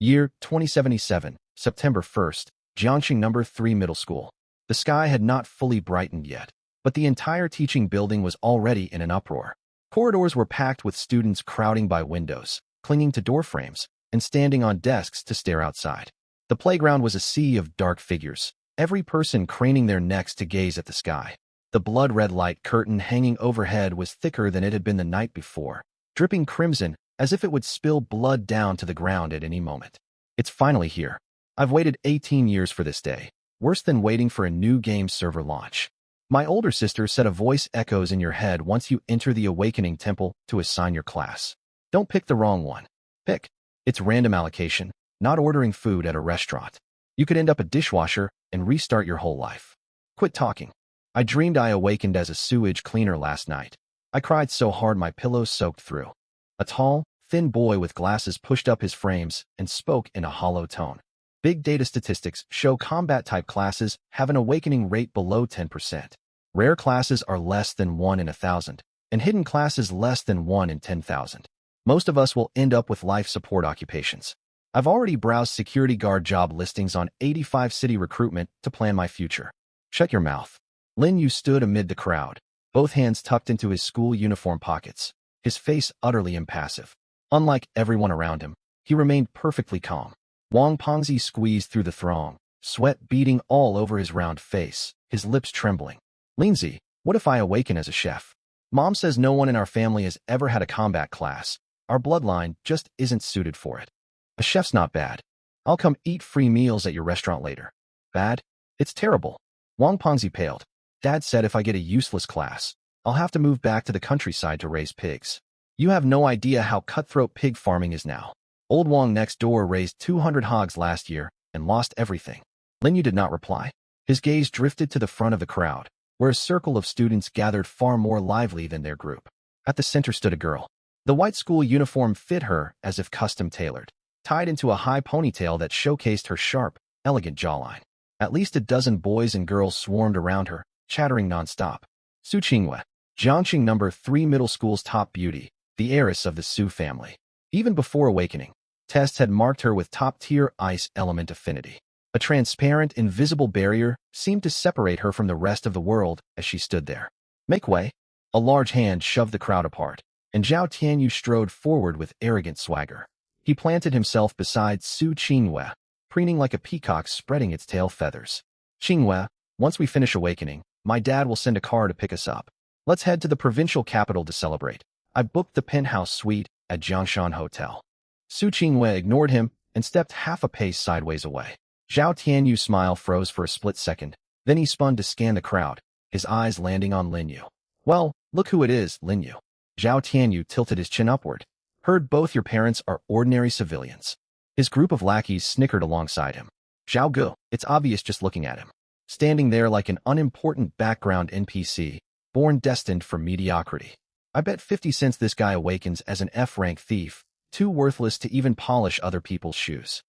Year 2077, September 1st, Jiangxing Number 3 Middle School. The sky had not fully brightened yet, but the entire teaching building was already in an uproar. Corridors were packed with students crowding by windows, clinging to door frames, and standing on desks to stare outside. The playground was a sea of dark figures, every person craning their necks to gaze at the sky. The blood-red light curtain hanging overhead was thicker than it had been the night before, dripping crimson as if it would spill blood down to the ground at any moment. It's finally here. I've waited 18 years for this day, worse than waiting for a new game server launch. My older sister said a voice echoes in your head once you enter the Awakening Temple to assign your class. Don't pick the wrong one. Pick. It's random allocation, not ordering food at a restaurant. You could end up a dishwasher and restart your whole life. Quit talking. I dreamed I awakened as a sewage cleaner last night. I cried so hard my pillows soaked through. A tall, thin boy with glasses pushed up his frames and spoke in a hollow tone. Big data statistics show combat-type classes have an awakening rate below 10%. Rare classes are less than 1 in 1,000, and hidden classes less than 1 in 10,000. Most of us will end up with life support occupations. I've already browsed security guard job listings on 85 city recruitment to plan my future. Shut your mouth. Lin Yu stood amid the crowd, both hands tucked into his school uniform pockets, his face utterly impassive. Unlike everyone around him, he remained perfectly calm. Wang Pengzi squeezed through the throng, sweat beading all over his round face, his lips trembling. Lindsay, what if I awaken as a chef? Mom says no one in our family has ever had a combat class. Our bloodline just isn't suited for it. A chef's not bad. I'll come eat free meals at your restaurant later. Bad? It's terrible. Wang Pengzi paled. Dad said if I get a useless class, I'll have to move back to the countryside to raise pigs. You have no idea how cutthroat pig farming is now. Old Wang next door raised 200 hogs last year and lost everything. Lin Yu did not reply. His gaze drifted to the front of the crowd, where a circle of students gathered far more lively than their group. At the center stood a girl. The white school uniform fit her as if custom-tailored, tied into a high ponytail that showcased her sharp, elegant jawline. At least a dozen boys and girls swarmed around her, chattering nonstop. Su Qingwei, Jiangxing Number 3 Middle School's top beauty, the heiress of the Su family. Even before awakening, tests had marked her with top-tier ice element affinity. A transparent, invisible barrier seemed to separate her from the rest of the world as she stood there. Make way. A large hand shoved the crowd apart, and Zhao Tianyu strode forward with arrogant swagger. He planted himself beside Su Qingwei, preening like a peacock spreading its tail feathers. Qingwei, once we finish awakening, my dad will send a car to pick us up. Let's head to the provincial capital to celebrate. I booked the penthouse suite at Jiangshan Hotel. Su Qingwei ignored him and stepped half a pace sideways away. Zhao Tianyu's smile froze for a split second. Then he spun to scan the crowd, his eyes landing on Lin Yu. Well, look who it is, Lin Yu. Zhao Tianyu tilted his chin upward. Heard both your parents are ordinary civilians. His group of lackeys snickered alongside him. Zhao Gu, it's obvious just looking at him. Standing there like an unimportant background NPC, born destined for mediocrity. I bet 50 cents this guy awakens as an F-rank thief, too worthless to even polish other people's shoes.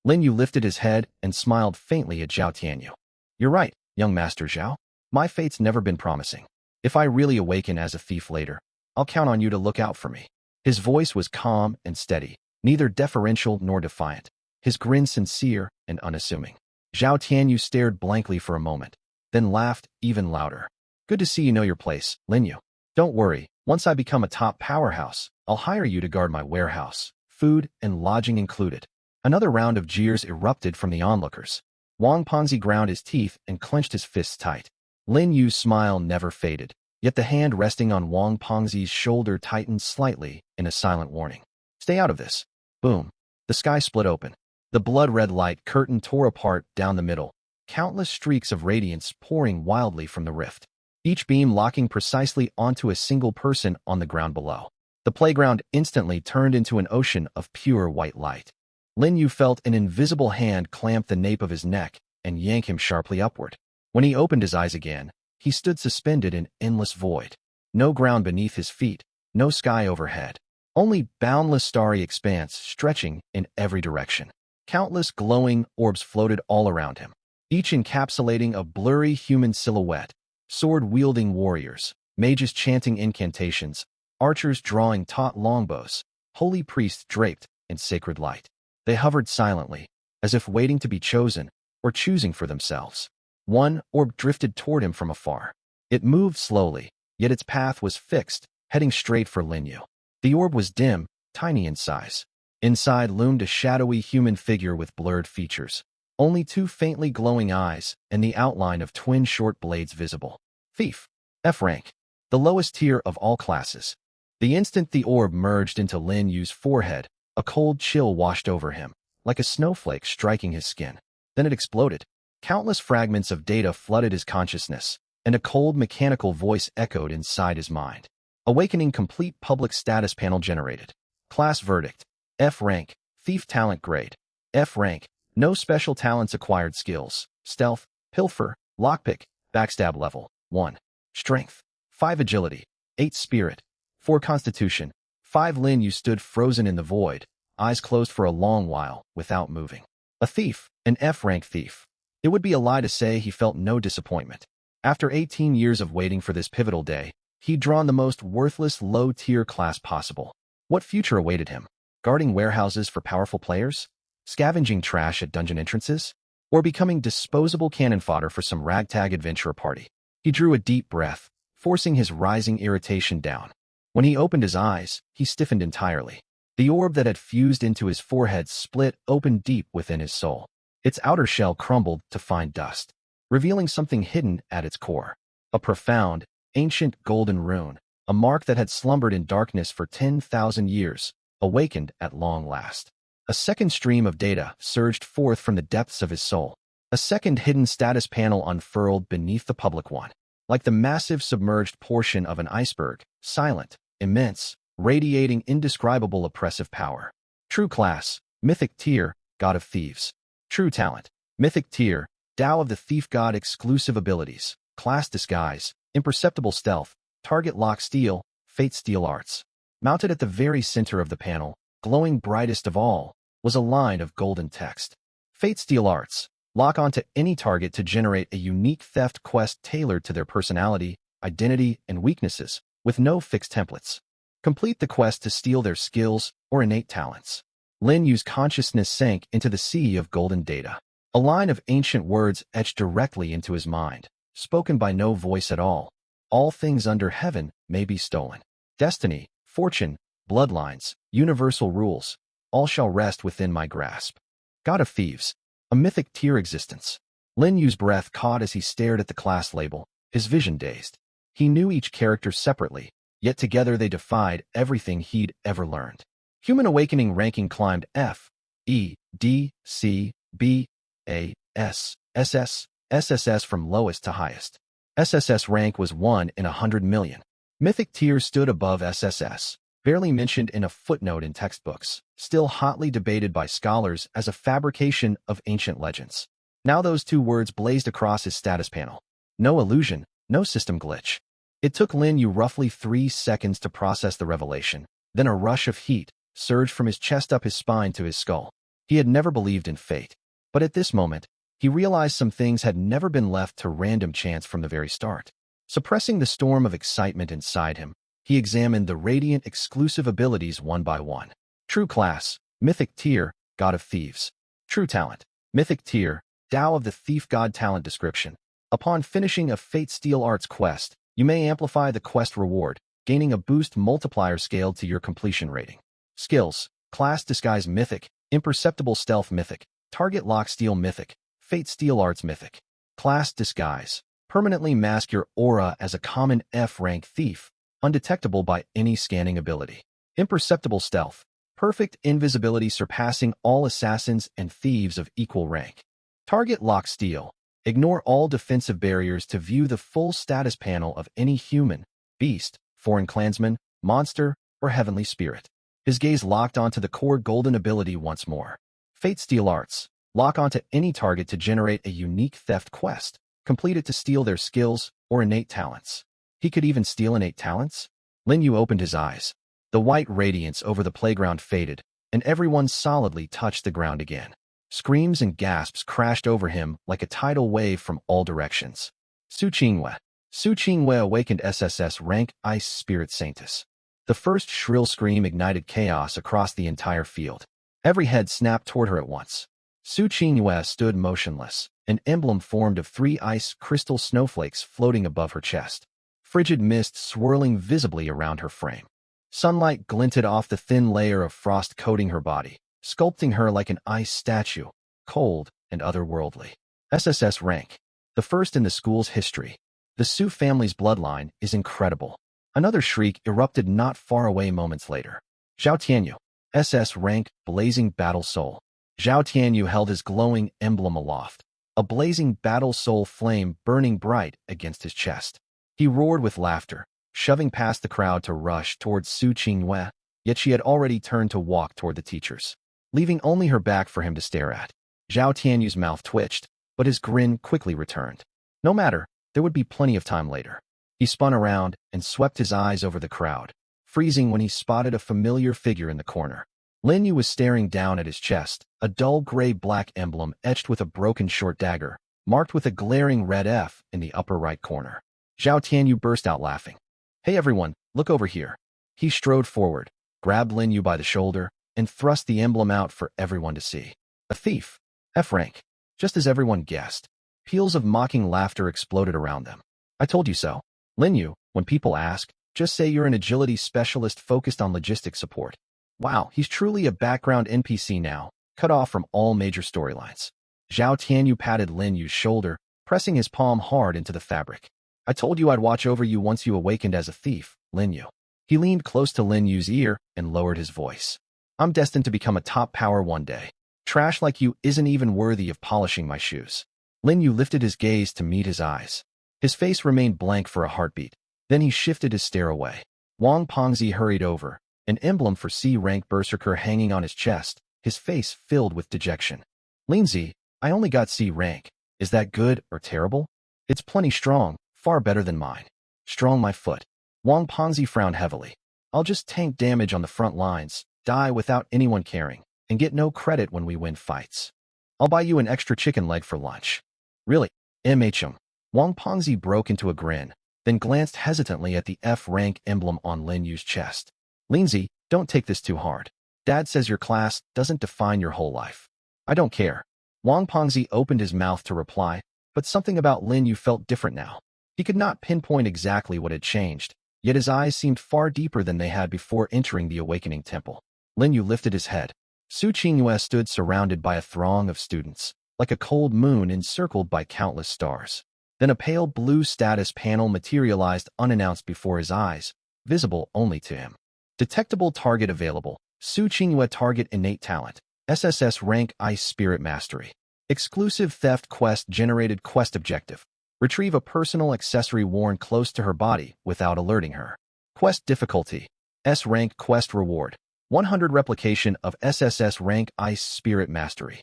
Lin Yu lifted his head and smiled faintly at Zhao Tianyu. You're right, young Master Zhao. My fate's never been promising. If I really awaken as a thief later, I'll count on you to look out for me. His voice was calm and steady, neither deferential nor defiant. His grin sincere and unassuming. Zhao Tianyu stared blankly for a moment, then laughed even louder. Good to see you know your place, Lin Yu. Don't worry, once I become a top powerhouse, I'll hire you to guard my warehouse, food and lodging included. Another round of jeers erupted from the onlookers. Wang Pengzi ground his teeth and clenched his fists tight. Lin Yu's smile never faded, yet the hand resting on Wang Pengzi's shoulder tightened slightly in a silent warning. Stay out of this. Boom. The sky split open. The blood-red light curtain tore apart down the middle, countless streaks of radiance pouring wildly from the rift, each beam locking precisely onto a single person on the ground below. The playground instantly turned into an ocean of pure white light. Lin Yu felt an invisible hand clamp the nape of his neck and yank him sharply upward. When he opened his eyes again, he stood suspended in endless void. No ground beneath his feet, no sky overhead. Only boundless starry expanse stretching in every direction. Countless glowing orbs floated all around him, each encapsulating a blurry human silhouette. Sword-wielding warriors, mages chanting incantations, archers drawing taut longbows, holy priests draped in sacred light. They hovered silently, as if waiting to be chosen or choosing for themselves. One orb drifted toward him from afar. It moved slowly, yet its path was fixed, heading straight for Lin Yu. The orb was dim, tiny in size. Inside loomed a shadowy human figure with blurred features. Only two faintly glowing eyes and the outline of twin short blades visible. Thief. F rank. The lowest tier of all classes. The instant the orb merged into Lin Yu's forehead, a cold chill washed over him, like a snowflake striking his skin. Then it exploded. Countless fragments of data flooded his consciousness, and a cold mechanical voice echoed inside his mind. Awakening complete public status panel generated. Class verdict. F rank. Thief talent grade. F rank. No special talents acquired skills. Stealth, pilfer, lockpick, backstab level. 1. Strength. 5 agility. 8 spirit. 4 constitution. 5 Lin Yu stood frozen in the void, eyes closed for a long while, without moving. A thief, an F-rank thief. It would be a lie to say he felt no disappointment. After 18 years of waiting for this pivotal day, he'd drawn the most worthless low-tier class possible. What future awaited him? Guarding warehouses for powerful players? Scavenging trash at dungeon entrances? Or becoming disposable cannon fodder for some ragtag adventurer party? He drew a deep breath, forcing his rising irritation down. When he opened his eyes, he stiffened entirely. The orb that had fused into his forehead split open deep within his soul. Its outer shell crumbled to fine dust, revealing something hidden at its core. A profound, ancient golden rune, a mark that had slumbered in darkness for 10,000 years, awakened at long last. A second stream of data surged forth from the depths of his soul. A second hidden status panel unfurled beneath the public one. Like the massive submerged portion of an iceberg, silent, immense, radiating indescribable oppressive power. True class, mythic tier, god of thieves. True talent, mythic tier, Tao of the thief god exclusive abilities. Class disguise, imperceptible stealth, target lock steal, fate steal arts. Mounted at the very center of the panel, glowing brightest of all, was a line of golden text. Fate steal arts. Lock onto any target to generate a unique theft quest tailored to their personality, identity, and weaknesses, with no fixed templates. Complete the quest to steal their skills or innate talents. Lin Yu's consciousness sank into the sea of golden data. A line of ancient words etched directly into his mind, spoken by no voice at all. All things under heaven may be stolen. Destiny, fortune, bloodlines, universal rules, all shall rest within my grasp. God of thieves. A mythic tier existence. Lin Yu's breath caught as he stared at the class label, his vision dazed. He knew each character separately, yet together they defied everything he'd ever learned. Human Awakening ranking climbed F, E, D, C, B, A, S, SS, SSS from lowest to highest. SSS rank was 1 in 100 million. Mythic tier stood above SSS, barely mentioned in a footnote in textbooks, still hotly debated by scholars as a fabrication of ancient legends. Now those two words blazed across his status panel. No illusion, no system glitch. It took Lin Yu roughly 3 seconds to process the revelation, then a rush of heat surged from his chest up his spine to his skull. He had never believed in fate, but at this moment, he realized some things had never been left to random chance from the very start. Suppressing the storm of excitement inside him, he examined the radiant exclusive abilities one by one. True class, mythic tier, god of thieves. True talent, mythic tier, Tao of the thief god talent description. Upon finishing a Fate Steal Arts quest, you may amplify the quest reward, gaining a boost multiplier scaled to your completion rating. Skills, class disguise mythic, imperceptible stealth mythic, target lock steal mythic, Fate Steal Arts mythic. Class disguise, permanently mask your aura as a common F-rank thief, undetectable by any scanning ability. Imperceptible stealth, perfect invisibility surpassing all assassins and thieves of equal rank. Target lock steal, ignore all defensive barriers to view the full status panel of any human, beast, foreign clansman, monster, or heavenly spirit. His gaze locked onto the core golden ability once more. Fate Steal Arts, lock onto any target to generate a unique theft quest, complete it to steal their skills or innate talents. He could even steal innate talents? Lin Yu opened his eyes. The white radiance over the playground faded, and everyone solidly touched the ground again. Screams and gasps crashed over him like a tidal wave from all directions. Su Qingwei. Su Qingwei awakened SSS-Rank Ice Spirit Saintus. The first shrill scream ignited chaos across the entire field. Every head snapped toward her at once. Su Qingyue stood motionless, an emblem formed of 3 ice crystal snowflakes floating above her chest, frigid mist swirling visibly around her frame. Sunlight glinted off the thin layer of frost coating her body, sculpting her like an ice statue, cold and otherworldly. SSS-Rank, the first in the school's history. The Su family's bloodline is incredible. Another shriek erupted not far away moments later. Zhao Tianyu, SS-Rank, blazing battle soul. Zhao Tianyu held his glowing emblem aloft, a blazing battle soul flame burning bright against his chest. He roared with laughter, shoving past the crowd to rush towards Su Qingyue, yet she had already turned to walk toward the teachers, leaving only her back for him to stare at. Zhao Tianyu's mouth twitched, but his grin quickly returned. No matter, there would be plenty of time later. He spun around and swept his eyes over the crowd, freezing when he spotted a familiar figure in the corner. Lin Yu was staring down at his chest, a dull gray-black emblem etched with a broken short dagger, marked with a glaring red F in the upper right corner. Zhao Tianyu burst out laughing. "Hey everyone, look over here." He strode forward, grabbed Lin Yu by the shoulder, and thrust the emblem out for everyone to see. A thief. F-Rank. Just as everyone guessed. Peals of mocking laughter exploded around them. "I told you so." Lin Yu, when people ask, just say you're an agility specialist focused on logistics support. Wow, he's truly a background NPC now, cut off from all major storylines. Zhao Tianyu patted Lin Yu's shoulder, pressing his palm hard into the fabric. "I told you I'd watch over you once you awakened as a thief, Lin Yu." He leaned close to Lin Yu's ear and lowered his voice. "I'm destined to become a top power one day. Trash like you isn't even worthy of polishing my shoes." Lin Yu lifted his gaze to meet his eyes. His face remained blank for a heartbeat. Then he shifted his stare away. Wang Pengzi hurried over, an emblem for C-rank berserker hanging on his chest, his face filled with dejection. "Lindsay, I only got C-rank. Is that good or terrible?" "It's plenty strong, far better than mine." "Strong my foot." Wang Pengzi frowned heavily. "I'll just tank damage on the front lines, die without anyone caring, and get no credit when we win fights. I'll buy you an extra chicken leg for lunch." "Really? MHM." Wang Pengzi broke into a grin, then glanced hesitantly at the F-rank emblem on Lin Yu's chest. "Lindsay, don't take this too hard. Dad says your class doesn't define your whole life." "I don't care." Wang Pengzi opened his mouth to reply, but something about Lin Yu felt different now. He could not pinpoint exactly what had changed, yet his eyes seemed far deeper than they had before entering the awakening temple. Lin Yu lifted his head. Su Qingyue stood surrounded by a throng of students, like a cold moon encircled by countless stars. Then a pale blue status panel materialized unannounced before his eyes, visible only to him. Detectable target available. Su Qingyue target innate talent. SSS-Rank Ice Spirit Mastery. Exclusive theft quest generated quest objective. Retrieve a personal accessory worn close to her body without alerting her. Quest difficulty. S-Rank quest reward. 100 replication of SSS-Rank Ice Spirit Mastery.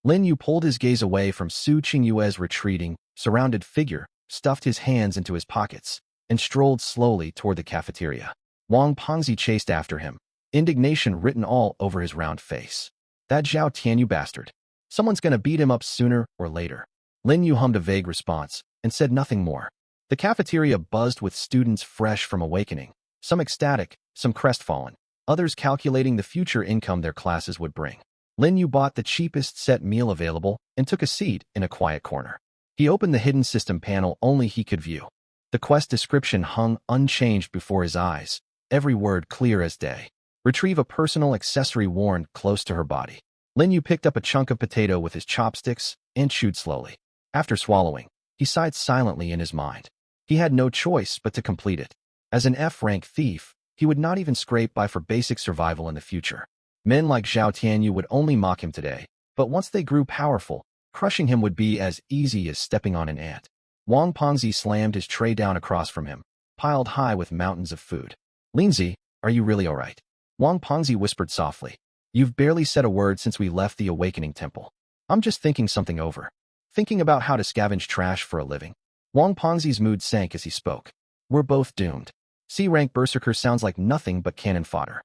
Lin Yu pulled his gaze away from Su Qingyue's retreating, surrounded figure, stuffed his hands into his pockets, and strolled slowly toward the cafeteria. Wang Pengzi chased after him, indignation written all over his round face. "That Zhao Tianyu bastard. Someone's gonna beat him up sooner or later." Lin Yu hummed a vague response and said nothing more. The cafeteria buzzed with students fresh from awakening, some ecstatic, some crestfallen, others calculating the future income their classes would bring. Lin Yu bought the cheapest set meal available and took a seat in a quiet corner. He opened the hidden system panel only he could view. The quest description hung unchanged before his eyes, every word clear as day. Retrieve a personal accessory worn close to her body. Lin Yu picked up a chunk of potato with his chopsticks and chewed slowly. After swallowing, he sighed silently in his mind. He had no choice but to complete it. As an F-rank thief, he would not even scrape by for basic survival in the future. Men like Zhao Tianyu would only mock him today, but once they grew powerful, crushing him would be as easy as stepping on an ant. Wang Pengzi slammed his tray down across from him, piled high with mountains of food. "Lindsay, are you really all right?" Wang Pengzi whispered softly. "You've barely said a word since we left the awakening temple." "I'm just thinking something over. Thinking about how to scavenge trash for a living." Wang Pengzi's mood sank as he spoke. "We're both doomed. C-rank berserker sounds like nothing but cannon fodder."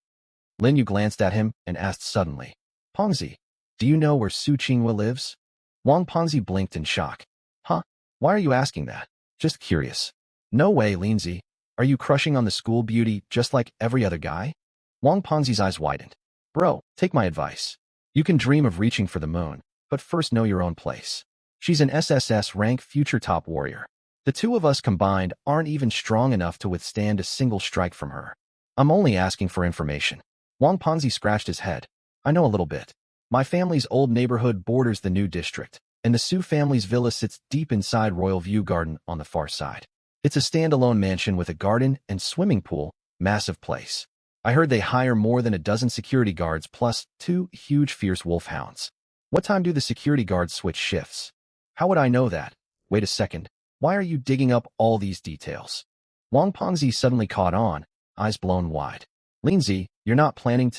Lin Yu glanced at him and asked suddenly, "Pengzi, do you know where Su Qingyue lives?" Wang Pengzi blinked in shock. "Huh? Why are you asking that?" "Just curious." "No way, Lindsay. Are you crushing on the school beauty just like every other guy?" Wang Pengzi's eyes widened. "Bro, take my advice. You can dream of reaching for the moon, but first know your own place. She's an SSS-Rank future top warrior. The two of us combined aren't even strong enough to withstand a single strike from her. I'm only asking for information. Wang Ponzi scratched his head. I know a little bit. My family's old neighborhood borders the new district, and the Su family's villa sits deep inside Royal View Garden on the far side. It's a standalone mansion with a garden and swimming pool, massive place. I heard they hire more than a dozen security guards plus 2 huge fierce wolfhounds. What time do the security guards switch shifts? How would I know that? Wait a second. Why are you digging up all these details? Wang Ponzi suddenly caught on, eyes blown wide. Lindsay, you're not planning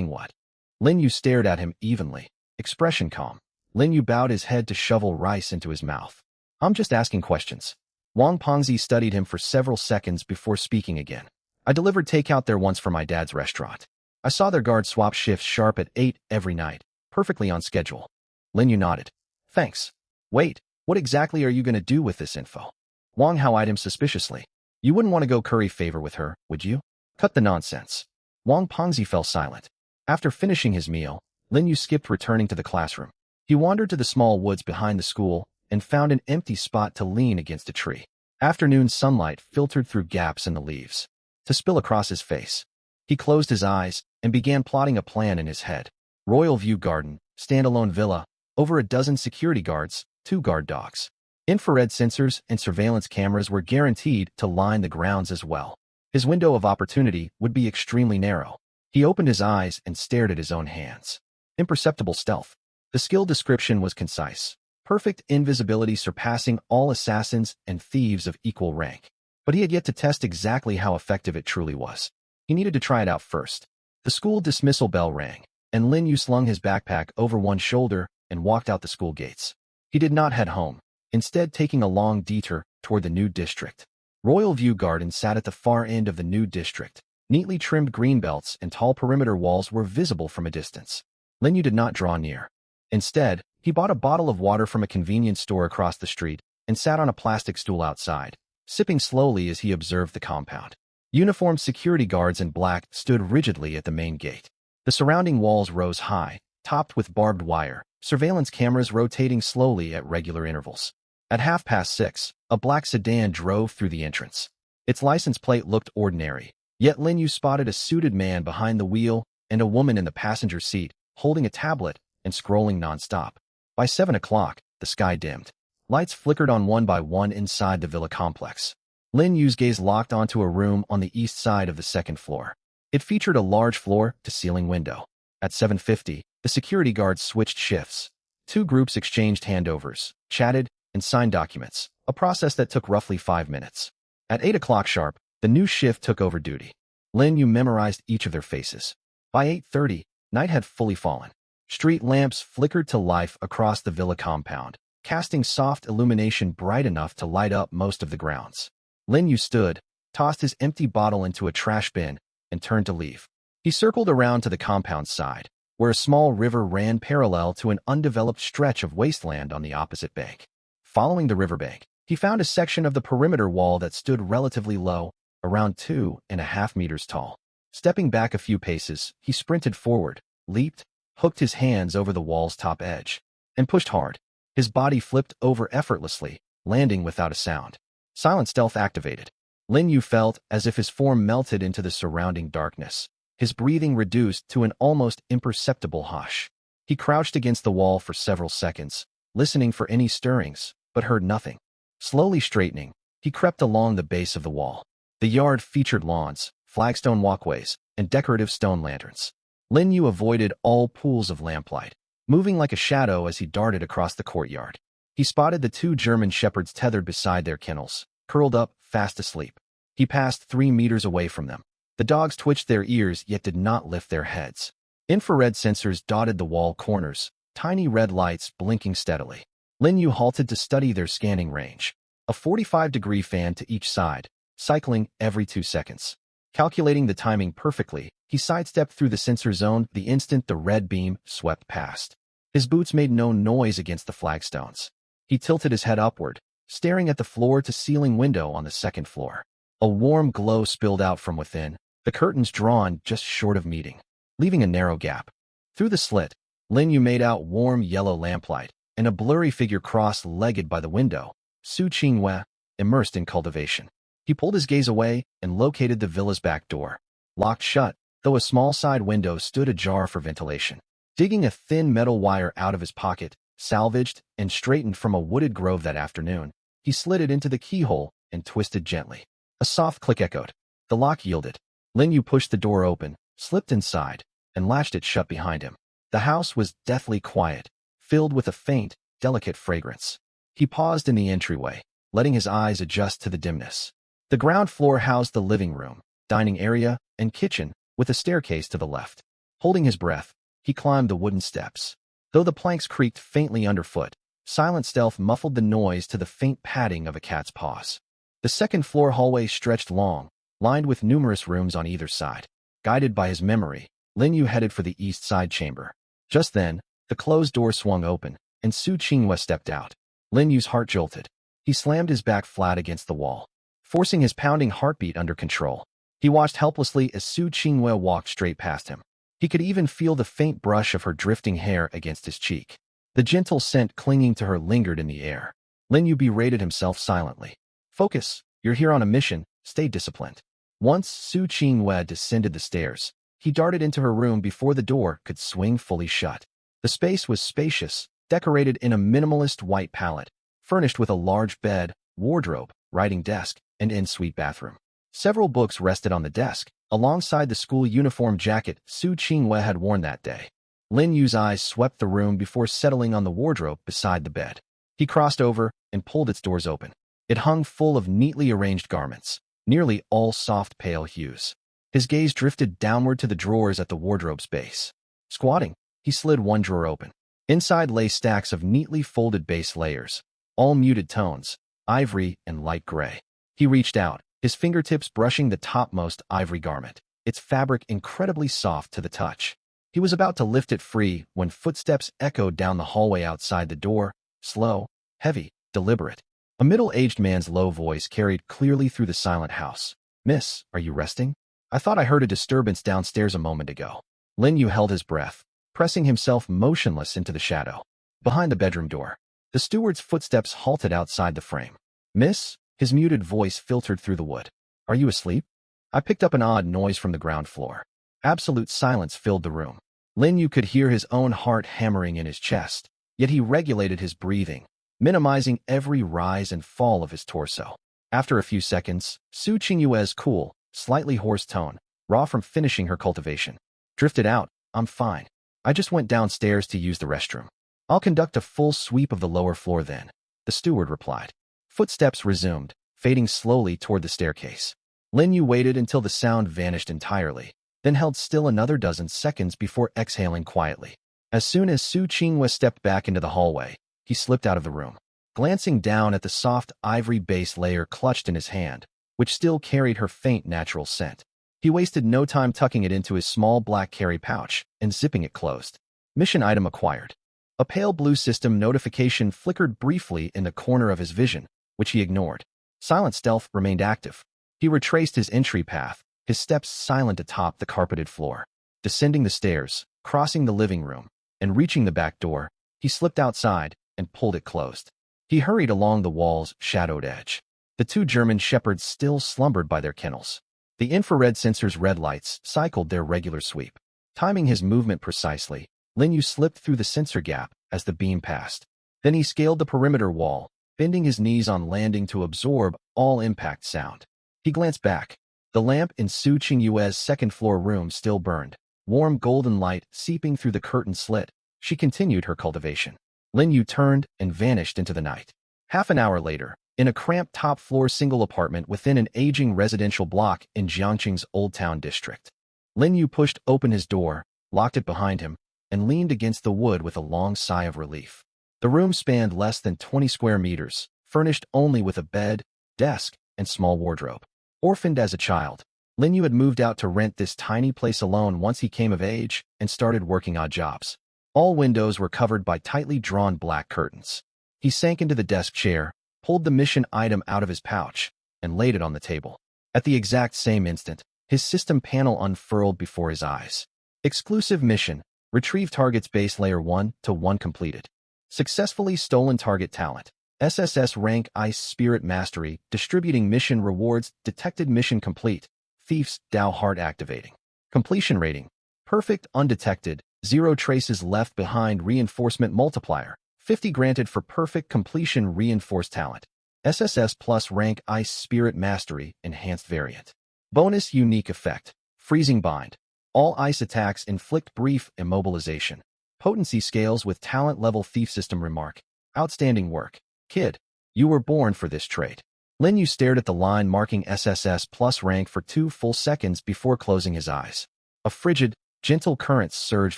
what? Lin Yu stared at him evenly, expression calm. Lin Yu bowed his head to shovel rice into his mouth. I'm just asking questions. Wang Ponzi studied him for several seconds before speaking again. I delivered takeout there once for my dad's restaurant. I saw their guards swap shifts sharp at 8 every night, perfectly on schedule. Lin Yu nodded. Thanks. Wait, what exactly are you going to do with this info? Wang Hao eyed him suspiciously. You wouldn't want to go curry favor with her, would you? Cut the nonsense. Wang Ponzi fell silent. After finishing his meal, Lin Yu skipped returning to the classroom. He wandered to the small woods behind the school and found an empty spot to lean against a tree. Afternoon sunlight filtered through gaps in the leaves to spill across his face. He closed his eyes and began plotting a plan in his head. Royal View Garden, standalone villa, over a dozen security guards, 2 guard dogs. Infrared sensors and surveillance cameras were guaranteed to line the grounds as well. His window of opportunity would be extremely narrow. He opened his eyes and stared at his own hands. Imperceptible stealth. The skill description was concise. Perfect invisibility surpassing all assassins and thieves of equal rank. But he had yet to test exactly how effective it truly was. He needed to try it out first. The school dismissal bell rang, and Lin Yu slung his backpack over one shoulder and walked out the school gates. He did not head home, instead taking a long detour toward the new district. Royal View Garden sat at the far end of the new district. Neatly trimmed greenbelts and tall perimeter walls were visible from a distance. Lin Yu did not draw near. Instead, he bought a bottle of water from a convenience store across the street and sat on a plastic stool outside, sipping slowly as he observed the compound. Uniformed security guards in black stood rigidly at the main gate. The surrounding walls rose high, topped with barbed wire, surveillance cameras rotating slowly at regular intervals. At 6:30, a black sedan drove through the entrance. Its license plate looked ordinary, yet Lin Yu spotted a suited man behind the wheel and a woman in the passenger seat, holding a tablet and scrolling nonstop. By 7 o'clock, the sky dimmed. Lights flickered on one by one inside the villa complex. Lin Yu's gaze locked onto a room on the east side of the second floor. It featured a large floor-to-ceiling window. At 7:50, the security guards switched shifts. 2 groups exchanged handovers, chatted, and signed documents, a process that took roughly 5 minutes. At 8 o'clock sharp, the new shift took over duty. Lin Yu memorized each of their faces. By 8:30, night had fully fallen. Street lamps flickered to life across the villa compound, casting soft illumination bright enough to light up most of the grounds. Lin Yu stood, tossed his empty bottle into a trash bin, and turned to leave. He circled around to the compound side, where a small river ran parallel to an undeveloped stretch of wasteland on the opposite bank. Following the riverbank, he found a section of the perimeter wall that stood relatively low, around 2.5 meters tall. Stepping back a few paces, he sprinted forward, leaped, hooked his hands over the wall's top edge, and pushed hard. His body flipped over effortlessly, landing without a sound. Silent stealth activated. Lin Yu felt as if his form melted into the surrounding darkness, his breathing reduced to an almost imperceptible hush. He crouched against the wall for several seconds, listening for any stirrings, but heard nothing. Slowly straightening, he crept along the base of the wall. The yard featured lawns, flagstone walkways, and decorative stone lanterns. Lin Yu avoided all pools of lamplight, moving like a shadow as he darted across the courtyard. He spotted the 2 German shepherds tethered beside their kennels, curled up, fast asleep. He passed 3 meters away from them. The dogs twitched their ears yet did not lift their heads. Infrared sensors dotted the wall corners, tiny red lights blinking steadily. Lin Yu halted to study their scanning range. A 45-degree fan to each side, cycling every 2 seconds. Calculating the timing perfectly, he sidestepped through the sensor zone the instant the red beam swept past. His boots made no noise against the flagstones. He tilted his head upward, staring at the floor-to-ceiling window on the second floor. A warm glow spilled out from within, the curtains drawn just short of meeting, leaving a narrow gap. Through the slit, Lin Yu made out warm yellow lamplight, and a blurry figure cross-legged by the window, Su Qingwei, immersed in cultivation. He pulled his gaze away and located the villa's back door. Locked shut, though a small side window stood ajar for ventilation. Digging a thin metal wire out of his pocket, salvaged and straightened from a wooded grove that afternoon, he slid it into the keyhole and twisted gently. A soft click echoed. The lock yielded. Lin Yu pushed the door open, slipped inside, and latched it shut behind him. The house was deathly quiet, filled with a faint, delicate fragrance. He paused in the entryway, letting his eyes adjust to the dimness. The ground floor housed the living room, dining area, and kitchen, with a staircase to the left. Holding his breath, he climbed the wooden steps. Though the planks creaked faintly underfoot, silent stealth muffled the noise to the faint padding of a cat's paws. The second-floor hallway stretched long, lined with numerous rooms on either side. Guided by his memory, Lin Yu headed for the east side chamber. Just then, the closed door swung open, and Su Qingwei stepped out. Lin Yu's heart jolted. He slammed his back flat against the wall, forcing his pounding heartbeat under control. He watched helplessly as Su Qingwei walked straight past him. He could even feel the faint brush of her drifting hair against his cheek. The gentle scent clinging to her lingered in the air. Lin Yu berated himself silently. Focus, you're here on a mission, stay disciplined. Once Su Qingwei descended the stairs, he darted into her room before the door could swing fully shut. The space was spacious, decorated in a minimalist white palette, furnished with a large bed, wardrobe, writing desk, and en-suite bathroom. Several books rested on the desk, alongside the school uniform jacket Su Qingwei had worn that day. Lin Yu's eyes swept the room before settling on the wardrobe beside the bed. He crossed over and pulled its doors open. It hung full of neatly arranged garments, nearly all soft pale hues. His gaze drifted downward to the drawers at the wardrobe's base. Squatting, he slid one drawer open. Inside lay stacks of neatly folded base layers, all muted tones, ivory and light gray. He reached out, his fingertips brushing the topmost ivory garment, its fabric incredibly soft to the touch. He was about to lift it free when footsteps echoed down the hallway outside the door, slow, heavy, deliberate. A middle-aged man's low voice carried clearly through the silent house. "Miss, are you resting? I thought I heard a disturbance downstairs a moment ago." Lin Yu held his breath, pressing himself motionless into the shadow. Behind the bedroom door, the steward's footsteps halted outside the frame. "Miss?" His muted voice filtered through the wood. "Are you asleep?" I picked up an odd noise from the ground floor. Absolute silence filled the room. Lin Yu could hear his own heart hammering in his chest, yet he regulated his breathing, minimizing every rise and fall of his torso. After a few seconds, Su Qingwei's cool, slightly hoarse tone, raw from finishing her cultivation, drifted out. "I'm fine. I just went downstairs to use the restroom. I'll conduct a full sweep of the lower floor then," the steward replied. Footsteps resumed, fading slowly toward the staircase. Lin Yu waited until the sound vanished entirely, then held still another dozen seconds before exhaling quietly. As soon as Su Qingwei stepped back into the hallway, he slipped out of the room. Glancing down at the soft ivory base layer clutched in his hand, which still carried her faint natural scent, he wasted no time tucking it into his small black carry pouch and zipping it closed. Mission item acquired. A pale blue system notification flickered briefly in the corner of his vision, which he ignored. Silent stealth remained active. He retraced his entry path, his steps silent atop the carpeted floor. Descending the stairs, crossing the living room, and reaching the back door, he slipped outside and pulled it closed. He hurried along the wall's shadowed edge. The two German shepherds still slumbered by their kennels. The infrared sensor's red lights cycled their regular sweep. Timing his movement precisely, Lin Yu slipped through the sensor gap as the beam passed. Then he scaled the perimeter wall, bending his knees on landing to absorb all impact sound. He glanced back. The lamp in Su Qingwei's second-floor room still burned, warm golden light seeping through the curtain slit. She continued her cultivation. Lin Yu turned and vanished into the night. Half an hour later, in a cramped top-floor single apartment within an aging residential block in Jiangqing's Old Town district, Lin Yu pushed open his door, locked it behind him, and leaned against the wood with a long sigh of relief. The room spanned less than 20 square meters, furnished only with a bed, desk, and small wardrobe. Orphaned as a child, Lin Yu had moved out to rent this tiny place alone once he came of age and started working odd jobs. All windows were covered by tightly drawn black curtains. He sank into the desk chair, pulled the mission item out of his pouch, and laid it on the table. At the exact same instant, his system panel unfurled before his eyes. Exclusive mission, Retrieve target's base layer 1 to 1 completed. Successfully stolen target talent. SSS-Rank Ice Spirit Mastery. Distributing mission rewards. Detected mission complete. Thief's Dao Heart activating. Completion rating. Perfect undetected. 0 traces left behind. Reinforcement multiplier. 50 granted for perfect completion. Reinforced talent. SSS plus rank Ice Spirit Mastery Enhanced Variant. Bonus unique effect. Freezing Bind. All ice attacks inflict brief immobilization. Potency scales with talent level. Thief system remark. Outstanding work. Kid, you were born for this trait. Lin Yu stared at the line marking SSS plus rank for 2 full seconds before closing his eyes. A frigid, gentle current surged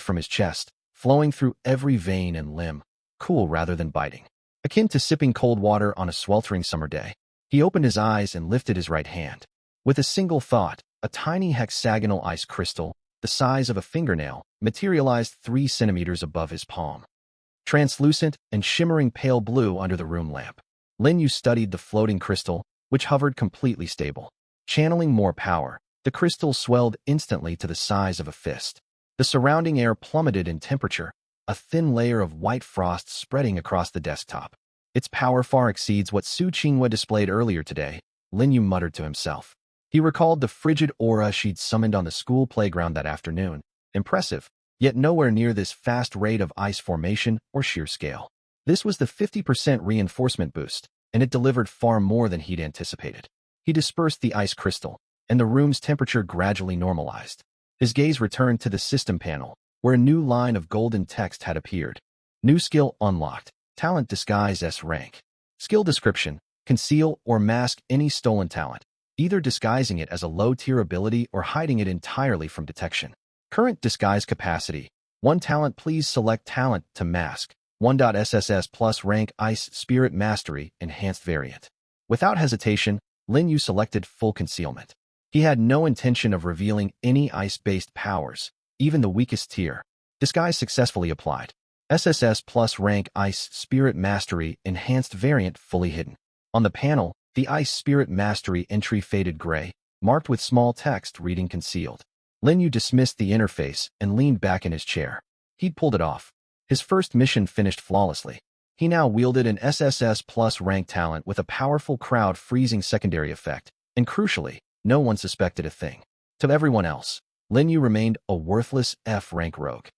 from his chest, flowing through every vein and limb, cool rather than biting. Akin to sipping cold water on a sweltering summer day, he opened his eyes and lifted his right hand. With a single thought, a tiny hexagonal ice crystal, the size of a fingernail, materialized 3 centimeters above his palm. Translucent and shimmering pale blue under the room lamp. Lin Yu studied the floating crystal, which hovered completely stable. Channeling more power, the crystal swelled instantly to the size of a fist. The surrounding air plummeted in temperature, a thin layer of white frost spreading across the desktop. Its power far exceeds what Su Qinghua displayed earlier today, Lin Yu muttered to himself. He recalled the frigid aura she'd summoned on the school playground that afternoon. Impressive, yet nowhere near this fast rate of ice formation or sheer scale. This was the 50% reinforcement boost, and it delivered far more than he'd anticipated. He dispersed the ice crystal, and the room's temperature gradually normalized. His gaze returned to the system panel, where a new line of golden text had appeared. New skill unlocked. Talent disguise S-Rank. Skill description. Conceal or mask any stolen talent, either disguising it as a low-tier ability or hiding it entirely from detection. Current disguise capacity. 1 talent. Please select talent to mask. 1.SSS plus rank Ice Spirit Mastery Enhanced Variant. Without hesitation, Lin Yu selected full concealment. He had no intention of revealing any ice-based powers, even the weakest tier. Disguise successfully applied. SSS plus rank Ice Spirit Mastery Enhanced Variant fully hidden. On the panel, the Ice Spirit Mastery entry faded gray, marked with small text reading concealed. Lin Yu dismissed the interface and leaned back in his chair. He'd pulled it off. His first mission finished flawlessly. He now wielded an SSS plus rank talent with a powerful crowd freezing secondary effect, and crucially, no one suspected a thing. To everyone else, Lin Yu remained a worthless F-rank rogue,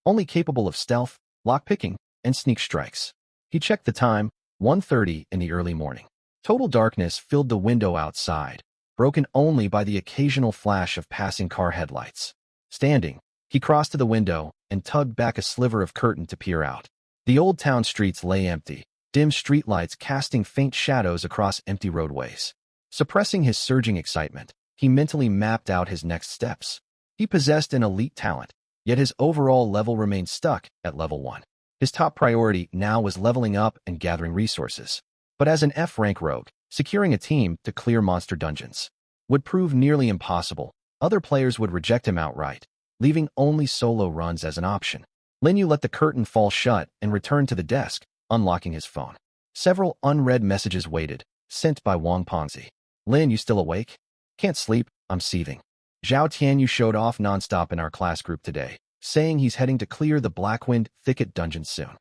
only capable of stealth, lockpicking, and sneak strikes. He checked the time, 1:30 in the early morning. Total darkness filled the window outside, broken only by the occasional flash of passing car headlights. Standing, he crossed to the window and tugged back a sliver of curtain to peer out. The old town streets lay empty, dim streetlights casting faint shadows across empty roadways. Suppressing his surging excitement, he mentally mapped out his next steps. He possessed an elite talent, yet his overall level remained stuck at level 1. His top priority now was leveling up and gathering resources. But as an F-rank rogue, securing a team to clear monster dungeons would prove nearly impossible. Other players would reject him outright, leaving only solo runs as an option. Lin Yu let the curtain fall shut and returned to the desk, unlocking his phone. Several unread messages waited, sent by Wang Pengzi. Lin, you still awake? Can't sleep, I'm seething. Zhao Tianyu showed off nonstop in our class group today, saying he's heading to clear the Blackwind Thicket dungeon soon.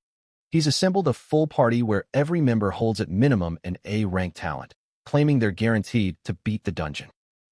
He's assembled a full party where every member holds at minimum an A-rank talent, claiming they're guaranteed to beat the dungeon.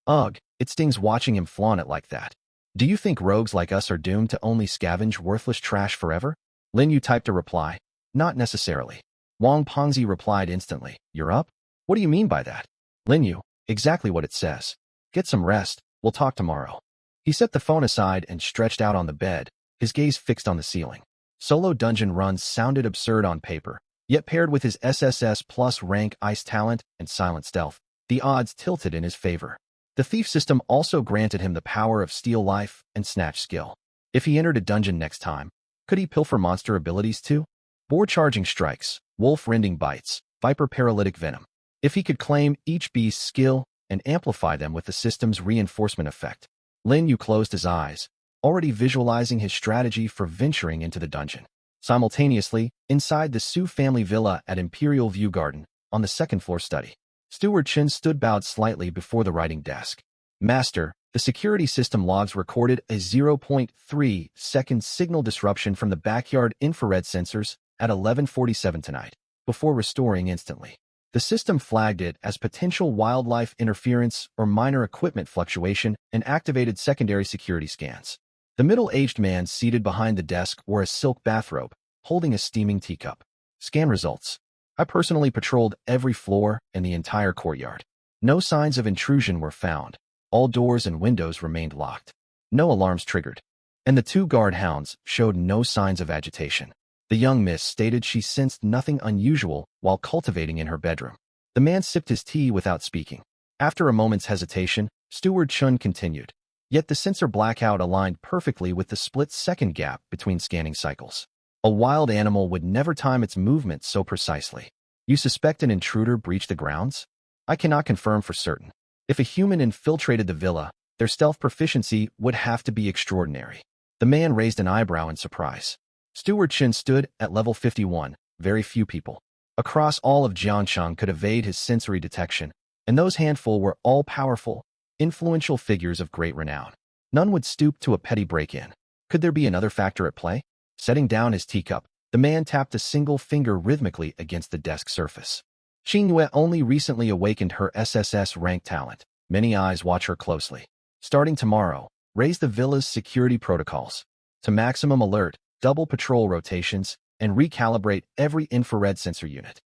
Ugh, it stings watching him flaunt it like that. Do you think rogues like us are doomed to only scavenge worthless trash forever? Lin Yu typed a reply. Not necessarily. Wang Pengzi replied instantly. You're up? What do you mean by that? Lin Yu, exactly what it says. Get some rest, we'll talk tomorrow. He set the phone aside and stretched out on the bed, his gaze fixed on the ceiling. Solo dungeon runs sounded absurd on paper, yet paired with his SSS plus rank ice talent and silent stealth, the odds tilted in his favor. The thief system also granted him the power of steal life and snatch skill. If he entered a dungeon next time, could he pilfer monster abilities too? Boar charging strikes, wolf rending bites, viper paralytic venom. If he could claim each beast's skill and amplify them with the system's reinforcement effect. Lin Yu closed his eyes, already visualizing his strategy for venturing into the dungeon. Simultaneously, inside the Su family villa at Imperial View Garden, on the second-floor study, Steward Chen stood bowed slightly before the writing desk. Master, The security system logs recorded a 0.3-second signal disruption from the backyard infrared sensors at 11:47 tonight, before restoring instantly. The system flagged it as potential wildlife interference or minor equipment fluctuation and activated secondary security scans. The middle-aged man seated behind the desk wore a silk bathrobe, holding a steaming teacup. Scan results. I personally patrolled every floor and the entire courtyard. No signs of intrusion were found. All doors and windows remained locked. No alarms triggered. And the two guard hounds showed no signs of agitation. The young miss stated she sensed nothing unusual while cultivating in her bedroom. The man sipped his tea without speaking. After a moment's hesitation, Steward Chun continued. Yet the sensor blackout aligned perfectly with the split-second gap between scanning cycles. A wild animal would never time its movements so precisely. You suspect an intruder breached the grounds? I cannot confirm for certain. If a human infiltrated the villa, their stealth proficiency would have to be extraordinary. The man raised an eyebrow in surprise. Steward Chin stood at level 51. Very few people across all of Jiangcheng could evade his sensory detection, and those handful were all-powerful, influential figures of great renown. None would stoop to a petty break-in. Could there be another factor at play? Setting down his teacup, the man tapped a single finger rhythmically against the desk surface. Xing Yue only recently awakened her SSS-Rank talent. Many eyes watch her closely. Starting tomorrow, raise the villa's security protocols to maximum alert, double patrol rotations, and recalibrate every infrared sensor unit.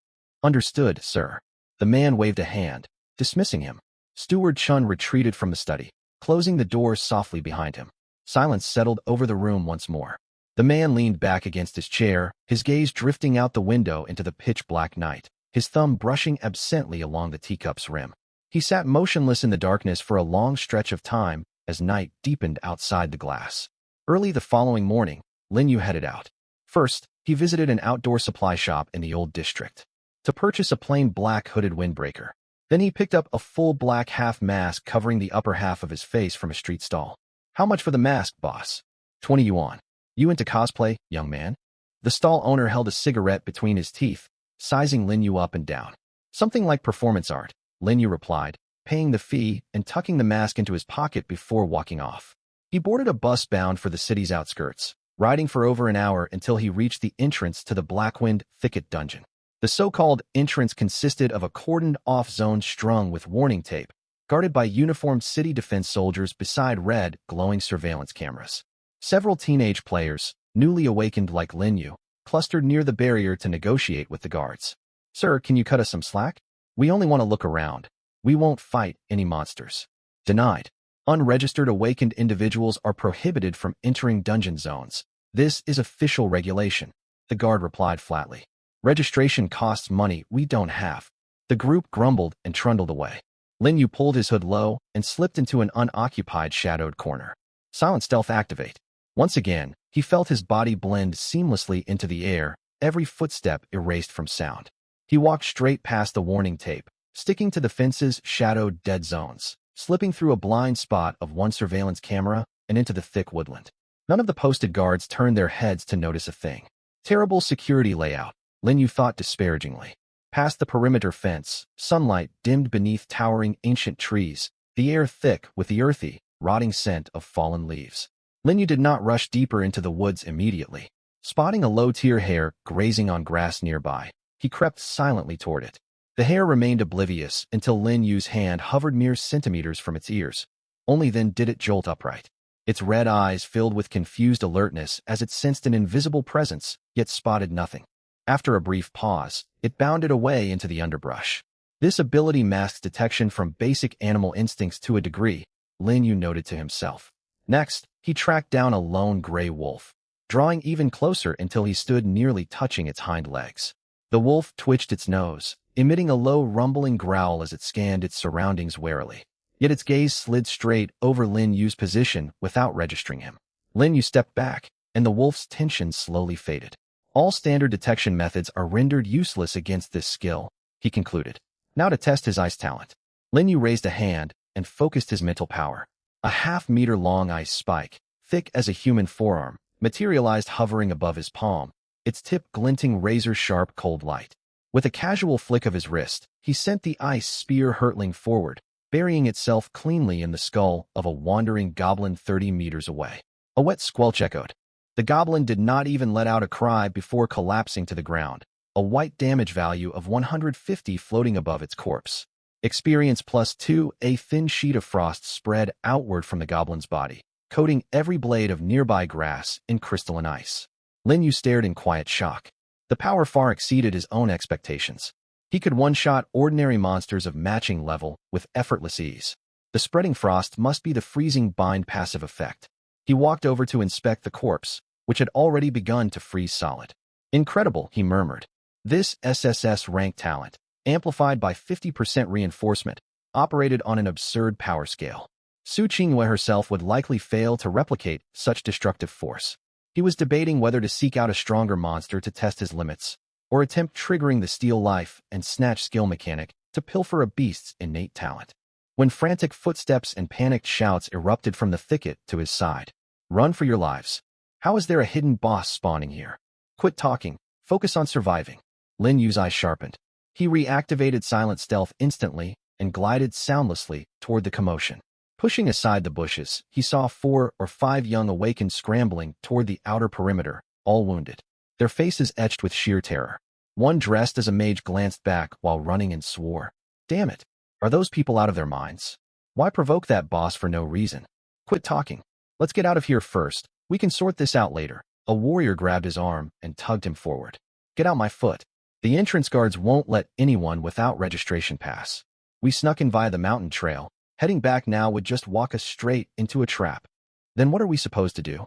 Understood, sir. The man waved a hand, dismissing him. Steward Chun retreated from the study, closing the doors softly behind him. Silence settled over the room once more. The man leaned back against his chair, his gaze drifting out the window into the pitch-black night, his thumb brushing absently along the teacup's rim. He sat motionless in the darkness for a long stretch of time as night deepened outside the glass. Early the following morning, Lin Yu headed out. First, he visited an outdoor supply shop in the old district to purchase a plain black hooded windbreaker. Then he picked up a full black half mask covering the upper half of his face from a street stall. How much for the mask, boss? 20 yuan. You into cosplay, young man? The stall owner held a cigarette between his teeth, sizing Lin Yu up and down. Something like performance art, Lin Yu replied, paying the fee and tucking the mask into his pocket before walking off. He boarded a bus bound for the city's outskirts, riding for over an hour until he reached the entrance to the Blackwind Thicket dungeon. The so-called entrance consisted of a cordoned-off zone strung with warning tape, guarded by uniformed city defense soldiers beside red, glowing surveillance cameras. Several teenage players, newly awakened like Lin Yu, clustered near the barrier to negotiate with the guards. Sir, can you cut us some slack? We only want to look around. We won't fight any monsters. Denied. Unregistered awakened individuals are prohibited from entering dungeon zones. This is official regulation, the guard replied flatly. Registration costs money we don't have. The group grumbled and trundled away. Lin Yu pulled his hood low and slipped into an unoccupied shadowed corner. Silent stealth activate. Once again, he felt his body blend seamlessly into the air, every footstep erased from sound. He walked straight past the warning tape, sticking to the fence's shadowed dead zones, slipping through a blind spot of one surveillance camera and into the thick woodland. None of the posted guards turned their heads to notice a thing. Terrible security layout, Lin Yu thought disparagingly. Past the perimeter fence, sunlight dimmed beneath towering ancient trees, the air thick with the earthy, rotting scent of fallen leaves. Lin Yu did not rush deeper into the woods immediately. Spotting a low-tier hare grazing on grass nearby, he crept silently toward it. The hare remained oblivious until Lin Yu's hand hovered mere centimeters from its ears. Only then did it jolt upright. Its red eyes filled with confused alertness as it sensed an invisible presence, yet spotted nothing. After a brief pause, it bounded away into the underbrush. This ability masks detection from basic animal instincts to a degree, Lin Yu noted to himself. Next, he tracked down a lone gray wolf, drawing even closer until he stood nearly touching its hind legs. The wolf twitched its nose, emitting a low rumbling growl as it scanned its surroundings warily. Yet its gaze slid straight over Lin Yu's position without registering him. Lin Yu stepped back, and the wolf's tension slowly faded. All standard detection methods are rendered useless against this skill, he concluded. Now to test his ice talent. Lin Yu raised a hand and focused his mental power. A half-meter-long ice spike, thick as a human forearm, materialized hovering above his palm, its tip glinting razor-sharp cold light. With a casual flick of his wrist, he sent the ice spear hurtling forward, burying itself cleanly in the skull of a wandering goblin 30 meters away. A wet squelch echoed. The goblin did not even let out a cry before collapsing to the ground, a white damage value of 150 floating above its corpse. Experience +2, a thin sheet of frost spread outward from the goblin's body, coating every blade of nearby grass in crystalline ice. Lin Yu stared in quiet shock. The power far exceeded his own expectations. He could one-shot ordinary monsters of matching level with effortless ease. The spreading frost must be the freezing bind passive effect. He walked over to inspect the corpse, which had already begun to freeze solid. Incredible, he murmured. This SSS-Rank talent, amplified by 50% reinforcement, operated on an absurd power scale. Su Qingyue herself would likely fail to replicate such destructive force. He was debating whether to seek out a stronger monster to test his limits, or attempt triggering the Steal Life and Snatch skill mechanic to pilfer a beast's innate talent. When frantic footsteps and panicked shouts erupted from the thicket to his side. Run for your lives. How is there a hidden boss spawning here? Quit talking. Focus on surviving. Lin Yu's eyes sharpened. He reactivated silent stealth instantly and glided soundlessly toward the commotion. Pushing aside the bushes, he saw 4 or 5 young Awakens scrambling toward the outer perimeter, all wounded, their faces etched with sheer terror. One dressed as a mage glanced back while running and swore. Damn it! Are those people out of their minds? Why provoke that boss for no reason? Quit talking. Let's get out of here first. We can sort this out later. A warrior grabbed his arm and tugged him forward. Get out my foot. The entrance guards won't let anyone without registration pass. We snuck in via the mountain trail. Heading back now would just walk us straight into a trap. Then what are we supposed to do?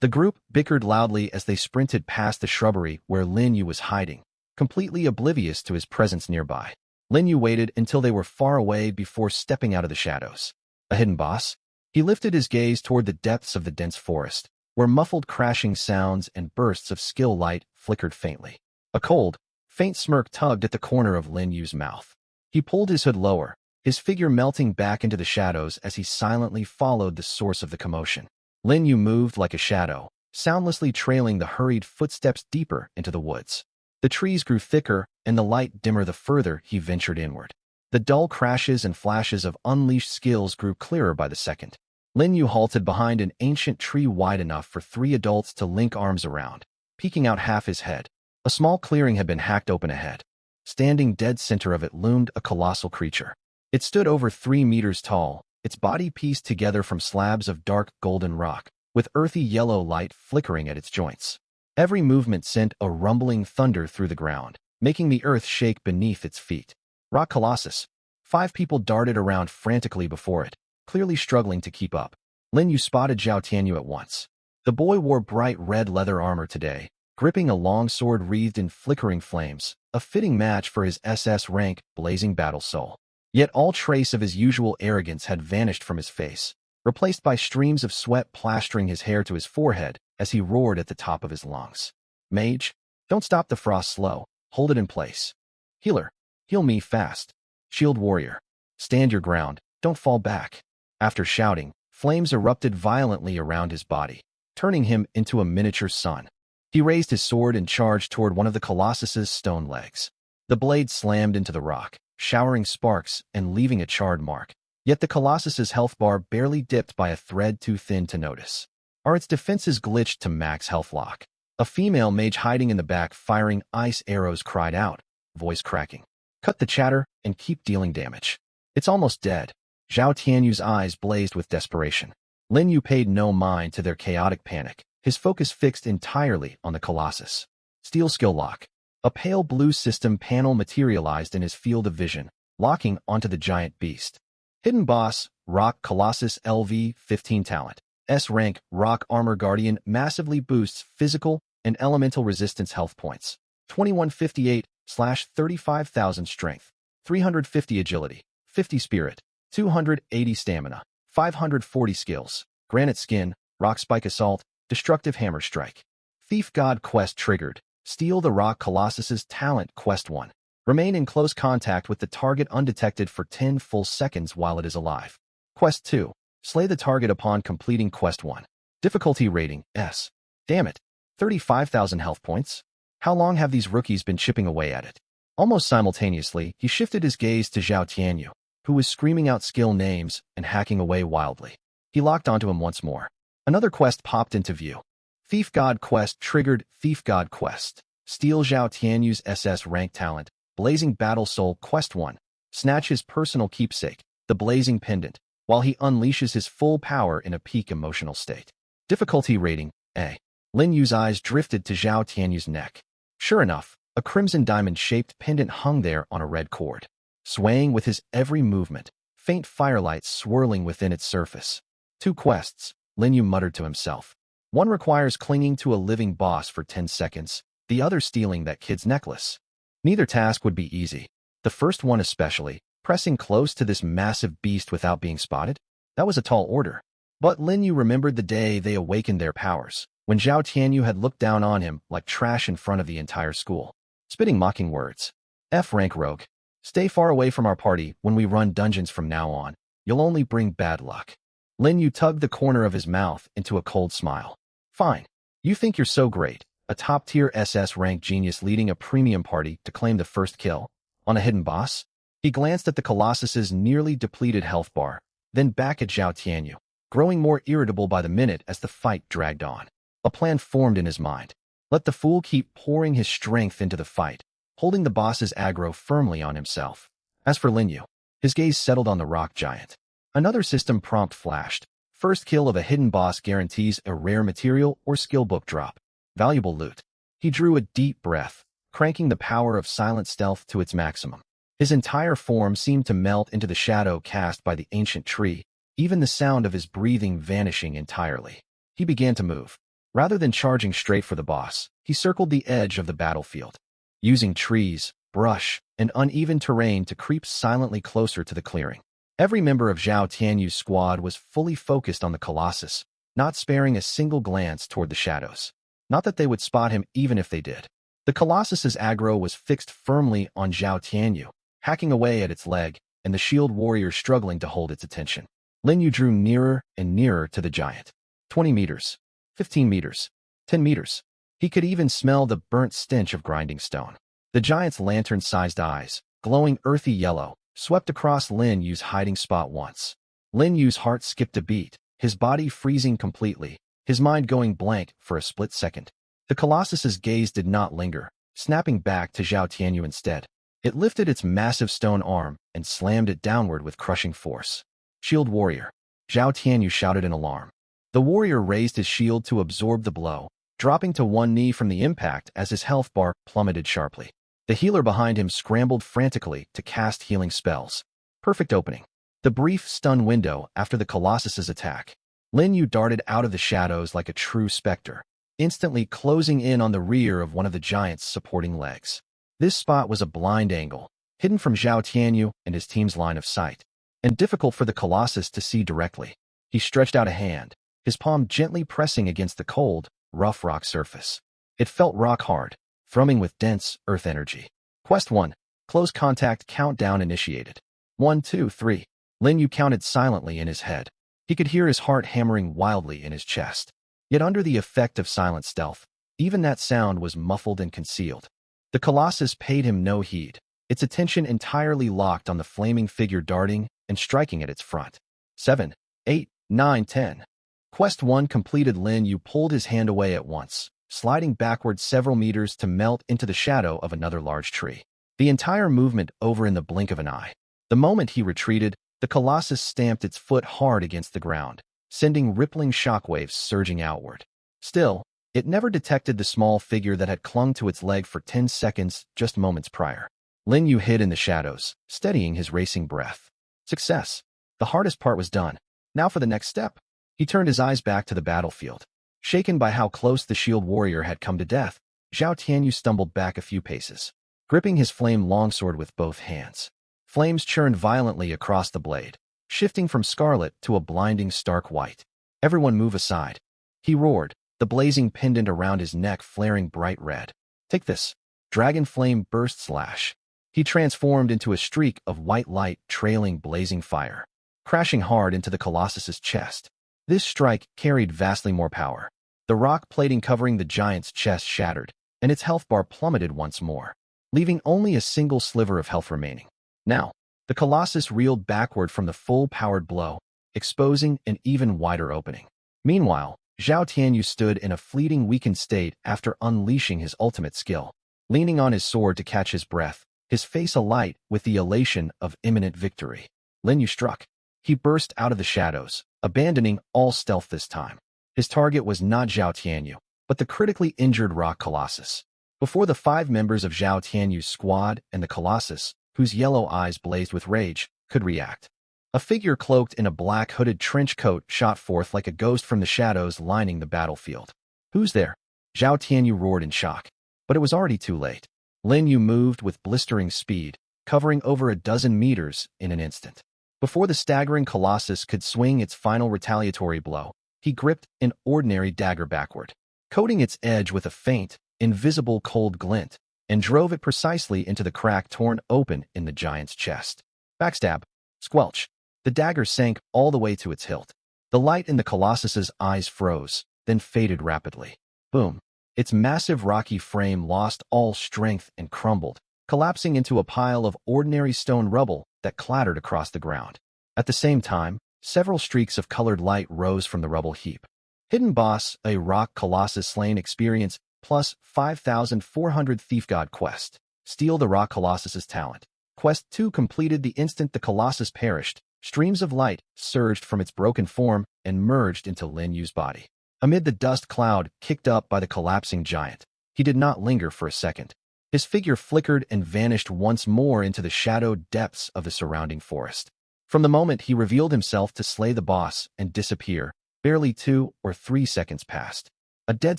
The group bickered loudly as they sprinted past the shrubbery where Lin Yu was hiding, completely oblivious to his presence nearby. Lin Yu waited until they were far away before stepping out of the shadows. A hidden boss? He lifted his gaze toward the depths of the dense forest, where muffled crashing sounds and bursts of skill light flickered faintly. A cold, faint smirk tugged at the corner of Lin Yu's mouth. He pulled his hood lower, his figure melting back into the shadows as he silently followed the source of the commotion. Lin Yu moved like a shadow, soundlessly trailing the hurried footsteps deeper into the woods. The trees grew thicker and the light dimmer the further he ventured inward. The dull crashes and flashes of unleashed skills grew clearer by the second. Lin Yu halted behind an ancient tree wide enough for 3 adults to link arms around, peeking out half his head. A small clearing had been hacked open ahead. Standing dead center of it loomed a colossal creature. It stood over 3 meters tall, its body pieced together from slabs of dark golden rock, with earthy yellow light flickering at its joints. Every movement sent a rumbling thunder through the ground, making the earth shake beneath its feet. Rock Colossus. 5 people darted around frantically before it, clearly struggling to keep up. Lin Yu spotted Zhao Tianyu at once. The boy wore bright red leather armor today, gripping a long sword wreathed in flickering flames, a fitting match for his SS-Rank blazing battle soul. Yet all trace of his usual arrogance had vanished from his face, replaced by streams of sweat plastering his hair to his forehead as he roared at the top of his lungs. Mage, don't stop the frost slow, hold it in place. Healer, heal me fast. Shield warrior, stand your ground, don't fall back. After shouting, flames erupted violently around his body, turning him into a miniature sun. He raised his sword and charged toward one of the Colossus's stone legs. The blade slammed into the rock, showering sparks and leaving a charred mark. Yet the Colossus's health bar barely dipped by a thread too thin to notice. Are its defenses glitched to max health lock? A female mage hiding in the back firing ice arrows cried out, voice cracking. Cut the chatter and keep dealing damage. It's almost dead. Zhao Tianyu's eyes blazed with desperation. Lin Yu paid no mind to their chaotic panic, his focus fixed entirely on the Colossus. Steel skill lock. A pale blue system panel materialized in his field of vision, locking onto the giant beast. Hidden boss, Rock Colossus LV 15 talent. S-Rank Rock Armor Guardian massively boosts physical and elemental resistance health points. 2158/35,000 strength, 350 agility, 50 spirit, 280 stamina, 540 skills. Granite skin, Rock Spike Assault, Destructive Hammer Strike. Thief God quest triggered. Steal the Rock Colossus's talent quest 1. Remain in close contact with the target undetected for 10 full seconds while it is alive. Quest 2. Slay the target upon completing quest 1. Difficulty rating, S. Damn it. 35,000 health points? How long have these rookies been chipping away at it? Almost simultaneously, he shifted his gaze to Zhao Tianyu. who was screaming out skill names and hacking away wildly. He locked onto him once more. Another quest popped into view. Thief God Quest triggered. Thief God Quest. Steal Zhao Tianyu's SS-Rank talent. Blazing Battle Soul Quest 1. Snatch his personal keepsake, the Blazing Pendant, while he unleashes his full power in a peak emotional state. Difficulty rating, A. Lin Yu's eyes drifted to Zhao Tianyu's neck. Sure enough, a crimson diamond-shaped pendant hung there on a red cord. Swaying with his every movement, faint firelight swirling within its surface. 2 quests, Lin Yu muttered to himself. One requires clinging to a living boss for 10 seconds, the other stealing that kid's necklace. Neither task would be easy. The first one especially, pressing close to this massive beast without being spotted. That was a tall order. But Lin Yu remembered the day they awakened their powers, when Zhao Tianyu had looked down on him like trash in front of the entire school, spitting mocking words. F-rank rogue. Stay far away from our party when we run dungeons from now on. You'll only bring bad luck. Lin Yu tugged the corner of his mouth into a cold smile. Fine. You think you're so great, a top-tier SS-rank genius leading a premium party to claim the first kill on a hidden boss? He glanced at the Colossus's nearly depleted health bar, then back at Zhao Tianyu, growing more irritable by the minute as the fight dragged on. A plan formed in his mind. Let the fool keep pouring his strength into the fight, holding the boss's aggro firmly on himself. As for Lin Yu, his gaze settled on the rock giant. Another system prompt flashed. First kill of a hidden boss guarantees a rare material or skill book drop. Valuable loot. He drew a deep breath, cranking the power of silent stealth to its maximum. His entire form seemed to melt into the shadow cast by the ancient tree, even the sound of his breathing vanishing entirely. He began to move. Rather than charging straight for the boss, he circled the edge of the battlefield, using trees, brush, and uneven terrain to creep silently closer to the clearing. Every member of Zhao Tianyu's squad was fully focused on the Colossus, not sparing a single glance toward the shadows. Not that they would spot him even if they did. The Colossus's aggro was fixed firmly on Zhao Tianyu, hacking away at its leg, and the shield warrior struggling to hold its attention. Lin Yu drew nearer and nearer to the giant. 20 meters. 15 meters. 10 meters. He could even smell the burnt stench of grinding stone. The giant's lantern-sized eyes, glowing earthy yellow, swept across Lin Yu's hiding spot once. Lin Yu's heart skipped a beat, his body freezing completely, his mind going blank for a split second. The Colossus's gaze did not linger, snapping back to Zhao Tianyu instead. It lifted its massive stone arm and slammed it downward with crushing force. Shield warrior. Zhao Tianyu shouted in alarm. The warrior raised his shield to absorb the blow, dropping to one knee from the impact as his health bar plummeted sharply. The healer behind him scrambled frantically to cast healing spells. Perfect opening. The brief stun window after the Colossus's attack. Lin Yu darted out of the shadows like a true specter, instantly closing in on the rear of one of the giant's supporting legs. This spot was a blind angle, hidden from Zhao Tianyu and his team's line of sight, and difficult for the Colossus to see directly. He stretched out a hand, his palm gently pressing against the cold, rough rock surface. It felt rock-hard, thrumming with dense earth energy. Quest 1. Close contact countdown initiated. 1, 2, 3. Lin Yu counted silently in his head. He could hear his heart hammering wildly in his chest. Yet under the effect of silent stealth, even that sound was muffled and concealed. The Colossus paid him no heed, its attention entirely locked on the flaming figure darting and striking at its front. 7, 8, 9, 10. Quest 1 completed. Lin Yu pulled his hand away at once, sliding backward several meters to melt into the shadow of another large tree. The entire movement over in the blink of an eye. The moment he retreated, the Colossus stamped its foot hard against the ground, sending rippling shockwaves surging outward. Still, it never detected the small figure that had clung to its leg for 10 seconds just moments prior. Lin Yu hid in the shadows, steadying his racing breath. Success. The hardest part was done. Now for the next step. He turned his eyes back to the battlefield. Shaken by how close the shield warrior had come to death, Zhao Tianyu stumbled back a few paces, gripping his flame longsword with both hands. Flames churned violently across the blade, shifting from scarlet to a blinding stark white. Everyone move aside. He roared, the blazing pendant around his neck flaring bright red. Take this. Dragon flame burst slash. He transformed into a streak of white light trailing blazing fire, crashing hard into the Colossus's chest. This strike carried vastly more power. The rock plating covering the giant's chest shattered, and its health bar plummeted once more, leaving only a single sliver of health remaining. Now, The Colossus reeled backward from the full-powered blow, exposing an even wider opening. Meanwhile, Zhao Tianyu stood in a fleeting weakened state after unleashing his ultimate skill. Leaning on his sword to catch his breath, his face alight with the elation of imminent victory. Lin Yu struck. He burst out of the shadows, abandoning all stealth this time. His target was not Zhao Tianyu, but the critically injured Rock Colossus. Before the 5 members of Zhao Tianyu's squad and the Colossus, whose yellow eyes blazed with rage, could react, a figure cloaked in a black hooded trench coat shot forth like a ghost from the shadows lining the battlefield. "Who's there?" Zhao Tianyu roared in shock. But it was already too late. Lin Yu moved with blistering speed, covering over a dozen meters in an instant. Before the staggering Colossus could swing its final retaliatory blow, he gripped an ordinary dagger backward, coating its edge with a faint, invisible cold glint, and drove it precisely into the crack torn open in the giant's chest. Backstab. Squelch. The dagger sank all the way to its hilt. The light in the Colossus's eyes froze, then faded rapidly. Boom. Its massive rocky frame lost all strength and crumbled, collapsing into a pile of ordinary stone rubble that clattered across the ground. At the same time, several streaks of colored light rose from the rubble heap. Hidden Boss, a Rock Colossus slain experience, plus 5,400 Thief God quest. Steal the Rock Colossus's talent. Quest 2 completed the instant the Colossus perished. Streams of light surged from its broken form and merged into Lin Yu's body. Amid the dust cloud kicked up by the collapsing giant, he did not linger for a second. His figure flickered and vanished once more into the shadowed depths of the surrounding forest. From the moment he revealed himself to slay the boss and disappear, barely 2 or 3 seconds passed. A dead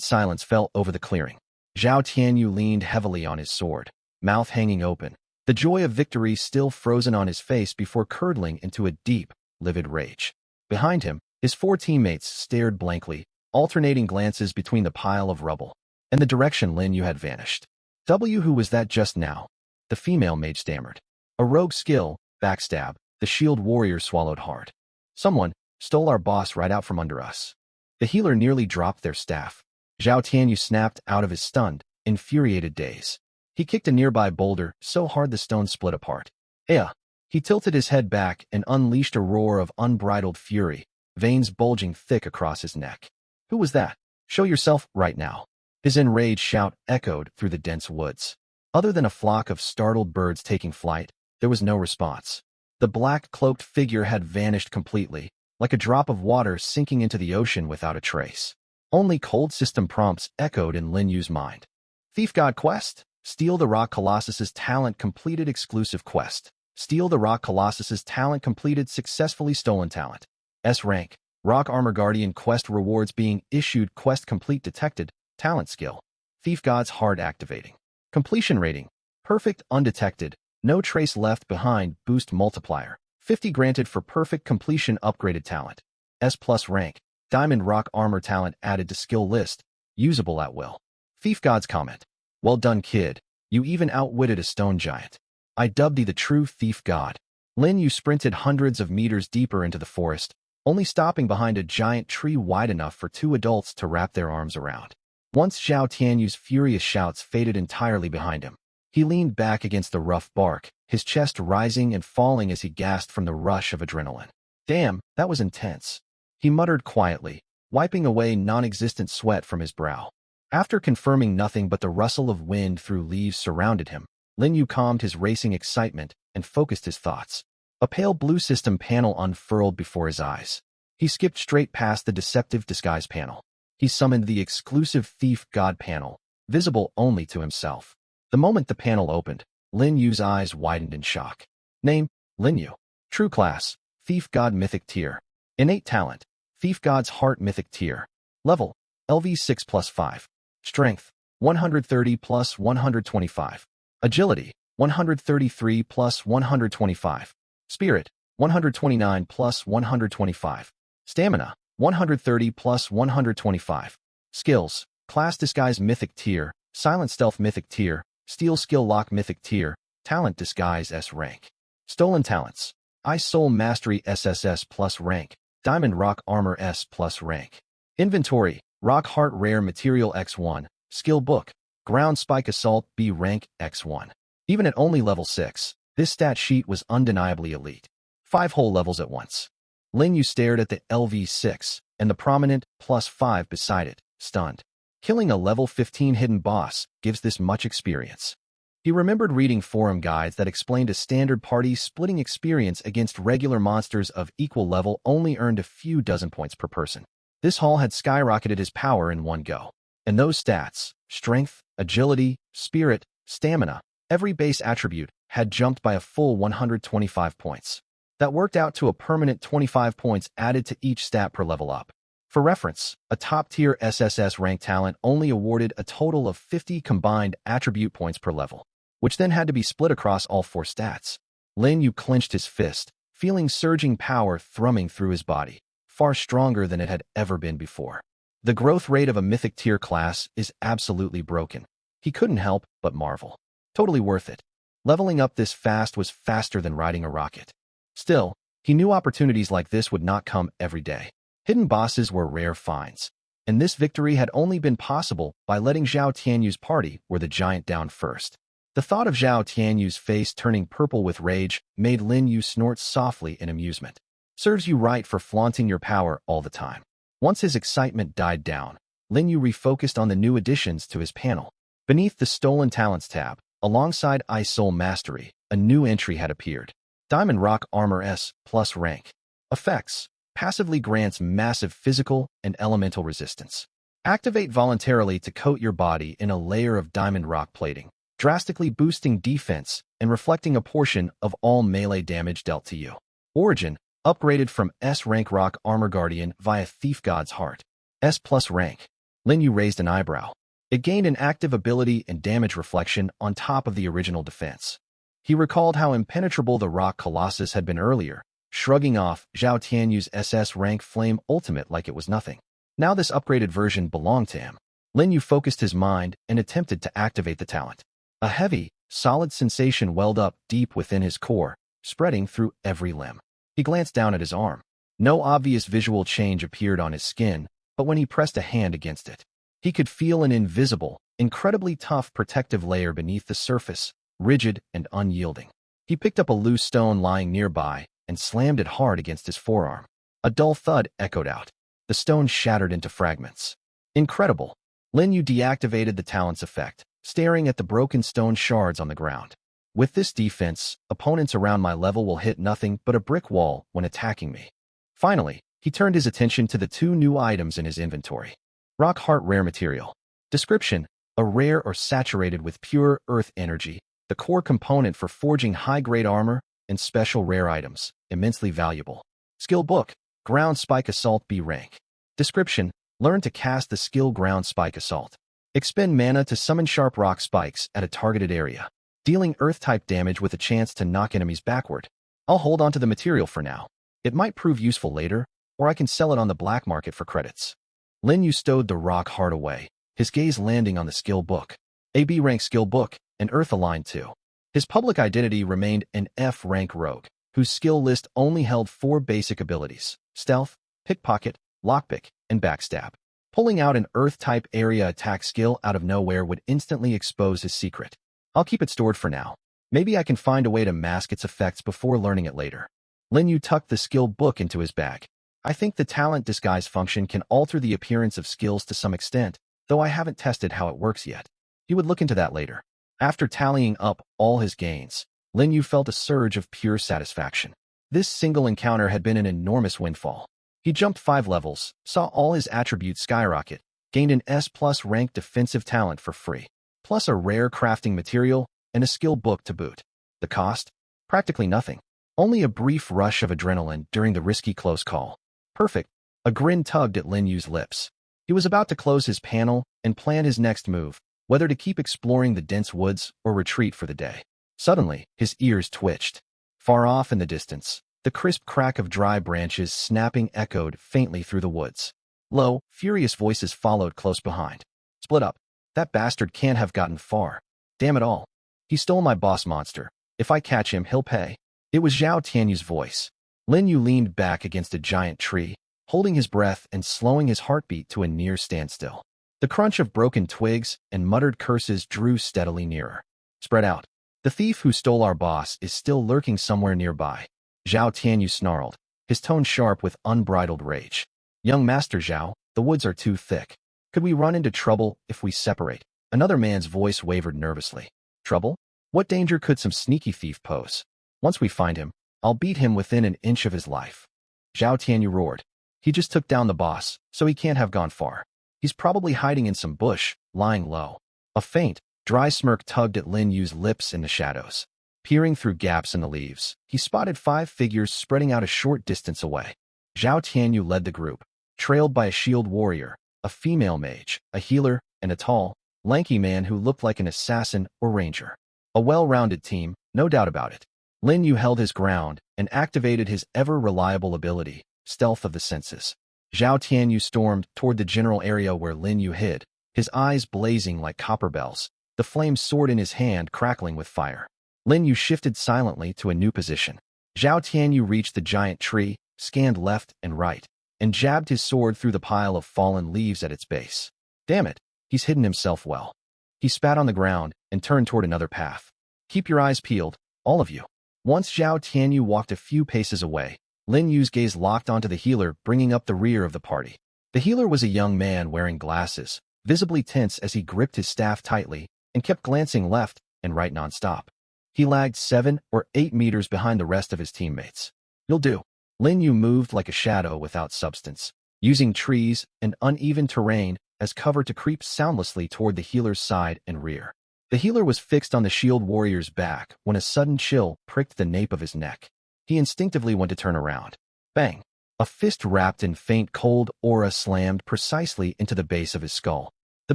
silence fell over the clearing. Zhao Tianyu leaned heavily on his sword, mouth hanging open, the joy of victory still frozen on his face before curdling into a deep, livid rage. Behind him, his 4 teammates stared blankly, alternating glances between the pile of rubble and the direction Lin Yu had vanished. Who was that just now? The female mage stammered. A rogue skill, backstab, the shield warrior swallowed hard. Someone stole our boss right out from under us. The healer nearly dropped their staff. Zhao Tianyu snapped out of his stunned, infuriated daze. He kicked a nearby boulder so hard the stone split apart. He tilted his head back and unleashed a roar of unbridled fury, veins bulging thick across his neck. Who was that? Show yourself right now. His enraged shout echoed through the dense woods. Other than a flock of startled birds taking flight, there was no response. The black-cloaked figure had vanished completely, like a drop of water sinking into the ocean without a trace. Only cold system prompts echoed in Lin Yu's mind. Thief God quest? Steal the Rock Colossus's talent completed exclusive quest. Steal the Rock Colossus's talent completed successfully stolen talent. S-Rank. Rock Armor Guardian quest rewards being issued quest complete detected. Talent skill. Thief God's hard activating. Completion rating. Perfect undetected. No trace left behind. Boost multiplier. 50 granted for perfect completion upgraded talent. S+ rank. Diamond Rock Armor talent added to skill list. Usable at will. Thief God's comment. Well done, kid. You even outwitted a stone giant. I dubbed thee the true Thief God. Lin Yu sprinted hundreds of meters deeper into the forest, only stopping behind a giant tree wide enough for 2 adults to wrap their arms around. Once Zhao Tianyu's furious shouts faded entirely behind him, he leaned back against the rough bark, his chest rising and falling as he gasped from the rush of adrenaline. Damn, that was intense. He muttered quietly, wiping away non-existent sweat from his brow. After confirming nothing but the rustle of wind through leaves surrounded him, Lin Yu calmed his racing excitement and focused his thoughts. A pale blue system panel unfurled before his eyes. He skipped straight past the deceptive disguise panel. He summoned the exclusive Thief God panel, visible only to himself. The moment the panel opened, Lin Yu's eyes widened in shock. Name, Lin Yu. True class, Thief God Mythic tier. Innate talent, Thief God's Heart Mythic tier. Level, LV 6+5. Strength, 130 plus 125. Agility, 133 plus 125. Spirit, 129 plus 125. Stamina, 130 plus 125. Skills, Class Disguise Mythic tier, Silent Stealth Mythic tier, Steel Skill Lock Mythic tier, Talent Disguise S rank. Stolen talents, Ice Soul Mastery SSS plus rank, Diamond Rock Armor S plus rank. Inventory, Rock Heart Rare Material X1, Skill Book, Ground Spike Assault B rank X1. Even at only level 6, This stat sheet was undeniably elite. 5 whole levels at once. Lin Yu stared at the LV6 and the prominent +5 beside it, stunned. Killing a level 15 hidden boss gives this much experience. He remembered reading forum guides that explained a standard party splitting experience against regular monsters of equal level only earned a few dozen points per person. This haul had skyrocketed his power in one go. And those stats, strength, agility, spirit, stamina, every base attribute had jumped by a full 125 points. That worked out to a permanent 25 points added to each stat per level up. For reference, a top-tier SSS-Rank talent only awarded a total of 50 combined attribute points per level, which then had to be split across all 4 stats. Lin Yu clenched his fist, feeling surging power thrumming through his body, far stronger than it had ever been before. The growth rate of a mythic tier class is absolutely broken. He couldn't help but marvel. Totally worth it. Leveling up this fast was faster than riding a rocket. Still, he knew opportunities like this would not come every day. Hidden bosses were rare finds, and this victory had only been possible by letting Zhao Tianyu's party wear the giant down first. The thought of Zhao Tianyu's face turning purple with rage made Lin Yu snort softly in amusement. Serves you right for flaunting your power all the time. Once his excitement died down, Lin Yu refocused on the new additions to his panel. Beneath the Stolen Talents tab, alongside Ice Soul Mastery, a new entry had appeared. Diamond Rock Armor S+Rank. Effects. Passively grants massive physical and elemental resistance. Activate voluntarily to coat your body in a layer of diamond rock plating, drastically boosting defense and reflecting a portion of all melee damage dealt to you. Origin. Upgraded from S-Rank Rock Armor Guardian via Thief God's Heart. S+Rank. Lin Yu raised an eyebrow. It gained an active ability and damage reflection on top of the original defense. He recalled how impenetrable the Rock Colossus had been earlier, shrugging off Zhao Tianyu's SS-Rank Flame Ultimate like it was nothing. Now this upgraded version belonged to him. Lin Yu focused his mind and attempted to activate the talent. A heavy, solid sensation welled up deep within his core, spreading through every limb. He glanced down at his arm. No obvious visual change appeared on his skin, but when he pressed a hand against it, he could feel an invisible, incredibly tough protective layer beneath the surface, rigid and unyielding. He picked up a loose stone lying nearby and slammed it hard against his forearm. A dull thud echoed out. The stone shattered into fragments. Incredible. Lin Yu deactivated the talent's effect, staring at the broken stone shards on the ground. With this defense, opponents around my level will hit nothing but a brick wall when attacking me. Finally, he turned his attention to the 2 new items in his inventory. Rock Heart Rare Material. Description: a rare or saturated with pure earth energy, the core component for forging high-grade armor and special rare items, immensely valuable. Skill Book. Ground Spike Assault B rank. Description: learn to cast the skill Ground Spike Assault. Expend mana to summon sharp rock spikes at a targeted area, dealing earth-type damage with a chance to knock enemies backward. I'll hold on to the material for now. It might prove useful later, or I can sell it on the black market for credits. Lin Yu stowed the rock heart away, his gaze landing on the skill book. A B rank skill book, and earth-aligned too. His public identity remained an F-rank rogue, whose skill list only held 4 basic abilities: stealth, pickpocket, lockpick, and backstab. Pulling out an earth-type area attack skill out of nowhere would instantly expose his secret. I'll keep it stored for now. Maybe I can find a way to mask its effects before learning it later. Lin Yu tucked the skill book into his bag. I think the talent disguise function can alter the appearance of skills to some extent, though I haven't tested how it works yet. He would look into that later. After tallying up all his gains, Lin Yu felt a surge of pure satisfaction. This single encounter had been an enormous windfall. He jumped 5 levels, saw all his attributes skyrocket, gained an S+Rank defensive talent for free, plus a rare crafting material and a skill book to boot. The cost? Practically nothing. Only a brief rush of adrenaline during the risky close call. Perfect. A grin tugged at Lin Yu's lips. He was about to close his panel and plan his next move, whether to keep exploring the dense woods or retreat for the day. Suddenly, his ears twitched. Far off in the distance, the crisp crack of dry branches snapping echoed faintly through the woods. Low, furious voices followed close behind. Split up. That bastard can't have gotten far. Damn it all. He stole my boss monster. If I catch him, he'll pay. It was Zhao Tianyu's voice. Lin Yu leaned back against a giant tree, holding his breath and slowing his heartbeat to a near standstill. The crunch of broken twigs and muttered curses drew steadily nearer. Spread out. The thief who stole our boss is still lurking somewhere nearby. Zhao Tianyu snarled, his tone sharp with unbridled rage. Young Master Zhao, the woods are too thick. Could we run into trouble if we separate? Another man's voice wavered nervously. Trouble? What danger could some sneaky thief pose? Once we find him, I'll beat him within an inch of his life. Zhao Tianyu roared. He just took down the boss, so he can't have gone far. He's probably hiding in some bush, lying low. A faint, dry smirk tugged at Lin Yu's lips in the shadows. Peering through gaps in the leaves, he spotted 5 figures spreading out a short distance away. Zhao Tianyu led the group, trailed by a shield warrior, a female mage, a healer, and a tall, lanky man who looked like an assassin or ranger. A well-rounded team, no doubt about it. Lin Yu held his ground and activated his ever-reliable ability, Stealth of the Senses. Zhao Tianyu stormed toward the general area where Lin Yu hid, his eyes blazing like copper bells, the flamed sword in his hand crackling with fire. Lin Yu shifted silently to a new position. Zhao Tianyu reached the giant tree, scanned left and right, and jabbed his sword through the pile of fallen leaves at its base. Damn it, he's hidden himself well. He spat on the ground and turned toward another path. Keep your eyes peeled, all of you. Once Zhao Tianyu walked a few paces away, Lin Yu's gaze locked onto the healer bringing up the rear of the party. The healer was a young man wearing glasses, visibly tense as he gripped his staff tightly and kept glancing left and right nonstop. He lagged 7 or 8 meters behind the rest of his teammates. You'll do. Lin Yu moved like a shadow without substance, using trees and uneven terrain as cover to creep soundlessly toward the healer's side and rear. The healer was fixed on the shield warrior's back when a sudden chill pricked the nape of his neck. He instinctively went to turn around. Bang! A fist wrapped in faint cold aura slammed precisely into the base of his skull. The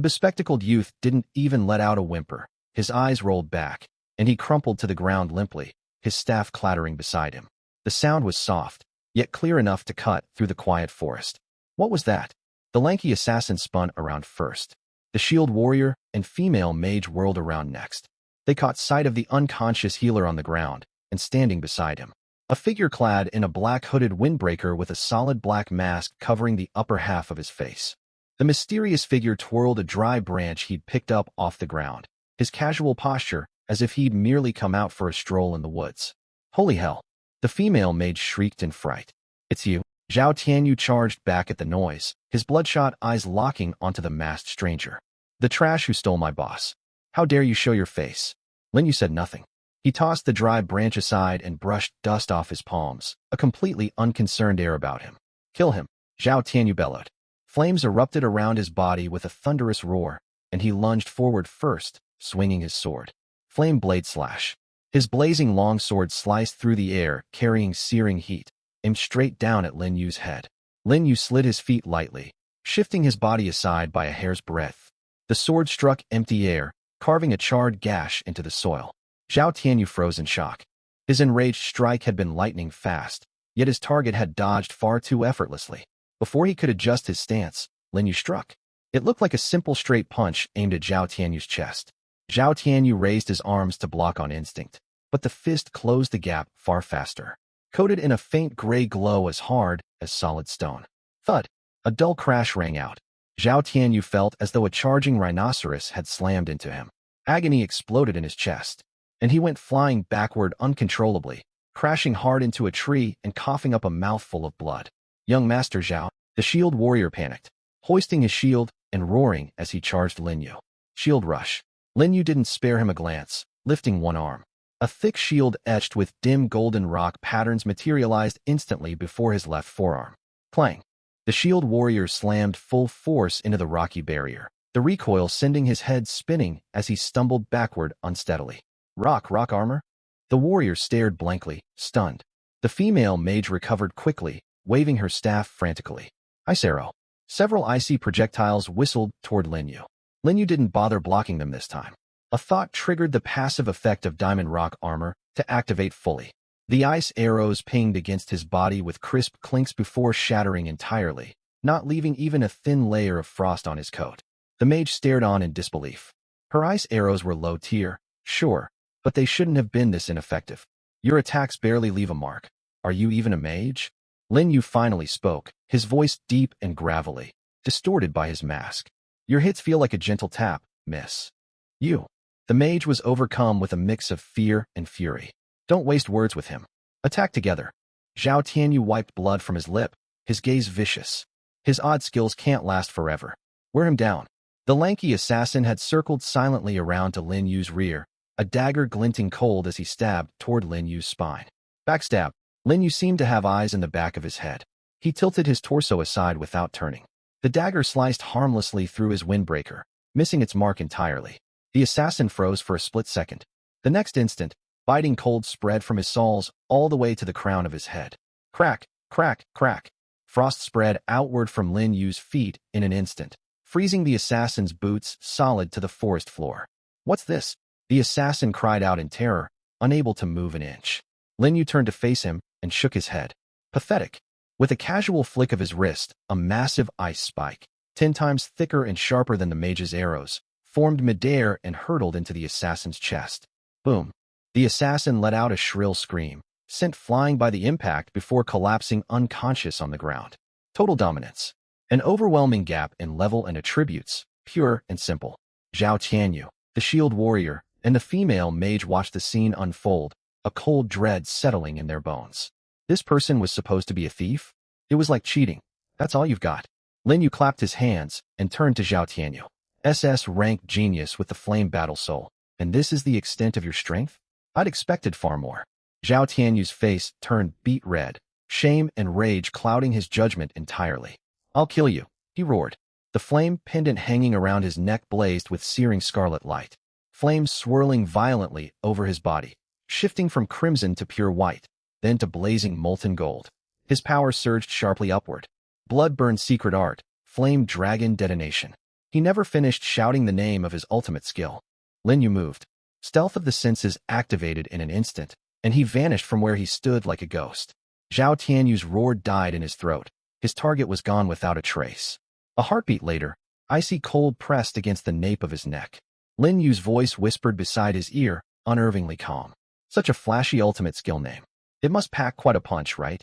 bespectacled youth didn't even let out a whimper. His eyes rolled back, and he crumpled to the ground limply, his staff clattering beside him. The sound was soft, yet clear enough to cut through the quiet forest. What was that? The lanky assassin spun around first. The shield warrior and female mage whirled around next. They caught sight of the unconscious healer on the ground and standing beside him. A figure clad in a black hooded windbreaker with a solid black mask covering the upper half of his face. The mysterious figure twirled a dry branch he'd picked up off the ground, his casual posture as if he'd merely come out for a stroll in the woods. Holy hell! The female mage shrieked in fright. It's you. Zhao Tianyu charged back at the noise, his bloodshot eyes locking onto the masked stranger. The trash who stole my boss. How dare you show your face? Lin Yu said nothing. He tossed the dry branch aside and brushed dust off his palms, a completely unconcerned air about him. Kill him, Zhao Tianyu bellowed. Flames erupted around his body with a thunderous roar, and he lunged forward first, swinging his sword. Flame blade slash. His blazing longsword sliced through the air, carrying searing heat, aimed straight down at Lin Yu's head. Lin Yu slid his feet lightly, shifting his body aside by a hair's breadth. The sword struck empty air, carving a charred gash into the soil. Zhao Tianyu froze in shock. His enraged strike had been lightning fast, yet his target had dodged far too effortlessly. Before he could adjust his stance, Lin Yu struck. It looked like a simple straight punch aimed at Zhao Tianyu's chest. Zhao Tianyu raised his arms to block on instinct, but the fist closed the gap far faster. Coated in a faint gray glow as hard as solid stone. Thud! A dull crash rang out. Zhao Tianyu felt as though a charging rhinoceros had slammed into him. Agony exploded in his chest, and he went flying backward uncontrollably, crashing hard into a tree and coughing up a mouthful of blood. Young Master Zhao, the shield warrior panicked, hoisting his shield and roaring as he charged Lin Yu. Shield rush. Lin Yu didn't spare him a glance, lifting one arm. A thick shield etched with dim golden rock patterns materialized instantly before his left forearm. Clang! The shield warrior slammed full force into the rocky barrier, the recoil sending his head spinning as he stumbled backward unsteadily. Rock armor? The warrior stared blankly, stunned. The female mage recovered quickly, waving her staff frantically. Ice arrow. Several icy projectiles whistled toward Lin Yu. Lin Yu didn't bother blocking them this time. A thought triggered the passive effect of diamond rock armor to activate fully. The ice arrows pinged against his body with crisp clinks before shattering entirely, not leaving even a thin layer of frost on his coat. The mage stared on in disbelief. Her ice arrows were low tier, sure, but they shouldn't have been this ineffective. Your attacks barely leave a mark. Are you even a mage? Lin Yu finally spoke, his voice deep and gravelly, distorted by his mask. Your hits feel like a gentle tap, miss. You. The mage was overcome with a mix of fear and fury. Don't waste words with him. Attack together. Zhao Tianyu wiped blood from his lip, his gaze vicious. His odd skills can't last forever. Wear him down. The lanky assassin had circled silently around to Lin Yu's rear, a dagger glinting cold as he stabbed toward Lin Yu's spine. Backstab. Lin Yu seemed to have eyes in the back of his head. He tilted his torso aside without turning. The dagger sliced harmlessly through his windbreaker, missing its mark entirely. The assassin froze for a split second. The next instant, biting cold spread from his soles all the way to the crown of his head. Crack, crack, crack. Frost spread outward from Lin Yu's feet in an instant, freezing the assassin's boots solid to the forest floor. What's this? The assassin cried out in terror, unable to move an inch. Lin Yu turned to face him and shook his head. Pathetic. With a casual flick of his wrist, a massive ice spike, 10 times thicker and sharper than the mage's arrows, formed midair and hurtled into the assassin's chest. Boom. The assassin let out a shrill scream, sent flying by the impact before collapsing unconscious on the ground. Total dominance. An overwhelming gap in level and attributes, pure and simple. Zhao Tianyu, the shield warrior, and the female mage watched the scene unfold, a cold dread settling in their bones. This person was supposed to be a thief? It was like cheating. That's all you've got. Lin Yu clapped his hands and turned to Zhao Tianyu. SS-Rank genius with the flame battle soul. And this is the extent of your strength? I'd expected far more. Zhao Tianyu's face turned beet red, shame and rage clouding his judgment entirely. I'll kill you, he roared. The flame pendant hanging around his neck blazed with searing scarlet light. Flames swirling violently over his body, shifting from crimson to pure white, then to blazing molten gold. His power surged sharply upward. Blood-burned secret art, flame dragon detonation. He never finished shouting the name of his ultimate skill. Lin Yu moved. Stealth of the senses activated in an instant, and he vanished from where he stood like a ghost. Zhao Tianyu's roar died in his throat. His target was gone without a trace. A heartbeat later, icy cold pressed against the nape of his neck. Lin Yu's voice whispered beside his ear, unnervingly calm. Such a flashy ultimate skill name. It must pack quite a punch, right?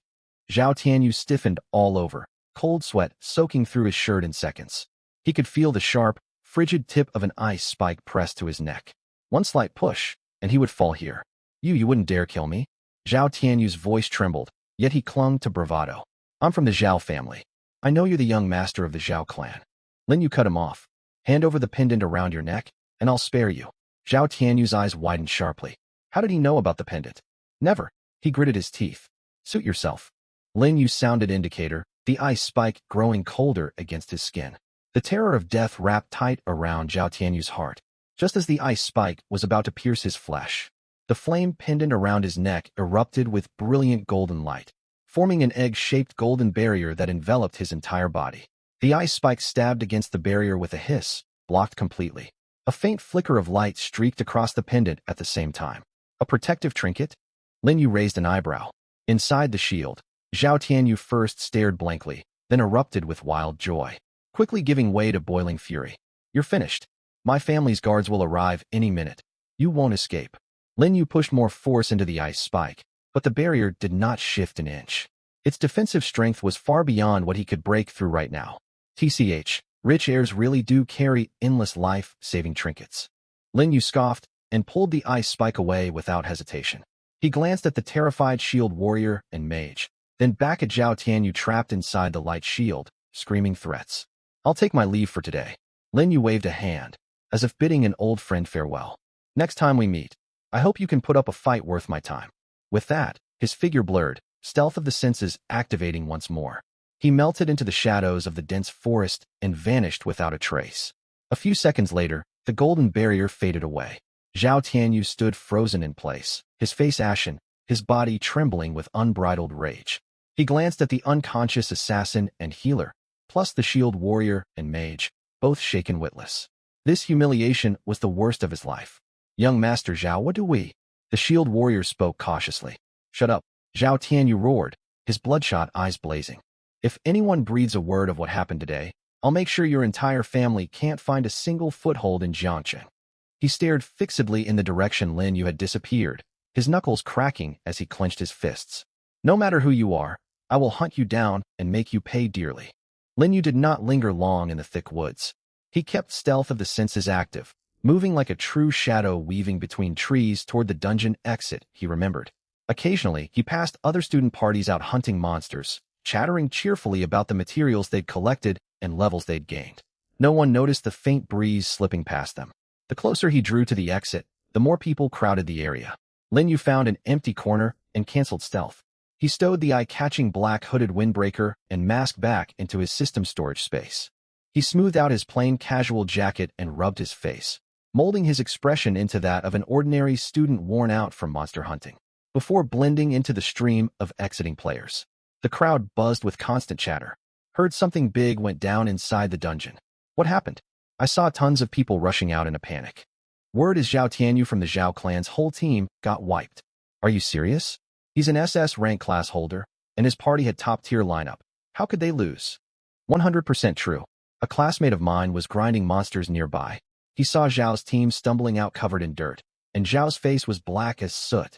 Zhao Tianyu stiffened all over, cold sweat soaking through his shirt in seconds. He could feel the sharp, frigid tip of an ice spike pressed to his neck. One slight push, and he would fall here. You wouldn't dare kill me? Zhao Tianyu's voice trembled, yet he clung to bravado. I'm from the Zhao family. I know you're the young master of the Zhao clan. Lin Yu cut him off. Hand over the pendant around your neck, and I'll spare you. Zhao Tianyu's eyes widened sharply. How did he know about the pendant? Never. He gritted his teeth. Suit yourself. Lin Yu sounded indicator, the ice spike growing colder against his skin. The terror of death wrapped tight around Zhao Tianyu's heart, just as the ice spike was about to pierce his flesh. The flame pendant around his neck erupted with brilliant golden light, forming an egg-shaped golden barrier that enveloped his entire body. The ice spike stabbed against the barrier with a hiss, blocked completely. A faint flicker of light streaked across the pendant at the same time. A protective trinket? Lin Yu raised an eyebrow. Inside the shield, Zhao Tianyu first stared blankly, then erupted with wild joy, quickly giving way to boiling fury. You're finished. My family's guards will arrive any minute. You won't escape. Lin Yu pushed more force into the ice spike, but the barrier did not shift an inch. Its defensive strength was far beyond what he could break through right now. TCH, rich heirs really do carry endless life-saving trinkets. Lin Yu scoffed and pulled the ice spike away without hesitation. He glanced at the terrified shield warrior and mage, then back at Zhao Tianyu trapped inside the light shield, screaming threats. I'll take my leave for today. Lin Yu waved a hand, as if bidding an old friend farewell. Next time we meet, I hope you can put up a fight worth my time. With that, his figure blurred, stealth of the senses activating once more. He melted into the shadows of the dense forest and vanished without a trace. A few seconds later, the golden barrier faded away. Zhao Tianyu stood frozen in place, his face ashen, his body trembling with unbridled rage. He glanced at the unconscious assassin and healer, plus the shield warrior and mage, both shaken witless. This humiliation was the worst of his life. Young Master Zhao, what do we? The shield warrior spoke cautiously. Shut up. Zhao Tianyu roared, his bloodshot eyes blazing. If anyone breathes a word of what happened today, I'll make sure your entire family can't find a single foothold in Jiangcheng. He stared fixedly in the direction Lin Yu had disappeared, his knuckles cracking as he clenched his fists. No matter who you are, I will hunt you down and make you pay dearly. Lin Yu did not linger long in the thick woods. He kept stealth of the senses active, moving like a true shadow weaving between trees toward the dungeon exit, he remembered. Occasionally, he passed other student parties out hunting monsters, chattering cheerfully about the materials they'd collected and levels they'd gained. No one noticed the faint breeze slipping past them. The closer he drew to the exit, the more people crowded the area. Lin Yu found an empty corner and canceled stealth. He stowed the eye-catching black hooded windbreaker and mask back into his system storage space. He smoothed out his plain casual jacket and rubbed his face, molding his expression into that of an ordinary student worn out from monster hunting. Before blending into the stream of exiting players, the crowd buzzed with constant chatter. Heard something big went down inside the dungeon. What happened? I saw tons of people rushing out in a panic. Word is Zhao Tianyu from the Zhao clan's whole team got wiped. Are you serious? He's an SS rank class holder, and his party had top-tier lineup. How could they lose? 100% true. A classmate of mine was grinding monsters nearby. He saw Zhao's team stumbling out covered in dirt, and Zhao's face was black as soot.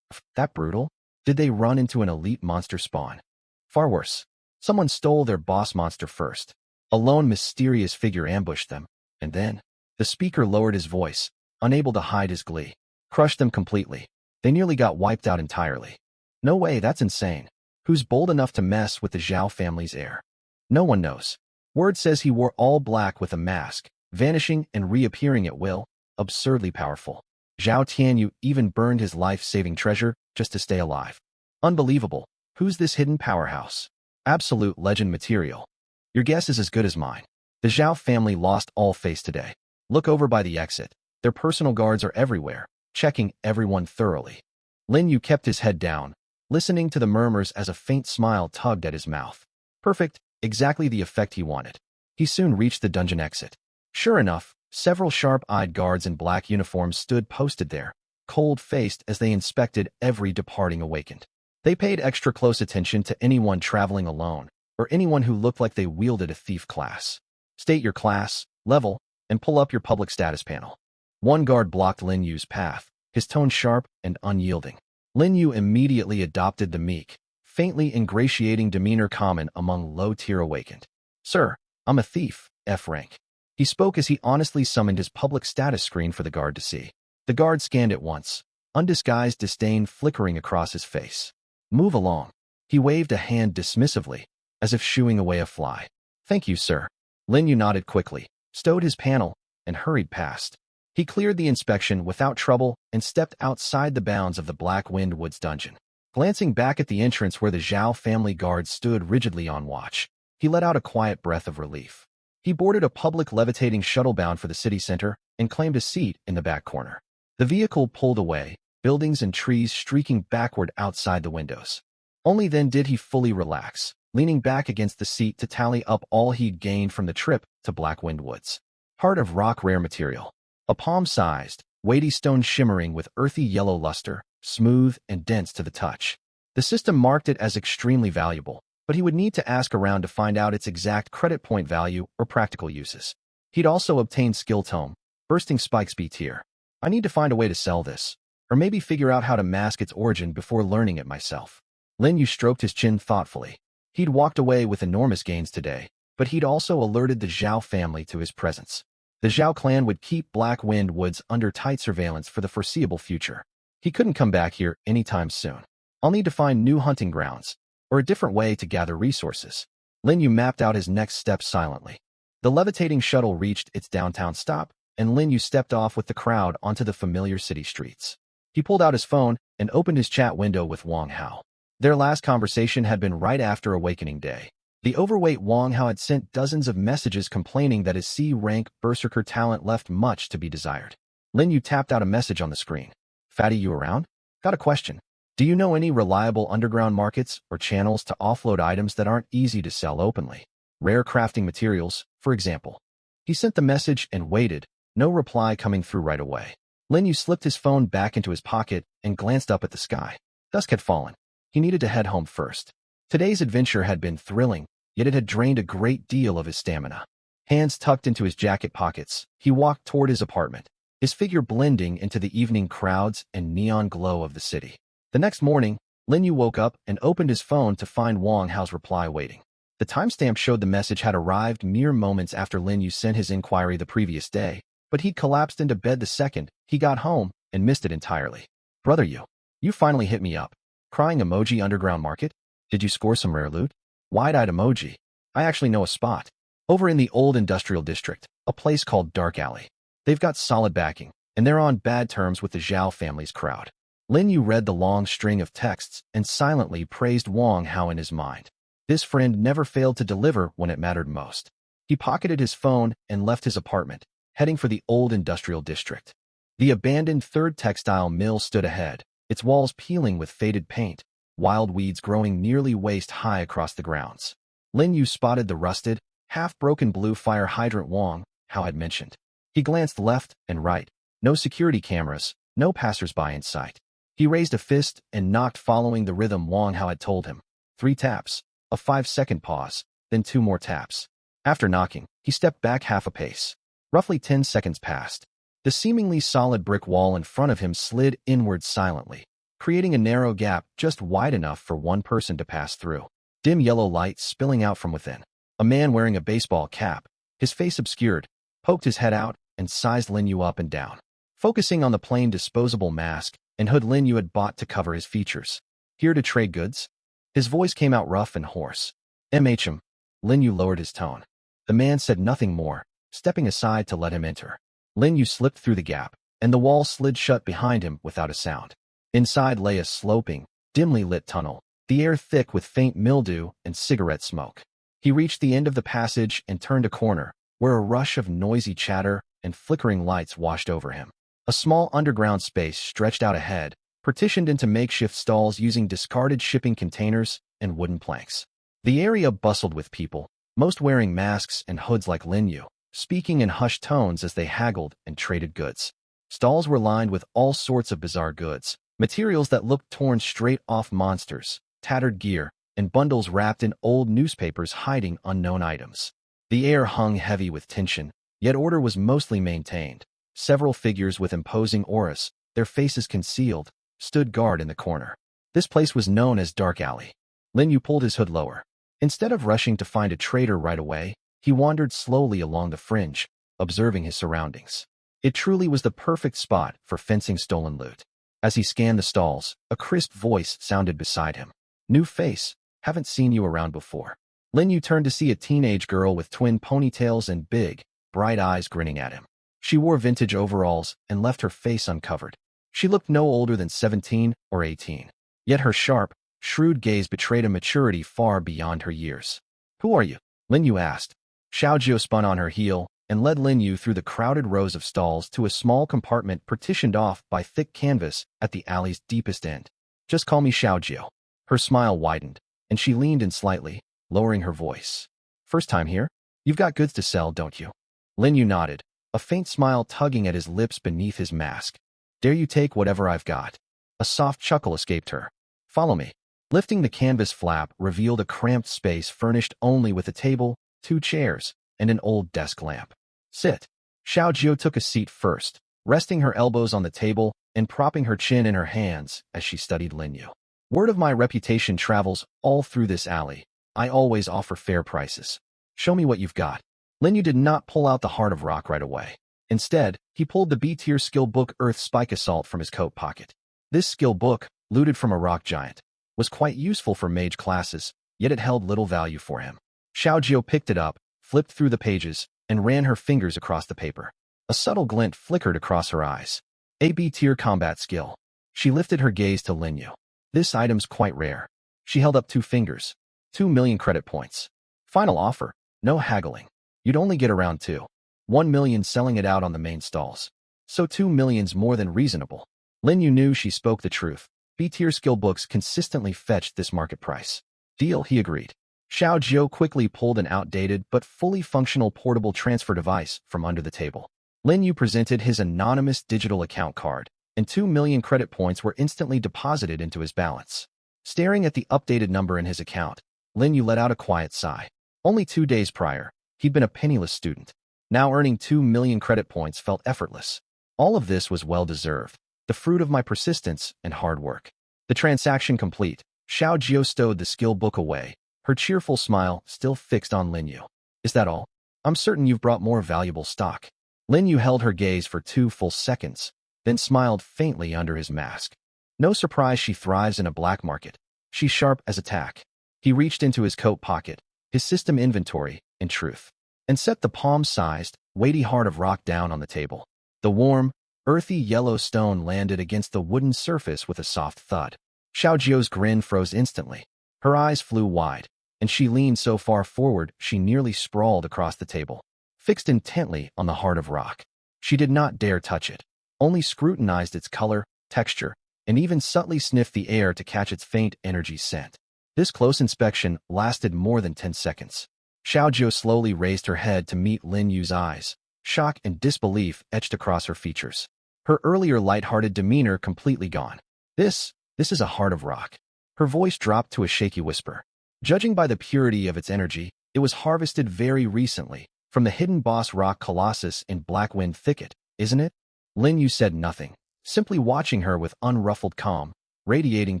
That brutal? Did they run into an elite monster spawn? Far worse. Someone stole their boss monster first. A lone mysterious figure ambushed them, and then the speaker lowered his voice, unable to hide his glee. Crushed them completely. They nearly got wiped out entirely. No way, that's insane. Who's bold enough to mess with the Zhao family's heir? No one knows. Word says he wore all black with a mask, vanishing and reappearing at will, absurdly powerful. Zhao Tianyu even burned his life-saving treasure just to stay alive. Unbelievable. Who's this hidden powerhouse? Absolute legend material. Your guess is as good as mine. The Zhao family lost all face today. Look over by the exit. Their personal guards are everywhere, checking everyone thoroughly. Lin Yu kept his head down, listening to the murmurs as a faint smile tugged at his mouth. Perfect, exactly the effect he wanted. He soon reached the dungeon exit. Sure enough, several sharp-eyed guards in black uniforms stood posted there, cold-faced as they inspected every departing awakened. They paid extra close attention to anyone traveling alone, or anyone who looked like they wielded a thief class. State your class, level, and pull up your public status panel. One guard blocked Lin Yu's path, his tone sharp and unyielding. Lin Yu immediately adopted the meek, faintly ingratiating demeanor common among low-tier awakened. Sir, I'm a thief, F rank. He spoke as he honestly summoned his public status screen for the guard to see. The guard scanned it once, undisguised disdain flickering across his face. Move along. He waved a hand dismissively, as if shooing away a fly. Thank you, sir. Lin Yu nodded quickly, stowed his panel, and hurried past. He cleared the inspection without trouble and stepped outside the bounds of the Black Wind Woods dungeon. Glancing back at the entrance where the Zhao family guards stood rigidly on watch, he let out a quiet breath of relief. He boarded a public levitating shuttle bound for the city center and claimed a seat in the back corner. The vehicle pulled away, buildings and trees streaking backward outside the windows. Only then did he fully relax, leaning back against the seat to tally up all he'd gained from the trip to Black Wind Woods. Heart of rock rare material. A palm-sized, weighty stone shimmering with earthy yellow luster, smooth and dense to the touch. The system marked it as extremely valuable, but he would need to ask around to find out its exact credit point value or practical uses. He'd also obtained Skill Tome, Bursting Spikes B tier. I need to find a way to sell this, or maybe figure out how to mask its origin before learning it myself. Lin Yu stroked his chin thoughtfully. He'd walked away with enormous gains today, but he'd also alerted the Zhao family to his presence. The Zhao clan would keep Black Wind Woods under tight surveillance for the foreseeable future. He couldn't come back here anytime soon. I'll need to find new hunting grounds, or a different way to gather resources. Lin Yu mapped out his next steps silently. The levitating shuttle reached its downtown stop, and Lin Yu stepped off with the crowd onto the familiar city streets. He pulled out his phone and opened his chat window with Wang Hao. Their last conversation had been right after Awakening Day. The overweight Wang Hao had sent dozens of messages complaining that his C-rank berserker talent left much to be desired. Lin Yu tapped out a message on the screen. Fatty, you around? Got a question. Do you know any reliable underground markets or channels to offload items that aren't easy to sell openly? Rare crafting materials, for example. He sent the message and waited, no reply coming through right away. Lin Yu slipped his phone back into his pocket and glanced up at the sky. Dusk had fallen. He needed to head home first. Today's adventure had been thrilling, yet it had drained a great deal of his stamina. Hands tucked into his jacket pockets, he walked toward his apartment, his figure blending into the evening crowds and neon glow of the city. The next morning, Lin Yu woke up and opened his phone to find Wang Hao's reply waiting. The timestamp showed the message had arrived mere moments after Lin Yu sent his inquiry the previous day, but he collapsed into bed the second he got home and missed it entirely. Brother, you finally hit me up. Crying emoji underground market? Did you score some rare loot? Wide-eyed emoji. I actually know a spot. Over in the old industrial district, a place called Dark Alley. They've got solid backing, and they're on bad terms with the Zhao family's crowd. Lin Yu read the long string of texts and silently praised Wang Hao in his mind. This friend never failed to deliver when it mattered most. He pocketed his phone and left his apartment, heading for the old industrial district. The abandoned third textile mill stood ahead, its walls peeling with faded paint, wild weeds growing nearly waist-high across the grounds. Lin Yu spotted the rusted, half-broken blue fire hydrant Wang Hao had mentioned. He glanced left and right. No security cameras, no passers-by in sight. He raised a fist and knocked following the rhythm Wang Hao had told him. 3 taps, a 5-second pause, then 2 more taps. After knocking, he stepped back half a pace. Roughly 10 seconds passed. The seemingly solid brick wall in front of him slid inward silently, creating a narrow gap just wide enough for one person to pass through. Dim yellow light spilling out from within. A man wearing a baseball cap, his face obscured, poked his head out and sized Lin Yu up and down. Focusing on the plain disposable mask and hood Lin Yu had bought to cover his features. Here to trade goods? His voice came out rough and hoarse. MHM. Lin Yu lowered his tone. The man said nothing more, stepping aside to let him enter. Lin Yu slipped through the gap, and the wall slid shut behind him without a sound. Inside lay a sloping, dimly lit tunnel, the air thick with faint mildew and cigarette smoke. He reached the end of the passage and turned a corner, where a rush of noisy chatter and flickering lights washed over him. A small underground space stretched out ahead, partitioned into makeshift stalls using discarded shipping containers and wooden planks. The area bustled with people, most wearing masks and hoods like Lin Yu, speaking in hushed tones as they haggled and traded goods. Stalls were lined with all sorts of bizarre goods, materials that looked torn straight off monsters, tattered gear, and bundles wrapped in old newspapers hiding unknown items. The air hung heavy with tension, yet order was mostly maintained. Several figures with imposing auras, their faces concealed, stood guard in the corner. This place was known as Dark Alley. Lin Yu pulled his hood lower. Instead of rushing to find a trader right away, he wandered slowly along the fringe, observing his surroundings. It truly was the perfect spot for fencing stolen loot. As he scanned the stalls, a crisp voice sounded beside him. New face, haven't seen you around before. Lin Yu turned to see a teenage girl with twin ponytails and big, bright eyes grinning at him. She wore vintage overalls and left her face uncovered. She looked no older than 17 or 18. Yet her sharp, shrewd gaze betrayed a maturity far beyond her years. Who are you? Lin Yu asked. Xiaojio spun on her heel and led Lin Yu through the crowded rows of stalls to a small compartment partitioned off by thick canvas at the alley's deepest end. Just call me Xiaojio. Her smile widened, and she leaned in slightly, lowering her voice. First time here? You've got goods to sell, don't you? Lin Yu nodded, a faint smile tugging at his lips beneath his mask. Dare you take whatever I've got? A soft chuckle escaped her. Follow me. Lifting the canvas flap revealed a cramped space furnished only with a table, 2 chairs, and an old desk lamp. Sit. Xiaojio took a seat first, resting her elbows on the table and propping her chin in her hands as she studied Lin Yu. Word of my reputation travels all through this alley. I always offer fair prices. Show me what you've got. Lin Yu did not pull out the Heart of Rock right away. Instead, he pulled the B-tier skill book Earth Spike Assault from his coat pocket. This skill book, looted from a rock giant, was quite useful for mage classes, yet it held little value for him. Xiaojio picked it up, flipped through the pages, and ran her fingers across the paper. A subtle glint flickered across her eyes. A B-tier combat skill. She lifted her gaze to Lin Yu. This item's quite rare. She held up 2 fingers. 2 million credit points. Final offer. No haggling. You'd only get around 2. 1 million selling it out on the main stalls. So 2 million's more than reasonable. Lin Yu knew she spoke the truth. B-tier skill books consistently fetched this market price. Deal, he agreed. Xiaojio quickly pulled an outdated but fully functional portable transfer device from under the table. Lin Yu presented his anonymous digital account card, and 2 million credit points were instantly deposited into his balance. Staring at the updated number in his account, Lin Yu let out a quiet sigh. Only 2 days prior, he'd been a penniless student. Now earning 2 million credit points felt effortless. All of this was well-deserved, the fruit of my persistence and hard work. The transaction complete, Xiaojio stowed the skill book away, her cheerful smile still fixed on Lin Yu. Is that all? I'm certain you've brought more valuable stock. Lin Yu held her gaze for 2 full seconds, then smiled faintly under his mask. No surprise she thrives in a black market. She's sharp as a tack. He reached into his coat pocket, his system inventory, in truth, and set the palm-sized, weighty heart of rock down on the table. The warm, earthy yellow stone landed against the wooden surface with a soft thud. Xiao Jiu's grin froze instantly. Her eyes flew wide, and she leaned so far forward she nearly sprawled across the table, fixed intently on the heart of rock. She did not dare touch it, only scrutinized its color, texture, and even subtly sniffed the air to catch its faint energy scent. This close inspection lasted more than 10 seconds. Xiao Jiu slowly raised her head to meet Lin Yu's eyes. Shock and disbelief etched across her features. Her earlier light-hearted demeanor completely gone. This is a heart of rock. Her voice dropped to a shaky whisper. Judging by the purity of its energy, it was harvested very recently, from the hidden boss rock colossus in Blackwind Thicket, isn't it? Lin Yu said nothing, simply watching her with unruffled calm, radiating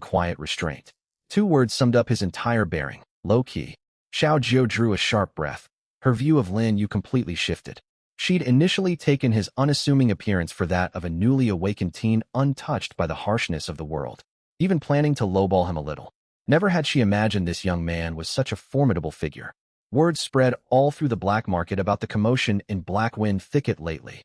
quiet restraint. 2 words summed up his entire bearing, low-key. Xiao Jiu drew a sharp breath. Her view of Lin Yu completely shifted. She'd initially taken his unassuming appearance for that of a newly awakened teen untouched by the harshness of the world, even planning to lowball him a little. Never had she imagined this young man was such a formidable figure. Word spread all through the black market about the commotion in Blackwind Thicket lately.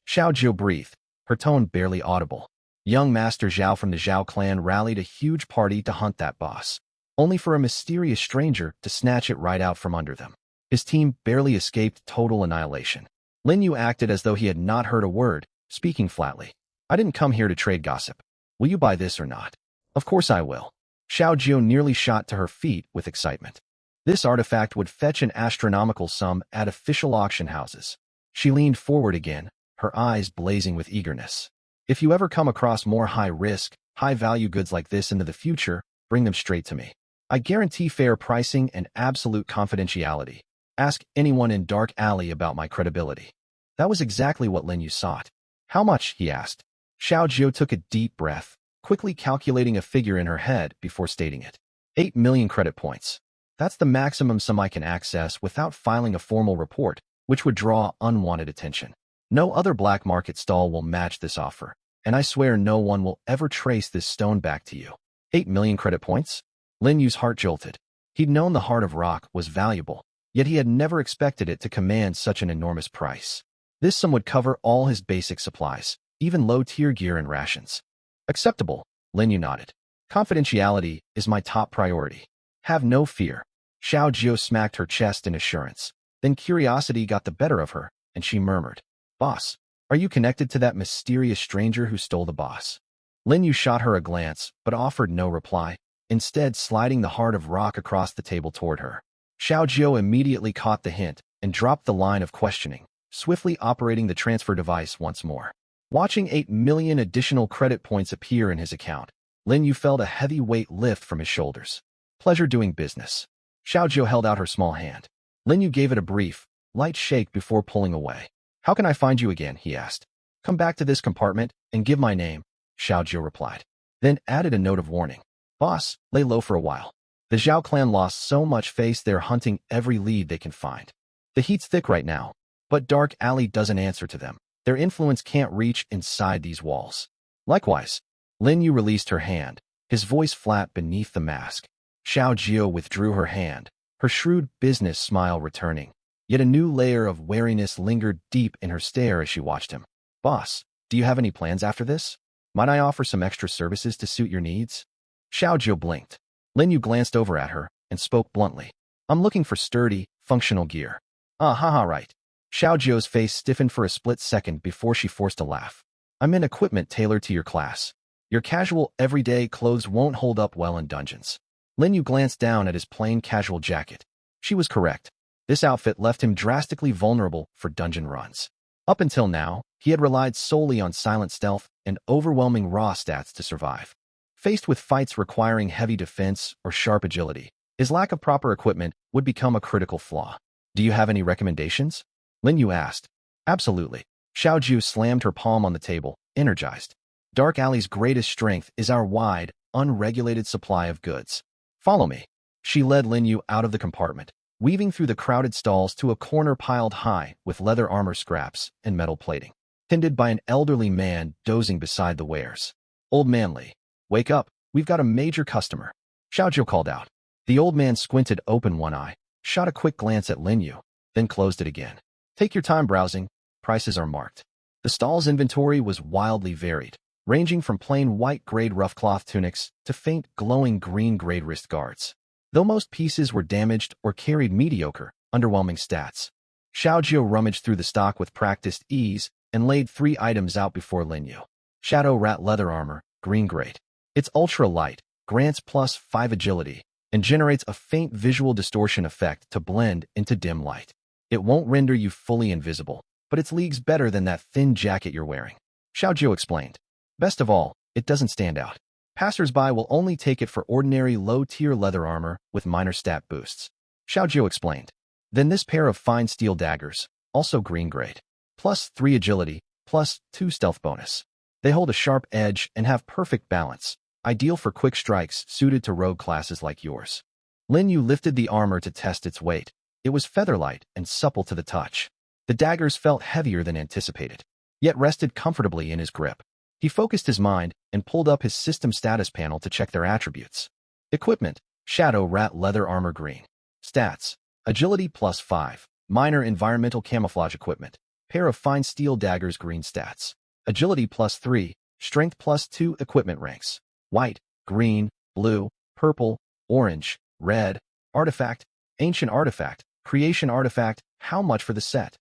Xiao Jiu breathed, her tone barely audible. Young Master Zhao from the Zhao clan rallied a huge party to hunt that boss, only for a mysterious stranger to snatch it right out from under them. His team barely escaped total annihilation. Lin Yu acted as though he had not heard a word, speaking flatly. I didn't come here to trade gossip. Will you buy this or not? Of course I will. Xiao Jiu nearly shot to her feet with excitement. This artifact would fetch an astronomical sum at official auction houses. She leaned forward again, her eyes blazing with eagerness. If you ever come across more high-risk, high-value goods like this into the future, bring them straight to me. I guarantee fair pricing and absolute confidentiality. Ask anyone in Dark Alley about my credibility. That was exactly what Lin Yu sought. How much? He asked. Xiao Jiu took a deep breath, quickly calculating a figure in her head before stating it. 8 million credit points. That's the maximum sum I can access without filing a formal report, which would draw unwanted attention. No other black market stall will match this offer, and I swear no one will ever trace this stone back to you. 8 million credit points? Lin Yu's heart jolted. He'd known the heart of rock was valuable, yet he had never expected it to command such an enormous price. This sum would cover all his basic supplies, even low-tier gear and rations. Acceptable, Lin Yu nodded. Confidentiality is my top priority. Have no fear. Xiao Jiu smacked her chest in assurance. Then curiosity got the better of her, and she murmured, Boss, are you connected to that mysterious stranger who stole the boss? Lin Yu shot her a glance, but offered no reply, instead sliding the heart of rock across the table toward her. Xiao Jiu immediately caught the hint and dropped the line of questioning, swiftly operating the transfer device once more. Watching 8 million additional credit points appear in his account, Lin Yu felt a heavy weight lift from his shoulders. Pleasure doing business. Xiao Jiu held out her small hand. Lin Yu gave it a brief, light shake before pulling away. How can I find you again? He asked. Come back to this compartment and give my name, Xiao Jiu replied. Then added a note of warning. Boss, lay low for a while. The Zhao clan lost so much face they're hunting every lead they can find. The heat's thick right now, but Dark Alley doesn't answer to them. Their influence can't reach inside these walls. Likewise, Lin Yu released her hand, his voice flat beneath the mask. Xiao Jiu withdrew her hand, her shrewd business smile returning. Yet a new layer of wariness lingered deep in her stare as she watched him. Boss, do you have any plans after this? Might I offer some extra services to suit your needs? Xiao Jiu blinked. Lin Yu glanced over at her and spoke bluntly. I'm looking for sturdy, functional gear. Right. Xiao Jiu's face stiffened for a split second before she forced a laugh. I'm in equipment tailored to your class. Your casual, everyday clothes won't hold up well in dungeons. Lin Yu glanced down at his plain casual jacket. She was correct. This outfit left him drastically vulnerable for dungeon runs. Up until now, he had relied solely on silent stealth and overwhelming raw stats to survive. Faced with fights requiring heavy defense or sharp agility, his lack of proper equipment would become a critical flaw. Do you have any recommendations? Lin Yu asked. Absolutely. Xiao Jiu slammed her palm on the table, energized. Dark Alley's greatest strength is our wide, unregulated supply of goods. Follow me. She led Lin Yu out of the compartment, weaving through the crowded stalls to a corner piled high with leather armor scraps and metal plating, tended by an elderly man dozing beside the wares. "Old man Lee, wake up, we've got a major customer," Xiaojiu called out. The old man squinted open one eye, shot a quick glance at Lin Yu, then closed it again. "Take your time browsing, prices are marked." The stall's inventory was wildly varied, ranging from plain white-grade rough cloth tunics to faint glowing green-grade wrist guards. Though most pieces were damaged or carried mediocre, underwhelming stats, Xiaojiu rummaged through the stock with practiced ease and laid 3 items out before Lin Yu. Shadow Rat leather armor, green grade. It's ultra-light, grants +5 agility, and generates a faint visual distortion effect to blend into dim light. It won't render you fully invisible, but it's leagues better than that thin jacket you're wearing, Xiaojiu explained. Best of all, it doesn't stand out. Passers-by will only take it for ordinary low-tier leather armor with minor stat boosts, Xiaojiu explained. Then this pair of fine steel daggers, also green grade, +3 agility, +2 stealth bonus. They hold a sharp edge and have perfect balance, ideal for quick strikes suited to rogue classes like yours. Lin Yu lifted the armor to test its weight. It was feather-light and supple to the touch. The daggers felt heavier than anticipated, yet rested comfortably in his grip. He focused his mind and pulled up his system status panel to check their attributes. Equipment, Shadow Rat leather armor green. Stats, agility +5, minor environmental camouflage equipment. Pair of fine steel daggers green stats. Agility +3, strength +2 equipment ranks. White, green, blue, purple, orange, red. Artifact, ancient artifact, creation artifact. How much for the set?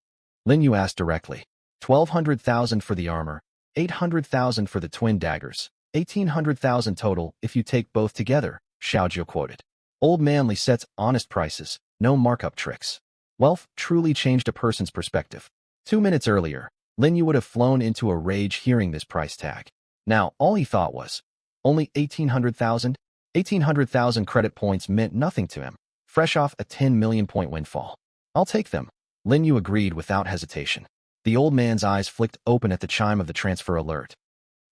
Lin Yu asked directly. 1,200,000 for the armor, 800,000 for the twin daggers, 1,800,000 total if you take both together, Xiaojiu quoted. Old man Li sets honest prices, no markup tricks. Wealth truly changed a person's perspective. 2 minutes earlier, Lin Yu would have flown into a rage hearing this price tag. Now, all he thought was, only 1,800,000? 1,800,000 credit points meant nothing to him, fresh off a 10 million point windfall. "I'll take them," Lin Yu agreed without hesitation. The old man's eyes flicked open at the chime of the transfer alert.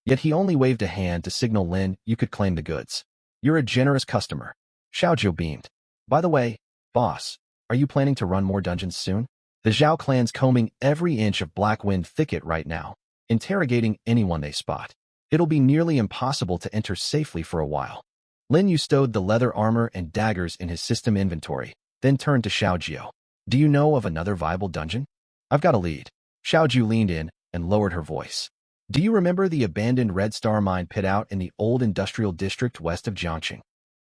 Yet he only waved a hand to signal Lin Yu could claim the goods. "You're a generous customer," Xiaojiu beamed. "By the way, boss, are you planning to run more dungeons soon?" The Zhao clan's combing every inch of Blackwind thicket right now, interrogating anyone they spot. It'll be nearly impossible to enter safely for a while. Lin Yu stowed the leather armor and daggers in his system inventory, then turned to Xiaojiu. "Do you know of another viable dungeon? I've got a lead." Xiaojiu leaned in and lowered her voice. "Do you remember the abandoned Red Star mine pit out in the old industrial district west of Jiangqing?"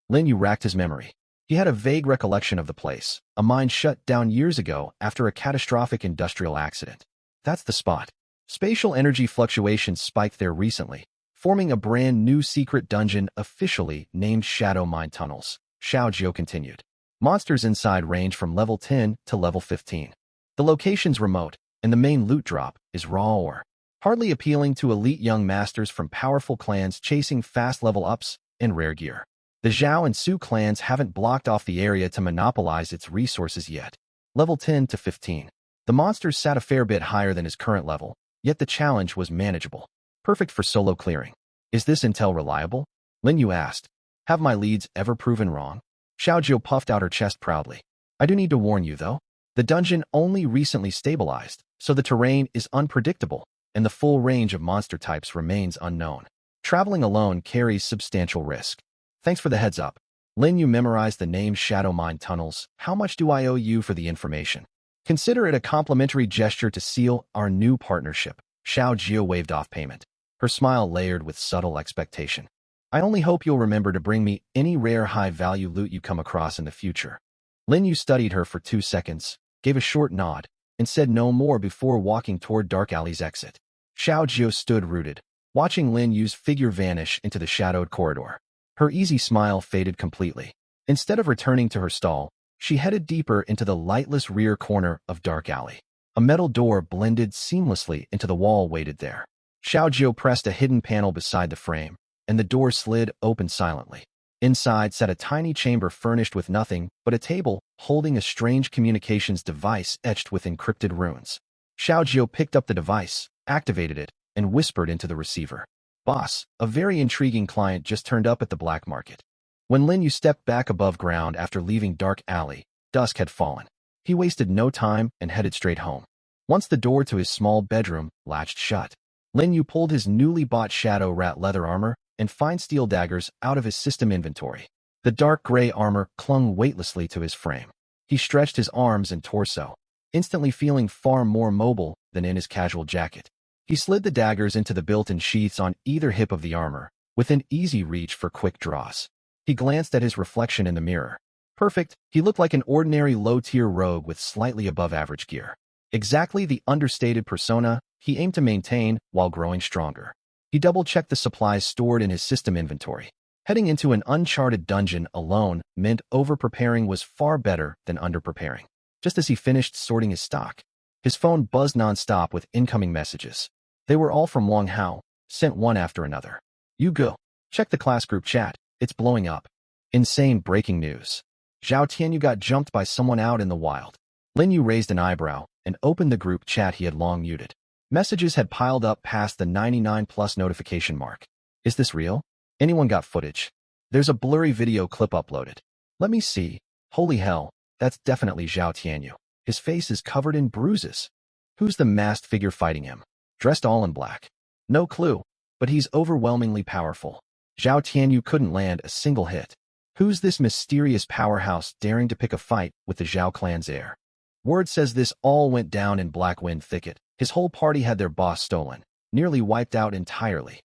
Lin Yu racked his memory. He had a vague recollection of the place, a mine shut down years ago after a catastrophic industrial accident. "That's the spot. Spatial energy fluctuations spiked there recently, forming a brand new secret dungeon officially named Shadow Mine Tunnels," Xiaojiu continued. "Monsters inside range from level 10 to level 15. The location's remote, and the main loot drop is raw ore, hardly appealing to elite young masters from powerful clans chasing fast level ups and rare gear. The Zhao and Su clans haven't blocked off the area to monopolize its resources yet. Level 10 to 15. The monsters sat a fair bit higher than his current level, yet the challenge was manageable. Perfect for solo clearing. Is this intel reliable?" Lin Yu asked. "Have my leads ever proven wrong?" Xiaojiu puffed out her chest proudly. "I do need to warn you, though. The dungeon only recently stabilized, so the terrain is unpredictable, and the full range of monster types remains unknown. Traveling alone carries substantial risk. Thanks for the heads up." Lin Yu memorized the name Shadow Mine Tunnels. "How much do I owe you for the information?" "Consider it a complimentary gesture to seal our new partnership." Xiaojiu waved off payment, her smile layered with subtle expectation. "I only hope you'll remember to bring me any rare high-value loot you come across in the future." Lin Yu studied her for 2 seconds, gave a short nod, and said no more before walking toward Dark Alley's exit. Xiaojiu stood rooted, watching Lin Yu's figure vanish into the shadowed corridor. Her easy smile faded completely. Instead of returning to her stall, she headed deeper into the lightless rear corner of Dark Alley. A metal door blended seamlessly into the wall waited there. Xiaojiu pressed a hidden panel beside the frame, and the door slid open silently. Inside sat a tiny chamber furnished with nothing but a table holding a strange communications device etched with encrypted runes. Xiaojiu picked up the device, activated it, and whispered into the receiver. "Boss, a very intriguing client just turned up at the black market." When Lin Yu stepped back above ground after leaving Dark Alley, Dusk had fallen. He wasted no time and headed straight home. Once the door to his small bedroom latched shut, Lin Yu pulled his newly bought Shadow Rat leather armor and fine steel daggers out of his system inventory. The dark gray armor clung weightlessly to his frame. He stretched his arms and torso, instantly feeling far more mobile than in his casual jacket. He slid the daggers into the built-in sheaths on either hip of the armor, within easy reach for quick draws. He glanced at his reflection in the mirror. Perfect, he looked like an ordinary low-tier rogue with slightly above-average gear. Exactly the understated persona he aimed to maintain while growing stronger. He double-checked the supplies stored in his system inventory. Heading into an uncharted dungeon alone meant over-preparing was far better than under-preparing. Just as he finished sorting his stock, his phone buzzed non-stop with incoming messages. They were all from Wang Hao, sent one after another. You go. Check the class group chat. It's blowing up. Insane breaking news. Zhao Tianyu got jumped by someone out in the wild. Lin Yu raised an eyebrow and opened the group chat he had long muted. Messages had piled up past the 99+ notification mark. Is this real? Anyone got footage? There's a blurry video clip uploaded. Let me see. Holy hell, that's definitely Zhao Tianyu. His face is covered in bruises. Who's the masked figure fighting him? Dressed all in black. No clue, but he's overwhelmingly powerful. Zhao Tianyu couldn't land a single hit. Who's this mysterious powerhouse daring to pick a fight with the Zhao clan's heir? Word says this all went down in Black Wind Thicket. His whole party had their boss stolen, nearly wiped out entirely.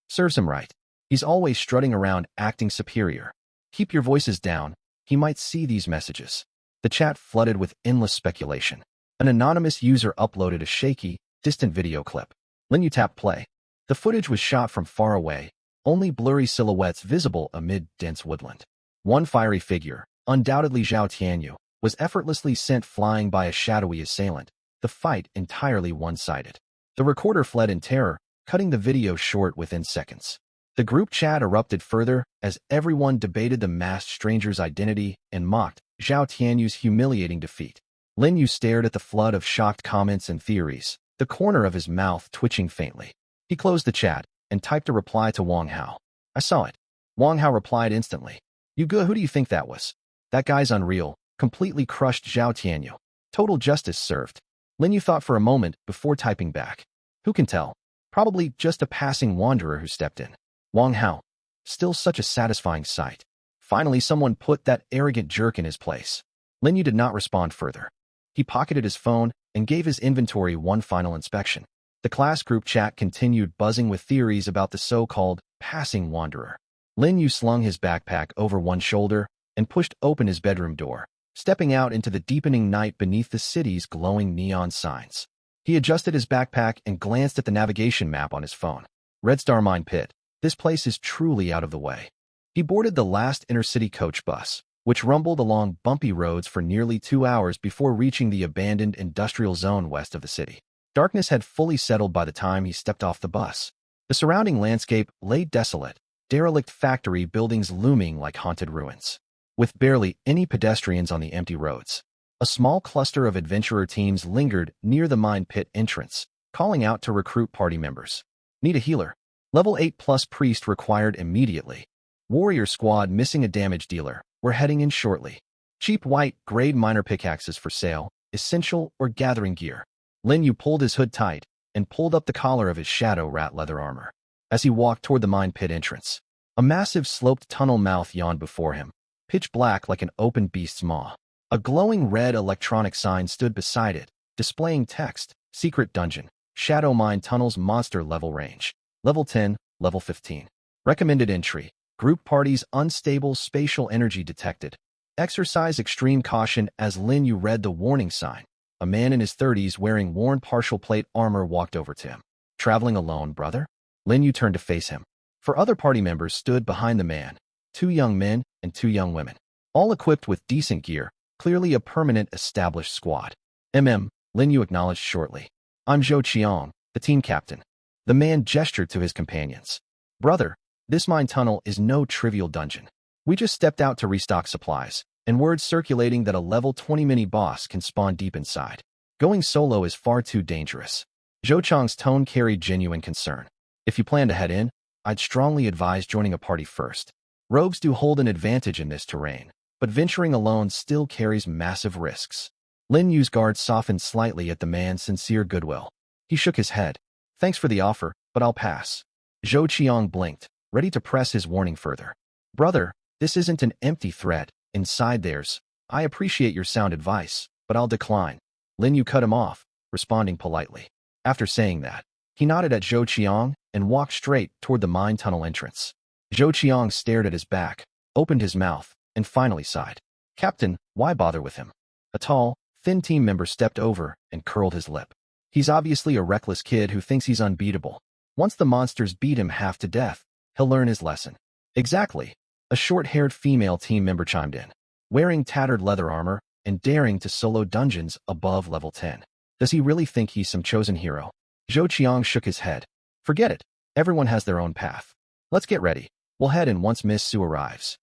Serves him right. He's always strutting around acting superior. Keep your voices down. He might see these messages. The chat flooded with endless speculation. An anonymous user uploaded a shaky, distant video clip. Lin Yu tapped play. The footage was shot from far away, only blurry silhouettes visible amid dense woodland. One fiery figure, undoubtedly Zhao Tianyu, was effortlessly sent flying by a shadowy assailant, the fight entirely one-sided. The recorder fled in terror, cutting the video short within seconds. The group chat erupted further as everyone debated the masked stranger's identity and mocked Zhao Tianyu's humiliating defeat. Lin Yu stared at the flood of shocked comments and theories, the corner of his mouth twitching faintly. He closed the chat and typed a reply to Wang Hao. I saw it. Wang Hao replied instantly. You good, who do you think that was? That guy's unreal, completely crushed Zhao Tianyu. Total justice served. Lin Yu thought for a moment before typing back. Who can tell? Probably just a passing wanderer who stepped in. Wang Hao. Still such a satisfying sight. Finally, someone put that arrogant jerk in his place. Lin Yu did not respond further. He pocketed his phone and gave his inventory one final inspection. The class group chat continued buzzing with theories about the so-called passing wanderer. Lin Yu slung his backpack over one shoulder and pushed open his bedroom door, stepping out into the deepening night beneath the city's glowing neon signs. He adjusted his backpack and glanced at the navigation map on his phone. Red Star Mine Pit. This place is truly out of the way. He boarded the last intercity coach bus, which rumbled along bumpy roads for nearly 2 hours before reaching the abandoned industrial zone west of the city. Darkness had fully settled by the time he stepped off the bus. The surrounding landscape lay desolate, derelict factory buildings looming like haunted ruins. With barely any pedestrians on the empty roads, a small cluster of adventurer teams lingered near the mine pit entrance, calling out to recruit party members. Need a healer. Level 8+ priest required immediately. Warrior squad missing a damage dealer. We're heading in shortly. Cheap white grade miner pickaxes for sale, essential or gathering gear. Lin Yu pulled his hood tight and pulled up the collar of his Shadow Rat leather armor. As he walked toward the mine pit entrance, a massive sloped tunnel mouth yawned before him, pitch black like an open beast's maw. A glowing red electronic sign stood beside it, displaying text, Secret Dungeon, Shadow Mine Tunnels Monster Level Range, Level 10, Level 15. Recommended entry, Group Parties Unstable Spatial Energy Detected. Exercise extreme caution. As Lin Yu read the warning sign, a man in his 30s wearing worn partial plate armor walked over to him. Traveling alone, brother? Lin Yu turned to face him. 4 other party members stood behind the man, 2 young men and 2 young women, all equipped with decent gear, clearly a permanent established squad. Lin Yu acknowledged shortly. I'm Zhou Qiang, the team captain. The man gestured to his companions. Brother, this mine tunnel is no trivial dungeon. We just stepped out to restock supplies, and word circulating that a level 20 mini-boss can spawn deep inside. Going solo is far too dangerous. Zhou Qiang's tone carried genuine concern. If you plan to head in, I'd strongly advise joining a party first. Rogues do hold an advantage in this terrain, but venturing alone still carries massive risks. Lin Yu's guard softened slightly at the man's sincere goodwill. He shook his head. Thanks for the offer, but I'll pass. Zhou Qiang blinked, ready to press his warning further. Brother, this isn't an empty threat. Inside there's, I appreciate your sound advice, but I'll decline. Lin Yu cut him off, responding politely. After saying that, he nodded at Zhou Qiang and walked straight toward the mine tunnel entrance. Zhou Qiang stared at his back, opened his mouth, and finally sighed. Captain, why bother with him? A tall, thin team member stepped over and curled his lip. He's obviously a reckless kid who thinks he's unbeatable. Once the monsters beat him half to death, he'll learn his lesson. Exactly. A short-haired female team member chimed in, wearing tattered leather armor and daring to solo dungeons above level 10. Does he really think he's some chosen hero? Zhou Qiang shook his head. Forget it. Everyone has their own path. Let's get ready. We'll head in once Miss Su arrives.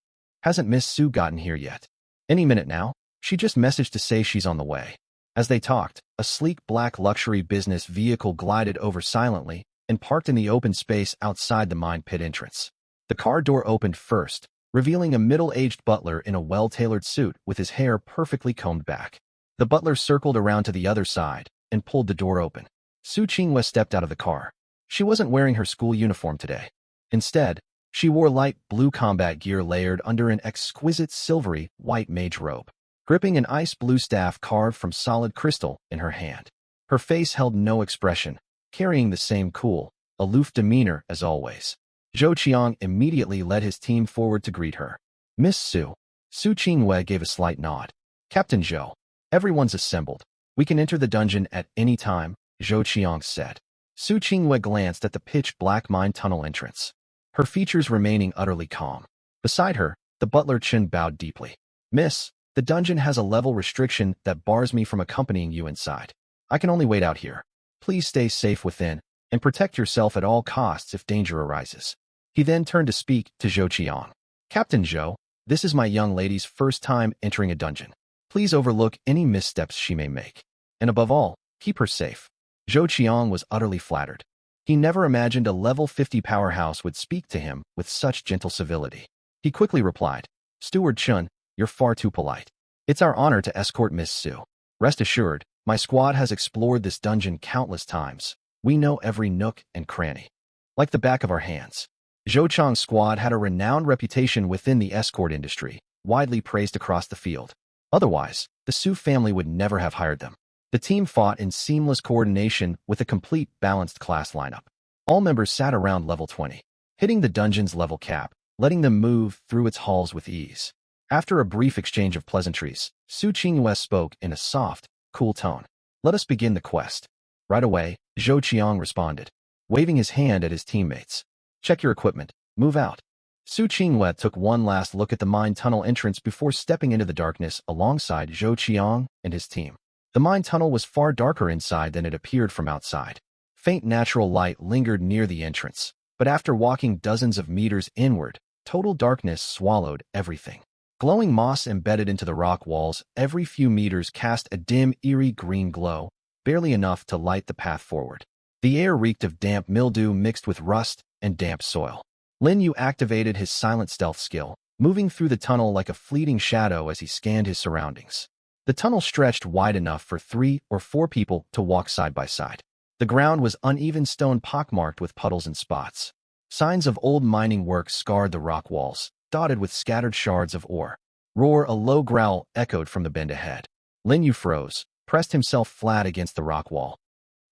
Hasn't Miss Su gotten here yet? Any minute now. She just messaged to say she's on the way. As they talked, a sleek black luxury business vehicle glided over silently and parked in the open space outside the mine pit entrance. The car door opened first, revealing a middle-aged butler in a well-tailored suit with his hair perfectly combed back. The butler circled around to the other side and pulled the door open. Su Qinghua stepped out of the car. She wasn't wearing her school uniform today. Instead, she wore light blue combat gear layered under an exquisite silvery white mage robe, gripping an ice blue staff carved from solid crystal in her hand. Her face held no expression, carrying the same cool, aloof demeanor as always. Zhou Qiang immediately led his team forward to greet her. Miss Su. Su Qinghua gave a slight nod. Captain Zhou. Everyone's assembled. We can enter the dungeon at any time, Zhou Qiang said. Su Qinghua glanced at the pitch-black mine tunnel entrance, her features remaining utterly calm. Beside her, the butler Chen bowed deeply. Miss, the dungeon has a level restriction that bars me from accompanying you inside. I can only wait out here. Please stay safe within, and protect yourself at all costs if danger arises. He then turned to speak to Zhou Qiang. Captain Zhou, this is my young lady's first time entering a dungeon. Please overlook any missteps she may make. And above all, keep her safe. Zhou Qiang was utterly flattered. He never imagined a level 50 powerhouse would speak to him with such gentle civility. He quickly replied, Steward Chun, you're far too polite. It's our honor to escort Miss Su. Rest assured, my squad has explored this dungeon countless times. We know every nook and cranny, like the back of our hands. Zhou Qiang's squad had a renowned reputation within the escort industry, widely praised across the field. Otherwise, the Su family would never have hired them. The team fought in seamless coordination with a complete, balanced class lineup. All members sat around level 20, hitting the dungeon's level cap, letting them move through its halls with ease. After a brief exchange of pleasantries, Su Qinghua spoke in a soft, cool tone. Let us begin the quest. Right away, Zhou Qiang responded, waving his hand at his teammates. Check your equipment. Move out. Su Qinghua took one last look at the mine tunnel entrance before stepping into the darkness alongside Zhou Qiang and his team. The mine tunnel was far darker inside than it appeared from outside. Faint natural light lingered near the entrance, but after walking dozens of meters inward, total darkness swallowed everything. Glowing moss embedded into the rock walls every few meters cast a dim, eerie green glow, barely enough to light the path forward. The air reeked of damp mildew mixed with rust and damp soil. Lin Yu activated his silent stealth skill, moving through the tunnel like a fleeting shadow as he scanned his surroundings. The tunnel stretched wide enough for 3 or 4 people to walk side by side. The ground was uneven stone pockmarked with puddles and spots. Signs of old mining work scarred the rock walls, dotted with scattered shards of ore. Roar, a low growl echoed from the bend ahead. Lin Yu froze, pressed himself flat against the rock wall,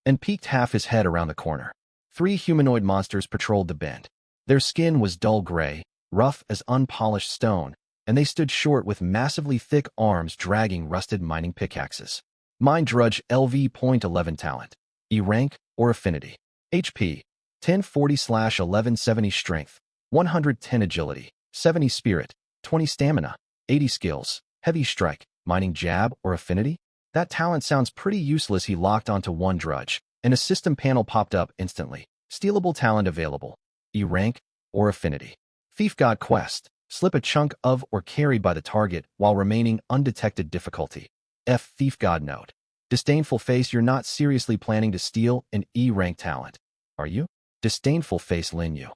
and peeked half his head around the corner. 3 humanoid monsters patrolled the bend. Their skin was dull gray, rough as unpolished stone, and they stood short with massively thick arms dragging rusted mining pickaxes. Mine Drudge LV.11 talent. E rank or affinity. HP. 1040/1170 strength. 110 agility. 70 spirit. 20 stamina. 80 skills. Heavy strike. Mining jab or affinity? That talent sounds pretty useless. He locked onto one drudge, and a system panel popped up instantly. Stealable talent available. E rank or affinity. Thief God quest. Slip a chunk of or carried by the target while remaining undetected difficulty. F Thief God note. Disdainful face, you're not seriously planning to steal an E-rank talent, are you? Disdainful face Lin Yu.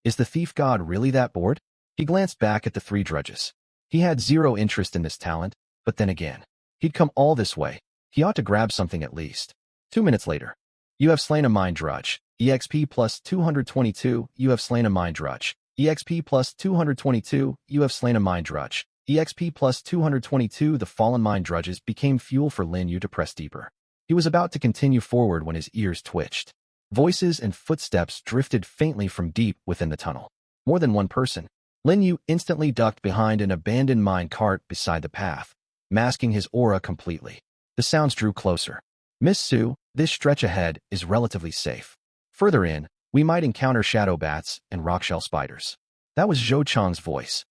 Is the Thief God really that bored? He glanced back at the 3 drudges. He had zero interest in this talent, but then again, he'd come all this way. He ought to grab something at least. 2 minutes later. You have slain a mind drudge. EXP plus 222. You have slain a mind drudge. EXP plus 222. You have slain a mind drudge. EXP plus 222. The fallen mind drudges became fuel for Lin Yu to press deeper. He was about to continue forward when his ears twitched. Voices and footsteps drifted faintly from deep within the tunnel. More than one person. Lin Yu instantly ducked behind an abandoned mine cart beside the path, masking his aura completely. The sounds drew closer. Miss Su, this stretch ahead is relatively safe. Further in, we might encounter shadow bats and rockshell spiders. That was Zhou Chang's voice.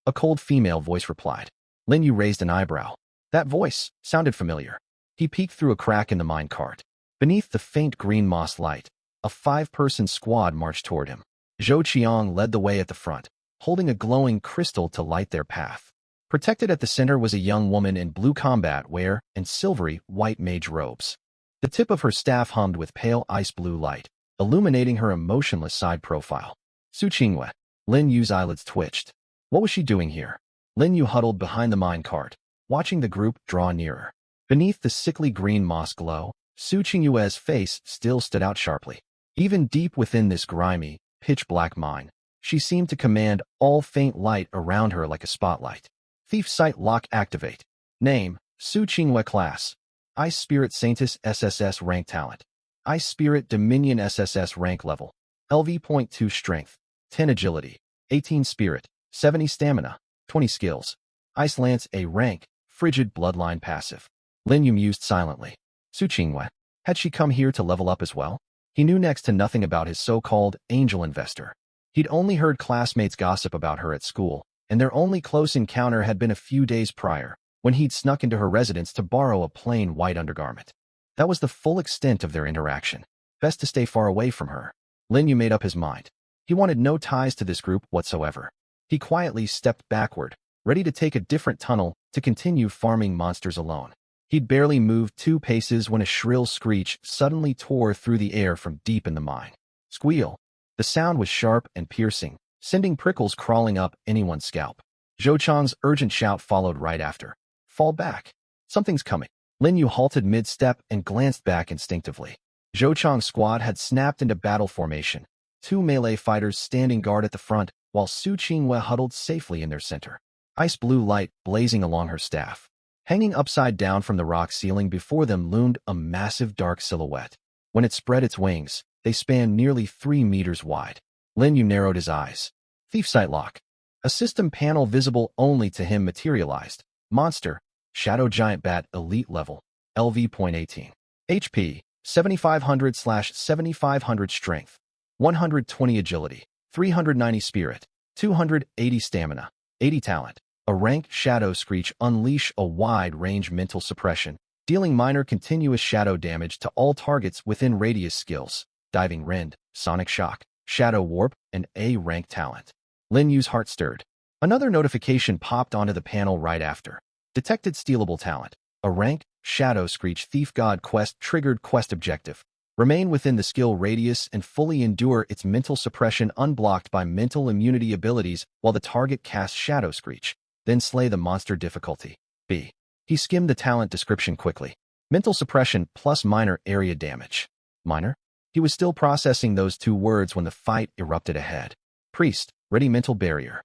A cold female voice replied. Lin Yu raised an eyebrow. That voice sounded familiar. He peeked through a crack in the mine cart. Beneath the faint green moss light, a 5-person squad marched toward him. Zhou Qiang led the way at the front, holding a glowing crystal to light their path. Protected at the center was a young woman in blue combat wear and silvery white mage robes. The tip of her staff hummed with pale ice blue light, illuminating her emotionless side profile. Su Qingwei. Lin Yu's eyelids twitched. What was she doing here? Lin Yu huddled behind the mine cart, watching the group draw nearer. Beneath the sickly green moss glow, Su Qingyue's face still stood out sharply. Even deep within this grimy, pitch-black mine, she seemed to command all faint light around her like a spotlight. Thief Sight Lock activate. Name, Su Qingyue Class. Ice Spirit Saintus SSS-Rank Talent. Ice Spirit Dominion SSS-Rank Level. LV.2 Strength. 10 Agility. 18 Spirit. 70 Stamina. 20 Skills. Ice Lance A Rank. Frigid Bloodline Passive. Lin Yu mused silently. Su Qingyue. Had she come here to level up as well? He knew next to nothing about his so-called angel investor. He'd only heard classmates gossip about her at school, and their only close encounter had been a few days prior, when he'd snuck into her residence to borrow a plain white undergarment. That was the full extent of their interaction. Best to stay far away from her. Lin Yu made up his mind. He wanted no ties to this group whatsoever. He quietly stepped backward, ready to take a different tunnel to continue farming monsters alone. He'd barely moved 2 paces when a shrill screech suddenly tore through the air from deep in the mine. Squeal. The sound was sharp and piercing, sending prickles crawling up anyone's scalp. Zhou Chang's urgent shout followed right after. Fall back. Something's coming. Lin Yu halted mid-step and glanced back instinctively. Zhou Chang's squad had snapped into battle formation, 2 melee fighters standing guard at the front, while Su Qingyue huddled safely in their center. Ice blue light blazing along her staff. Hanging upside down from the rock ceiling before them loomed a massive dark silhouette. When it spread its wings, they spanned nearly 3 meters wide. Lin Yu narrowed his eyes. Thief Sight Lock. A system panel visible only to him materialized. Monster. Shadow Giant Bat Elite Level. LV.18. HP. 7500/7500 Strength. 120 Agility. 390 Spirit. 280 Stamina. 80 Talent. A rank Shadow Screech unleash a wide-range mental suppression, dealing minor continuous shadow damage to all targets within radius skills, Diving Rend, Sonic Shock, Shadow Warp, and A-rank talent. Lin Yu's heart stirred. Another notification popped onto the panel right after. Detected stealable talent. A rank Shadow Screech Thief God quest triggered quest objective. Remain within the skill radius and fully endure its mental suppression unblocked by mental immunity abilities while the target casts Shadow Screech. Then slay the monster difficulty. B. He skimmed the talent description quickly. Mental suppression plus minor area damage. Minor? He was still processing those 2 words when the fight erupted ahead. Priest, ready mental barrier.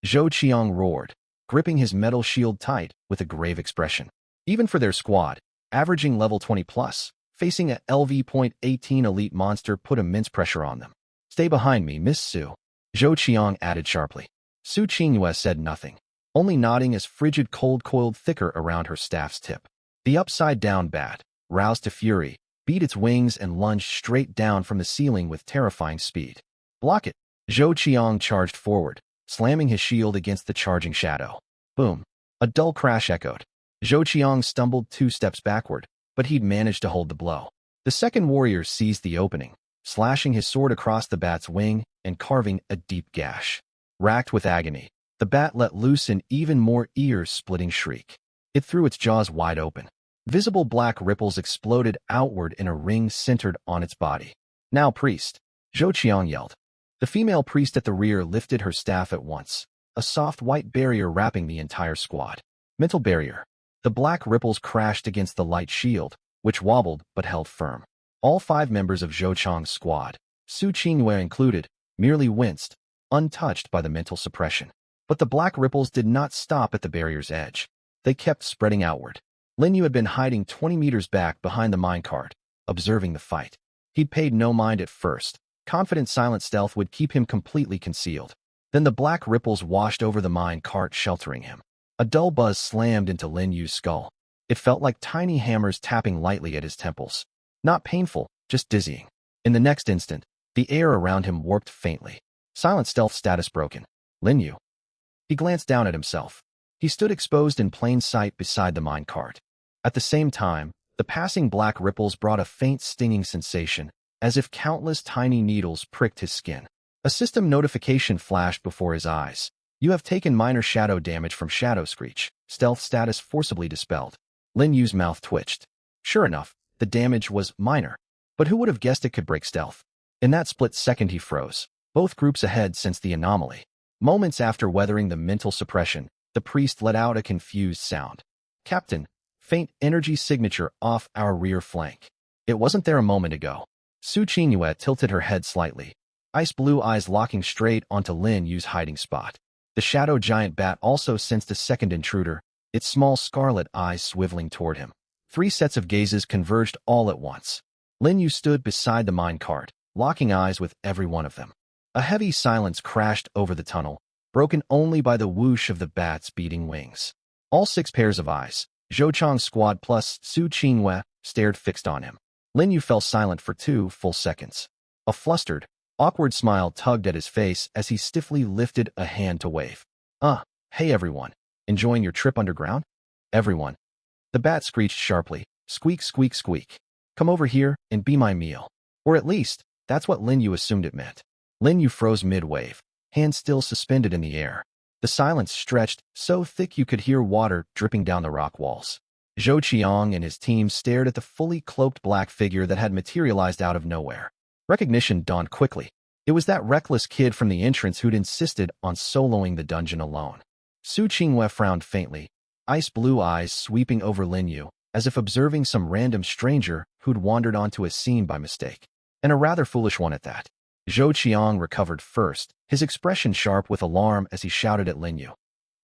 Zhou Qiang roared, gripping his metal shield tight with a grave expression. Even for their squad, averaging level 20+, facing a LV.18 elite monster put immense pressure on them. Stay behind me, Miss Su. Zhou Qiang added sharply. Su Qingyue said nothing, only nodding as frigid cold coiled thicker around her staff's tip. The upside-down bat, roused to fury, beat its wings and lunged straight down from the ceiling with terrifying speed. Block it! Zhou Qiang charged forward, slamming his shield against the charging shadow. Boom! A dull crash echoed. Zhou Qiang stumbled 2 steps backward, but he'd managed to hold the blow. The second warrior seized the opening, slashing his sword across the bat's wing and carving a deep gash. Racked with agony, the bat let loose an even more ear-splitting shriek. It threw its jaws wide open. Visible black ripples exploded outward in a ring centered on its body. Now, priest! Zhou Qiang yelled. The female priest at the rear lifted her staff at once. a soft white barrier wrapping the entire squad. Mental barrier. The black ripples crashed against the light shield, which wobbled but held firm. All 5 members of Zhou Chang's squad, Su Qingyue included, merely winced, untouched by the mental suppression. But the black ripples did not stop at the barrier's edge. They kept spreading outward. Lin Yu had been hiding 20 meters back behind the minecart, observing the fight. He'd paid no mind at first. Confident silent stealth would keep him completely concealed. Then the black ripples washed over the minecart, sheltering him. A dull buzz slammed into Lin Yu's skull. It felt like tiny hammers tapping lightly at his temples. Not painful, just dizzying. In the next instant, the air around him warped faintly. Silent stealth status broken. Lin Yu. He glanced down at himself. He stood exposed in plain sight beside the minecart. At the same time, the passing black ripples brought a faint stinging sensation, as if countless tiny needles pricked his skin. A system notification flashed before his eyes. You have taken minor shadow damage from Shadow Screech. Stealth status forcibly dispelled. Lin Yu's mouth twitched. Sure enough, the damage was minor. But who would have guessed it could break stealth? In that split second he froze. Both groups ahead sensed the anomaly. Moments after weathering the mental suppression, the priest let out a confused sound. Captain, faint energy signature off our rear flank. It wasn't there a moment ago. Su Qingyue tilted her head slightly. Ice blue eyes locking straight onto Lin Yu's hiding spot. The shadow giant bat also sensed a second intruder, its small scarlet eyes swiveling toward him. 3 sets of gazes converged all at once. Lin Yu stood beside the minecart, locking eyes with every one of them. A heavy silence crashed over the tunnel, broken only by the whoosh of the bat's beating wings. All 6 pairs of eyes, Zhou Chang's squad plus Su Qingyue, stared fixed on him. Lin Yu fell silent for 2 full seconds. A flustered, awkward smile tugged at his face as he stiffly lifted a hand to wave. Hey everyone. Enjoying your trip underground? Everyone. The bat screeched sharply. Squeak, squeak, squeak. Come over here and be my meal. Or at least, that's what Lin Yu assumed it meant. Lin Yu froze mid-wave, hands still suspended in the air. The silence stretched so thick you could hear water dripping down the rock walls. Zhou Qiang and his team stared at the fully cloaked black figure that had materialized out of nowhere. Recognition dawned quickly. It was that reckless kid from the entrance who'd insisted on soloing the dungeon alone. Su Qingyue frowned faintly, ice blue eyes sweeping over Lin Yu, as if observing some random stranger who'd wandered onto a scene by mistake. And a rather foolish one at that. Zhou Qiang recovered first, his expression sharp with alarm as he shouted at Lin Yu.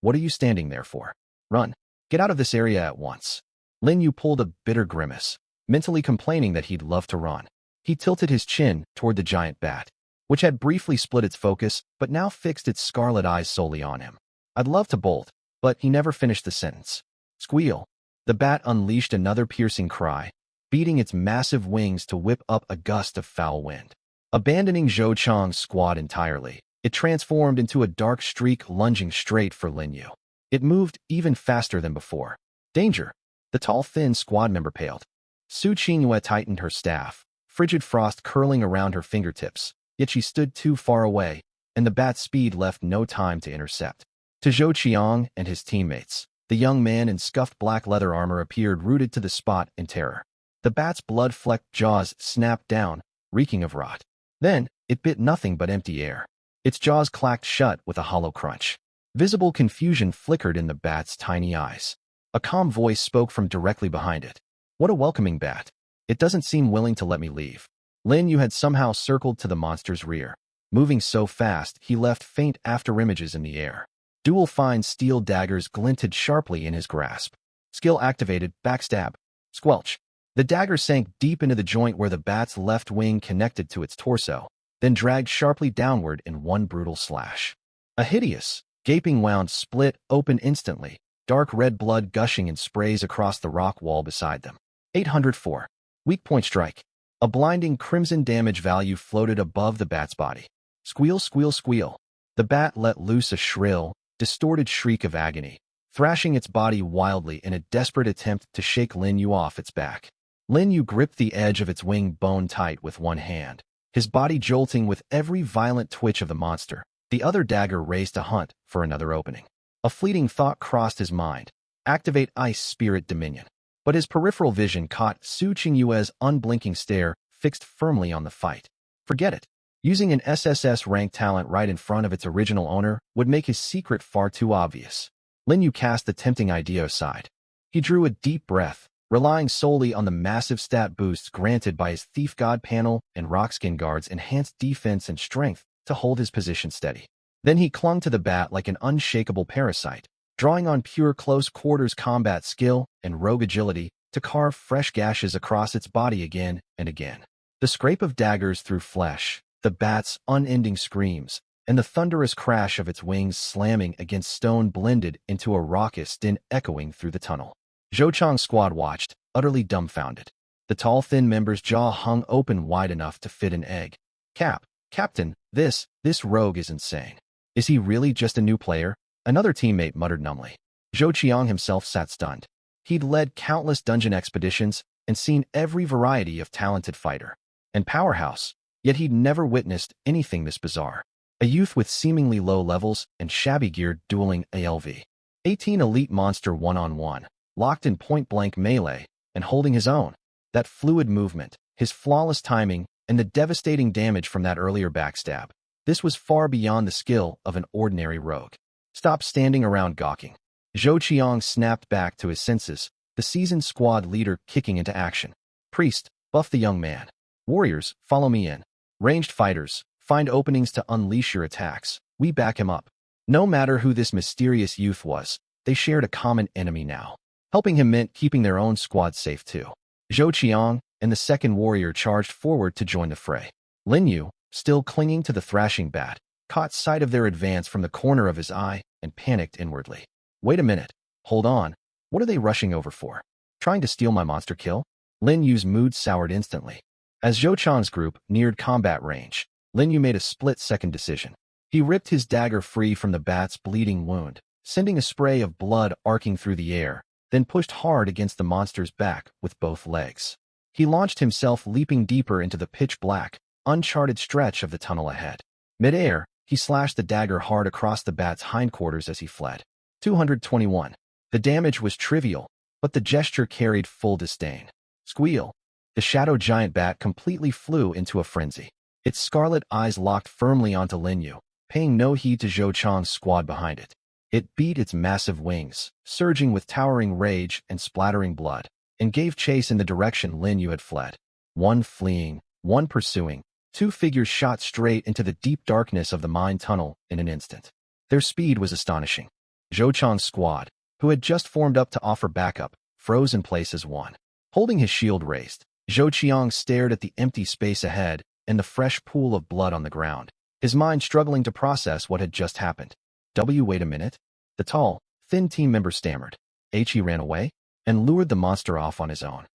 What are you standing there for? Run. Get out of this area at once. Lin Yu pulled a bitter grimace, mentally complaining that he'd love to run. He tilted his chin toward the giant bat, which had briefly split its focus but now fixed its scarlet eyes solely on him. I'd love to bolt, but he never finished the sentence. Squeal. The bat unleashed another piercing cry, beating its massive wings to whip up a gust of foul wind. Abandoning Zhou Chang's squad entirely, it transformed into a dark streak lunging straight for Lin Yu. It moved even faster than before. Danger! The tall, thin squad member paled. Su Qingyue tightened her staff, frigid frost curling around her fingertips, yet she stood too far away, and the bat's speed left no time to intercept. To Zhou Qiang and his teammates, the young man in scuffed black leather armor appeared rooted to the spot in terror. The bat's blood-flecked jaws snapped down, reeking of rot. Then, it bit nothing but empty air. Its jaws clacked shut with a hollow crunch. Visible confusion flickered in the bat's tiny eyes. A calm voice spoke from directly behind it. What a welcoming bat. It doesn't seem willing to let me leave. Lin Yu had somehow circled to the monster's rear. Moving so fast, he left faint afterimages in the air. Dual fine steel daggers glinted sharply in his grasp. Skill activated, backstab. Squelch. The dagger sank deep into the joint where the bat's left wing connected to its torso, then dragged sharply downward in one brutal slash. A hideous, gaping wound split open instantly, dark red blood gushing in sprays across the rock wall beside them. 804. Weak point strike. A blinding crimson damage value floated above the bat's body. Squeal, squeal, squeal. The bat let loose a shrill, distorted shriek of agony, thrashing its body wildly in a desperate attempt to shake Lin Yu off its back. Lin Yu gripped the edge of its wing bone tight with one hand, his body jolting with every violent twitch of the monster. The other dagger raised to hunt for another opening. A fleeting thought crossed his mind. Activate Ice Spirit Dominion. But his peripheral vision caught Su Qingyue's unblinking stare fixed firmly on the fight. Forget it. Using an SSS-Rank talent right in front of its original owner would make his secret far too obvious. Lin Yu cast the tempting idea aside. He drew a deep breath, relying solely on the massive stat boosts granted by his Thief God panel and Rockskin Guard's enhanced defense and strength to hold his position steady. Then he clung to the bat like an unshakable parasite, drawing on pure close-quarters combat skill and rogue agility to carve fresh gashes across its body again and again. The scrape of daggers through flesh, the bat's unending screams, and the thunderous crash of its wings slamming against stone blended into a raucous din echoing through the tunnel. Zhou Chang's squad watched, utterly dumbfounded. The tall, thin member's jaw hung open wide enough to fit an egg. Captain, this rogue is insane. Is he really just a new player? Another teammate muttered numbly. Zhou Qiang himself sat stunned. He'd led countless dungeon expeditions and seen every variety of talented fighter and powerhouse, yet he'd never witnessed anything this bizarre. A youth with seemingly low levels and shabby gear dueling ALV-18 elite monster one-on-one, locked in point-blank melee and holding his own. That fluid movement, his flawless timing, and the devastating damage from that earlier backstab. This was far beyond the skill of an ordinary rogue. Stop standing around gawking. Zhou Qiang snapped back to his senses, the seasoned squad leader kicking into action. Priest, buff the young man. Warriors, follow me in. Ranged fighters, find openings to unleash your attacks. We back him up. No matter who this mysterious youth was, they shared a common enemy now. Helping him meant keeping their own squad safe too. Zhou Qiang and the second warrior charged forward to join the fray. Lin Yu, still clinging to the thrashing bat, caught sight of their advance from the corner of his eye and panicked inwardly. Wait a minute. Hold on. What are they rushing over for? Trying to steal my monster kill? Lin Yu's mood soured instantly. As Zhou Chang's group neared combat range, Lin Yu made a split-second decision. He ripped his dagger free from the bat's bleeding wound, sending a spray of blood arcing through the air, then pushed hard against the monster's back with both legs. He launched himself leaping deeper into the pitch-black, uncharted stretch of the tunnel ahead. Mid-air, he slashed the dagger hard across the bat's hindquarters as he fled. 221. The damage was trivial, but the gesture carried full disdain. Squeal. The shadow giant bat completely flew into a frenzy. Its scarlet eyes locked firmly onto Lin Yu, paying no heed to Zhou Chang's squad behind it. It beat its massive wings, surging with towering rage and splattering blood, and gave chase in the direction Lin Yu had fled. One fleeing, one pursuing, two figures shot straight into the deep darkness of the mine tunnel in an instant. Their speed was astonishing. Zhou Chang's squad, who had just formed up to offer backup, froze in place as one. Holding his shield raised, Zhou Qiang stared at the empty space ahead and the fresh pool of blood on the ground, his mind struggling to process what had just happened. Wait a minute. The tall, thin team member stammered. He ran away and lured the monster off on his own.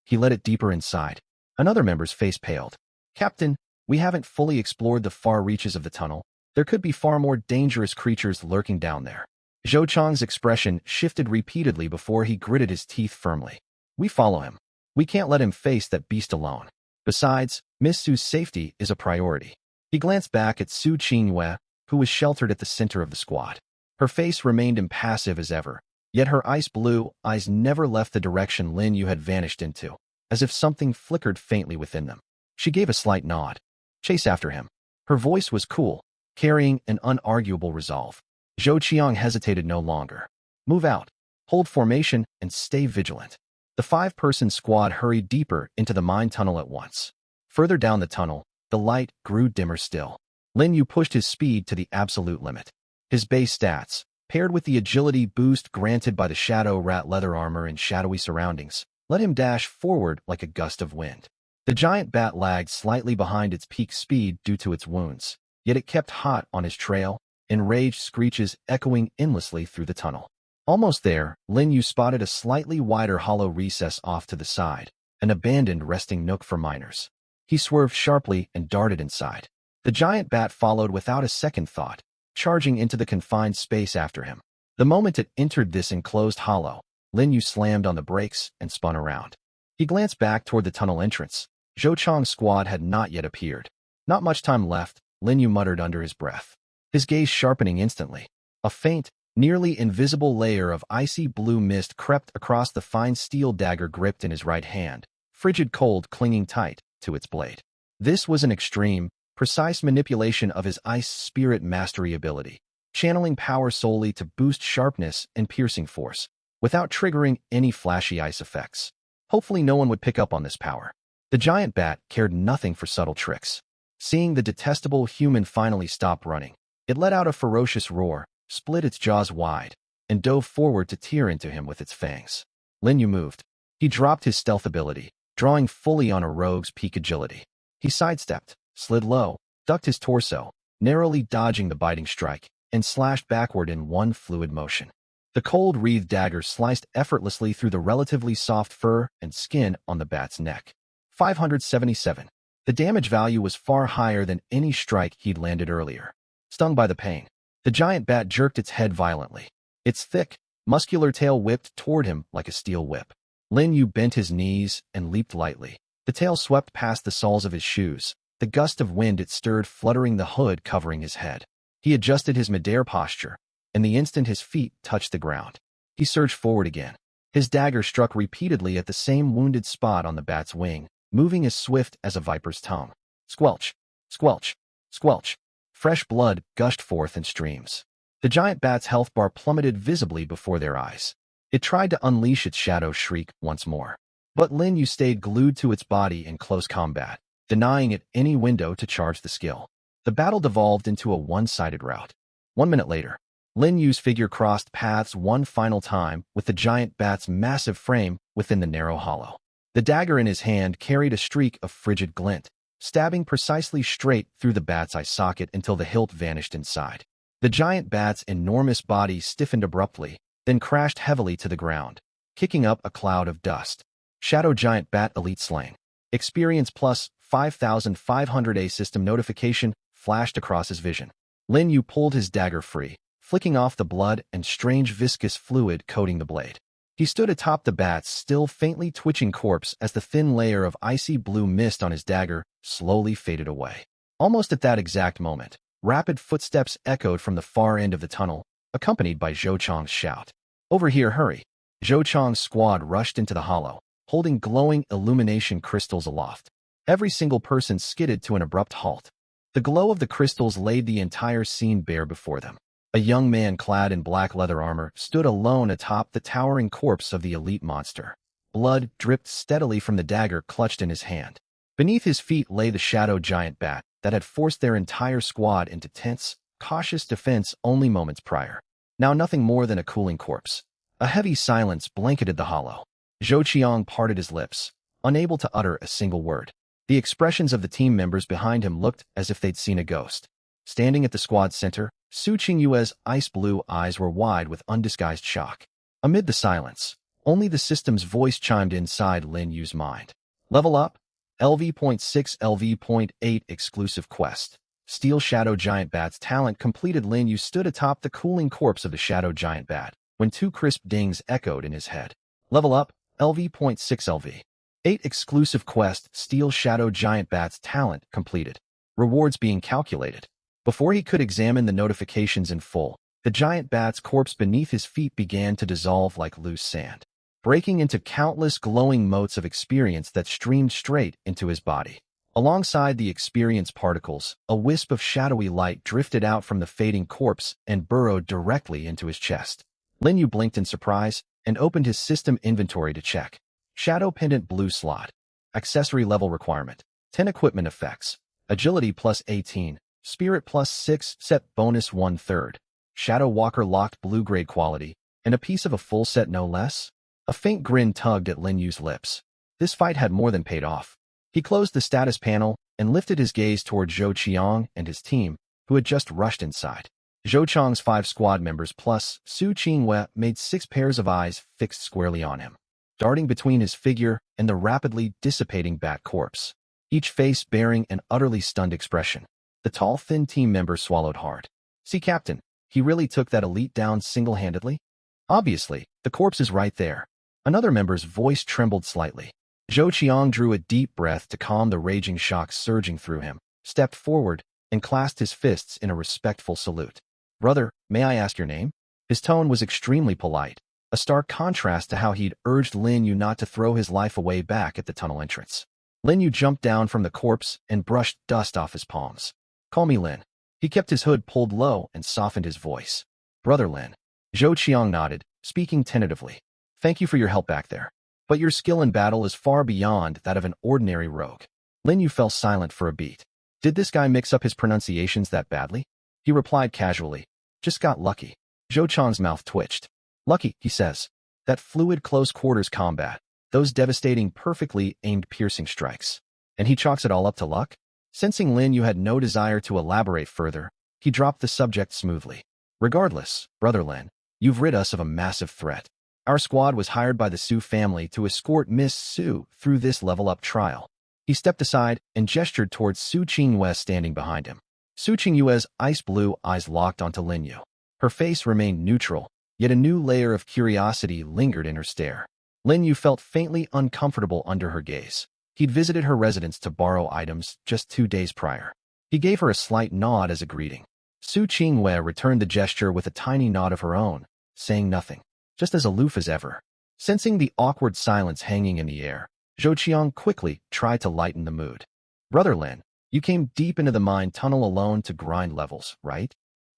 He led it deeper inside. Another member's face paled. Captain, we haven't fully explored the far reaches of the tunnel. There could be far more dangerous creatures lurking down there. Zhou Chang's expression shifted repeatedly before he gritted his teeth firmly. We follow him. We can't let him face that beast alone. Besides, Miss Su's safety is a priority. He glanced back at Su Qingyue, who was sheltered at the center of the squad. Her face remained impassive as ever, yet her ice-blue eyes never left the direction Lin Yu had vanished into, as if something flickered faintly within them. She gave a slight nod. Chase after him. Her voice was cool, carrying an unarguable resolve. Zhou Qiang hesitated no longer. Move out, hold formation, and stay vigilant. The five-person squad hurried deeper into the mine tunnel at once. Further down the tunnel, the light grew dimmer still. Lin Yu pushed his speed to the absolute limit. His base stats, paired with the agility boost granted by the shadow rat leather armor and shadowy surroundings, let him dash forward like a gust of wind. The giant bat lagged slightly behind its peak speed due to its wounds, yet it kept hot on his trail, enraged screeches echoing endlessly through the tunnel. Almost there, Lin Yu spotted a slightly wider hollow recess off to the side, an abandoned resting nook for miners. He swerved sharply and darted inside. The giant bat followed without a second thought, charging into the confined space after him. The moment it entered this enclosed hollow, Lin Yu slammed on the brakes and spun around. He glanced back toward the tunnel entrance. Zhou Chang's squad had not yet appeared. Not much time left, Lin Yu muttered under his breath, his gaze sharpening instantly. A faint, nearly invisible layer of icy blue mist crept across the fine steel dagger gripped in his right hand, frigid cold clinging tight to its blade. This was an extreme, precise manipulation of his ice spirit mastery ability, channeling power solely to boost sharpness and piercing force, without triggering any flashy ice effects. Hopefully no one would pick up on this power. The giant bat cared nothing for subtle tricks. Seeing the detestable human finally stop running, it let out a ferocious roar, split its jaws wide, and dove forward to tear into him with its fangs. Lin Yu moved. He dropped his stealth ability, drawing fully on a rogue's peak agility. He sidestepped, slid low, ducked his torso, narrowly dodging the biting strike, and slashed backward in one fluid motion. The cold wreathed dagger sliced effortlessly through the relatively soft fur and skin on the bat's neck. 577. The damage value was far higher than any strike he'd landed earlier. Stung by the pain, the giant bat jerked its head violently. Its thick, muscular tail whipped toward him like a steel whip. Lin Yu bent his knees and leaped lightly. The tail swept past the soles of his shoes, the gust of wind it stirred fluttering the hood covering his head. He adjusted his midair posture, and the instant his feet touched the ground, he surged forward again. His dagger struck repeatedly at the same wounded spot on the bat's wing, moving as swift as a viper's tongue. Squelch, squelch, squelch. Fresh blood gushed forth in streams. The giant bat's health bar plummeted visibly before their eyes. It tried to unleash its shadow shriek once more. But Lin Yu stayed glued to its body in close combat, denying it any window to charge the skill. The battle devolved into a one-sided rout. 1 minute later, Lin Yu's figure crossed paths one final time with the giant bat's massive frame within the narrow hollow. The dagger in his hand carried a streak of frigid glint, stabbing precisely straight through the bat's eye socket until the hilt vanished inside. The giant bat's enormous body stiffened abruptly, then crashed heavily to the ground, kicking up a cloud of dust. Shadow Giant Bat Elite Slaying. Experience plus 5,500. A system notification flashed across his vision. Lin Yu pulled his dagger free, flicking off the blood and strange viscous fluid coating the blade. He stood atop the bat's still faintly twitching corpse as the thin layer of icy blue mist on his dagger slowly faded away. Almost at that exact moment, rapid footsteps echoed from the far end of the tunnel, accompanied by Zhou Chang's shout. "Over here, hurry!" Zhou Chang's squad rushed into the hollow, holding glowing illumination crystals aloft. Every single person skidded to an abrupt halt. The glow of the crystals laid the entire scene bare before them. A young man clad in black leather armor stood alone atop the towering corpse of the elite monster. Blood dripped steadily from the dagger clutched in his hand. Beneath his feet lay the shadow giant bat that had forced their entire squad into tense, cautious defense only moments prior. Now nothing more than a cooling corpse. A heavy silence blanketed the hollow. Zhou Qiang parted his lips, unable to utter a single word. The expressions of the team members behind him looked as if they'd seen a ghost. Standing at the squad's center, Su Qingyue's ice-blue eyes were wide with undisguised shock. Amid the silence, only the system's voice chimed inside Lin Yu's mind. Level up, LV.6 LV.8 exclusive quest. Steel Shadow Giant Bat's talent completed. Lin Yu stood atop the cooling corpse of the Shadow Giant Bat, when two crisp dings echoed in his head. Level up, LV.6 LV.8 exclusive quest. Steel Shadow Giant Bat's talent completed. Rewards being calculated. Before he could examine the notifications in full, the giant bat's corpse beneath his feet began to dissolve like loose sand, breaking into countless glowing motes of experience that streamed straight into his body. Alongside the experience particles, a wisp of shadowy light drifted out from the fading corpse and burrowed directly into his chest. Lin Yu blinked in surprise and opened his system inventory to check. Shadow Pendant Blue Slot. Accessory level requirement. 10 equipment effects. Agility plus 18. Spirit plus 6, set bonus 1/3. Shadow Walker locked blue grade quality, and a piece of a full set no less? A faint grin tugged at Lin Yu's lips. This fight had more than paid off. He closed the status panel and lifted his gaze toward Zhou Qiang and his team, who had just rushed inside. Zhou Chang's 5 squad members plus Su Qingyue made 6 pairs of eyes fixed squarely on him, darting between his figure and the rapidly dissipating bat corpse, each face bearing an utterly stunned expression. The tall, thin team member swallowed hard. "See, Captain, he really took that elite down single-handedly?" "Obviously, the corpse is right there." Another member's voice trembled slightly. Zhou Qiang drew a deep breath to calm the raging shock surging through him, stepped forward, and clasped his fists in a respectful salute. "Brother, may I ask your name?" His tone was extremely polite, a stark contrast to how he'd urged Lin Yu not to throw his life away back at the tunnel entrance. Lin Yu jumped down from the corpse and brushed dust off his palms. Call me Lin. He kept his hood pulled low and softened his voice. Brother Lin. Zhou Qiang nodded, speaking tentatively. Thank you for your help back there. But your skill in battle is far beyond that of an ordinary rogue. Lin Yu fell silent for a beat. Did this guy mix up his pronunciations that badly? He replied casually. Just got lucky. Zhou Qiang's mouth twitched. Lucky, he says. That fluid close-quarters combat. Those devastating, perfectly aimed piercing strikes. And he chalks it all up to luck? Sensing Lin Yu had no desire to elaborate further, he dropped the subject smoothly. Regardless, Brother Lin, you've rid us of a massive threat. Our squad was hired by the Su family to escort Miss Su through this level-up trial. He stepped aside and gestured towards Su Qingyue standing behind him. Su Qingyue's ice-blue eyes locked onto Lin Yu. Her face remained neutral, yet a new layer of curiosity lingered in her stare. Lin Yu felt faintly uncomfortable under her gaze. He'd visited her residence to borrow items just 2 days prior. He gave her a slight nod as a greeting. Su Qingyue returned the gesture with a tiny nod of her own, saying nothing, just as aloof as ever. Sensing the awkward silence hanging in the air, Zhou Qiang quickly tried to lighten the mood. Brother Lin, you came deep into the mine tunnel alone to grind levels, right?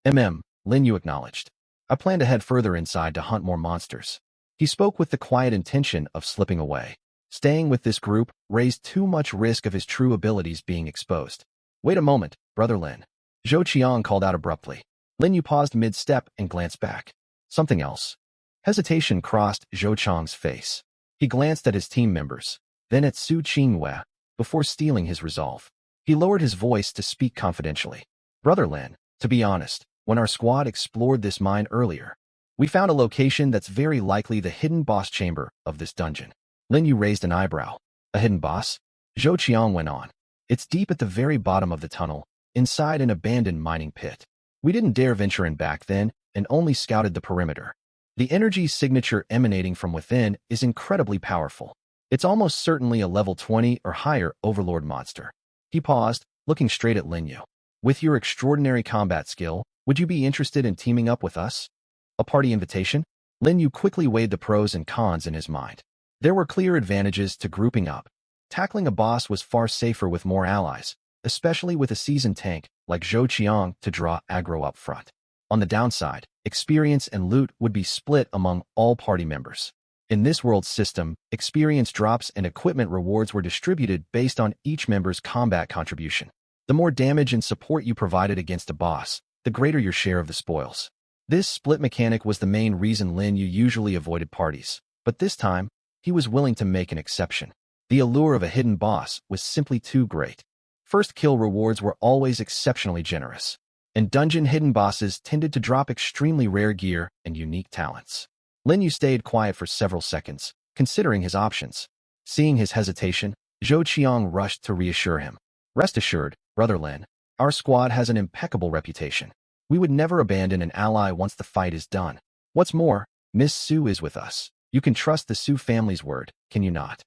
Lin Yu acknowledged. I plan to head further inside to hunt more monsters. He spoke with the quiet intention of slipping away. Staying with this group raised too much risk of his true abilities being exposed. Wait a moment, Brother Lin. Zhou Qiang called out abruptly. Lin Yu paused mid-step and glanced back. Something else. Hesitation crossed Zhou Qiang's face. He glanced at his team members, then at Su Qingyue, before steeling his resolve. He lowered his voice to speak confidentially. Brother Lin, to be honest, when our squad explored this mine earlier, we found a location that's very likely the hidden boss chamber of this dungeon. Lin Yu raised an eyebrow. A hidden boss? Zhou Qiang went on. It's deep at the very bottom of the tunnel, inside an abandoned mining pit. We didn't dare venture in back then and only scouted the perimeter. The energy signature emanating from within is incredibly powerful. It's almost certainly a level 20 or higher overlord monster. He paused, looking straight at Lin Yu. With your extraordinary combat skill, would you be interested in teaming up with us? A party invitation? Lin Yu quickly weighed the pros and cons in his mind. There were clear advantages to grouping up. Tackling a boss was far safer with more allies, especially with a seasoned tank like Zhou Qiang to draw aggro up front. On the downside, experience and loot would be split among all party members. In this world's system, experience drops and equipment rewards were distributed based on each member's combat contribution. The more damage and support you provided against a boss, the greater your share of the spoils. This split mechanic was the main reason Lin Yu usually avoided parties, but this time, he was willing to make an exception. The allure of a hidden boss was simply too great. First kill rewards were always exceptionally generous, and dungeon hidden bosses tended to drop extremely rare gear and unique talents. Lin Yu stayed quiet for several seconds, considering his options. Seeing his hesitation, Zhou Qiang rushed to reassure him. Rest assured, Brother Lin, our squad has an impeccable reputation. We would never abandon an ally once the fight is done. What's more, Miss Su is with us. You can trust the Su family's word, can you not?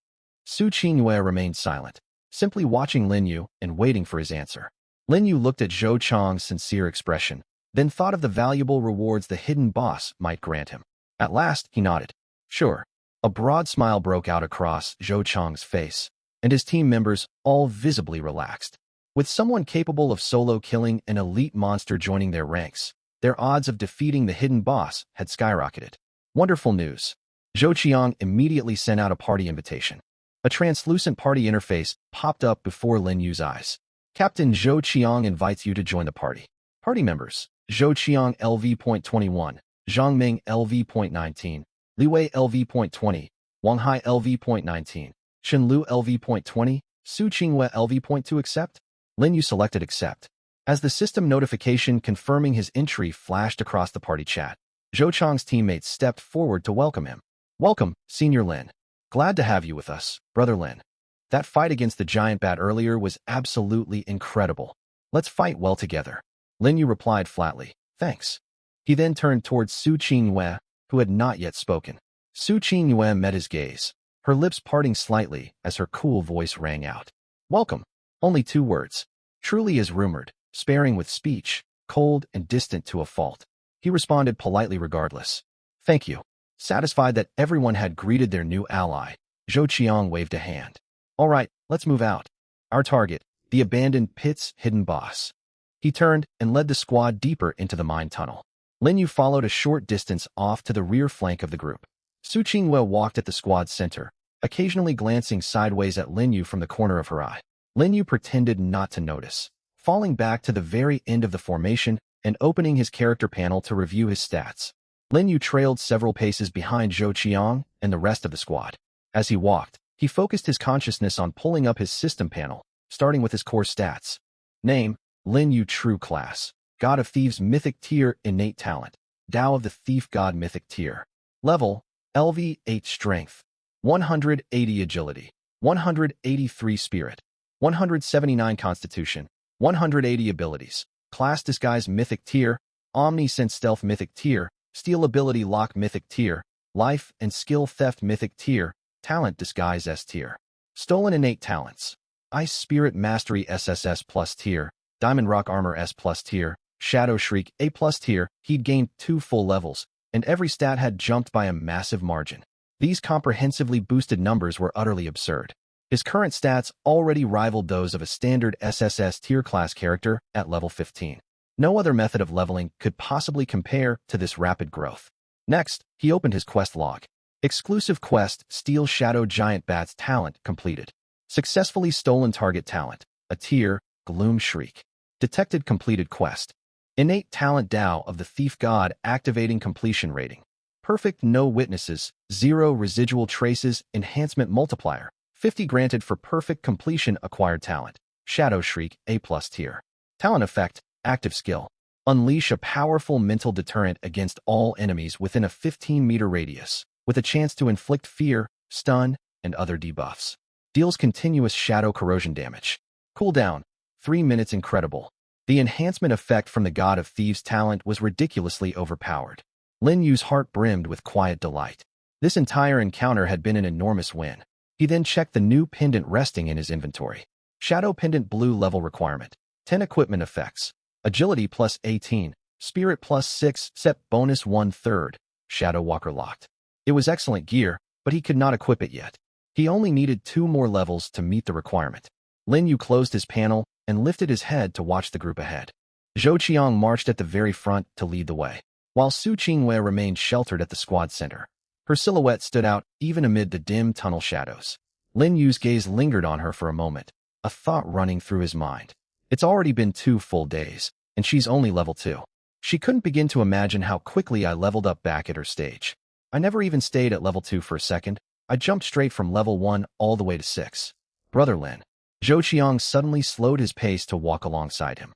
Su Qingyue remained silent, simply watching Lin Yu and waiting for his answer. Lin Yu looked at Zhou Qiang's sincere expression, then thought of the valuable rewards the hidden boss might grant him. At last, he nodded. Sure. A broad smile broke out across Zhou Qiang's face, and his team members all visibly relaxed. With someone capable of solo killing an elite monster joining their ranks, their odds of defeating the hidden boss had skyrocketed. Wonderful news. Zhou Qiang immediately sent out a party invitation. A translucent party interface popped up before Lin Yu's eyes. Captain Zhou Qiang invites you to join the party. Party members: Zhou Qiang LV.21, Zhang Ming LV.19, Li Wei LV.20, Wang Hai LV.19, Chen Lu LV.20, Su Qingyue LV.2. Accept? Lin Yu selected accept. As the system notification confirming his entry flashed across the party chat, Zhou Qiang's teammates stepped forward to welcome him. Welcome, Senior Lin. Glad to have you with us, Brother Lin. That fight against the giant bat earlier was absolutely incredible. Let's fight well together. Lin Yu replied flatly, thanks. He then turned towards Su Qingyue, who had not yet spoken. Su Qingyue met his gaze, her lips parting slightly as her cool voice rang out. Welcome. Only 2 words. Truly as rumored, sparing with speech, cold and distant to a fault. He responded politely regardless. Thank you. Satisfied that everyone had greeted their new ally, Zhou Qiang waved a hand. All right, let's move out. Our target, the abandoned pit's hidden boss. He turned and led the squad deeper into the mine tunnel. Lin Yu followed a short distance off to the rear flank of the group. Su Qingwei walked at the squad's center, occasionally glancing sideways at Lin Yu from the corner of her eye. Lin Yu pretended not to notice, falling back to the very end of the formation and opening his character panel to review his stats. Lin Yu trailed several paces behind Zhou Qiang and the rest of the squad. As he walked, he focused his consciousness on pulling up his system panel, starting with his core stats. Name, Lin Yu True Class. God of Thieves Mythic Tier Innate Talent. Tao of the Thief God Mythic Tier. Level, LV 8 Strength. 180 Agility. 183 Spirit. 179 Constitution. 180 Abilities. Class Disguise Mythic Tier. Omni-Sense Stealth Mythic Tier. Steel Ability Lock Mythic Tier. Life and Skill Theft Mythic Tier. Talent Disguise S Tier. Stolen Innate Talents. Ice Spirit Mastery SSS Plus Tier. Diamond Rock Armor S Plus Tier. Shadow Shriek A Plus Tier. He'd gained 2 full levels, and every stat had jumped by a massive margin. These comprehensively boosted numbers were utterly absurd. His current stats already rivaled those of a standard SSS tier class character at level 15. No other method of leveling could possibly compare to this rapid growth. Next, he opened his quest log. Exclusive quest, Steel Shadow Giant Bat's talent completed. Successfully stolen target talent, a tier, Gloom Shriek. Detected completed quest. Innate talent Tao of the Thief God activating completion rating. Perfect no witnesses, 0 residual traces, enhancement multiplier. 50 granted for perfect completion acquired talent. Shadow Shriek A+ tier. Talent effect, active skill. Unleash a powerful mental deterrent against all enemies within a 15-meter radius, with a chance to inflict fear, stun, and other debuffs. Deals continuous shadow corrosion damage. Cooldown, 3 minutes incredible. The enhancement effect from the God of Thieves talent was ridiculously overpowered. Lin Yu's heart brimmed with quiet delight. This entire encounter had been an enormous win. He then checked the new pendant resting in his inventory. Shadow Pendant Blue level requirement. 10 equipment effects. Agility plus 18. Spirit plus 6. Set bonus 1/3. Shadow Walker locked. It was excellent gear, but he could not equip it yet. He only needed 2 more levels to meet the requirement. Lin Yu closed his panel and lifted his head to watch the group ahead. Zhou Qiang marched at the very front to lead the way, while Su Qingwei remained sheltered at the squad center. Her silhouette stood out even amid the dim tunnel shadows. Lin Yu's gaze lingered on her for a moment, a thought running through his mind. It's already been 2 full days, and she's only level 2. She couldn't begin to imagine how quickly I leveled up back at her stage. I never even stayed at level 2 for a second. I jumped straight from level 1 all the way to 6. Brother Lin. Zhou Qiang suddenly slowed his pace to walk alongside him.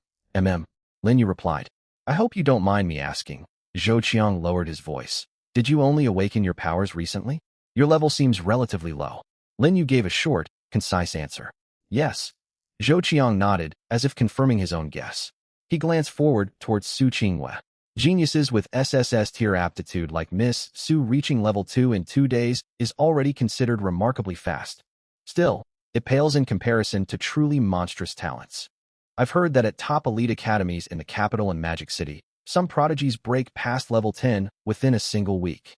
Lin Yu replied. I hope you don't mind me asking. Zhou Qiang lowered his voice. Did you only awaken your powers recently? Your level seems relatively low. Lin Yu gave a short, concise answer. Yes. Zhou Qiang nodded, as if confirming his own guess. He glanced forward towards Su Qingwei. Geniuses with SSS tier aptitude like Miss Su reaching level 2 in 2 days is already considered remarkably fast. Still, it pales in comparison to truly monstrous talents. I've heard that at top elite academies in the capital and Magic City, some prodigies break past level 10 within a single week.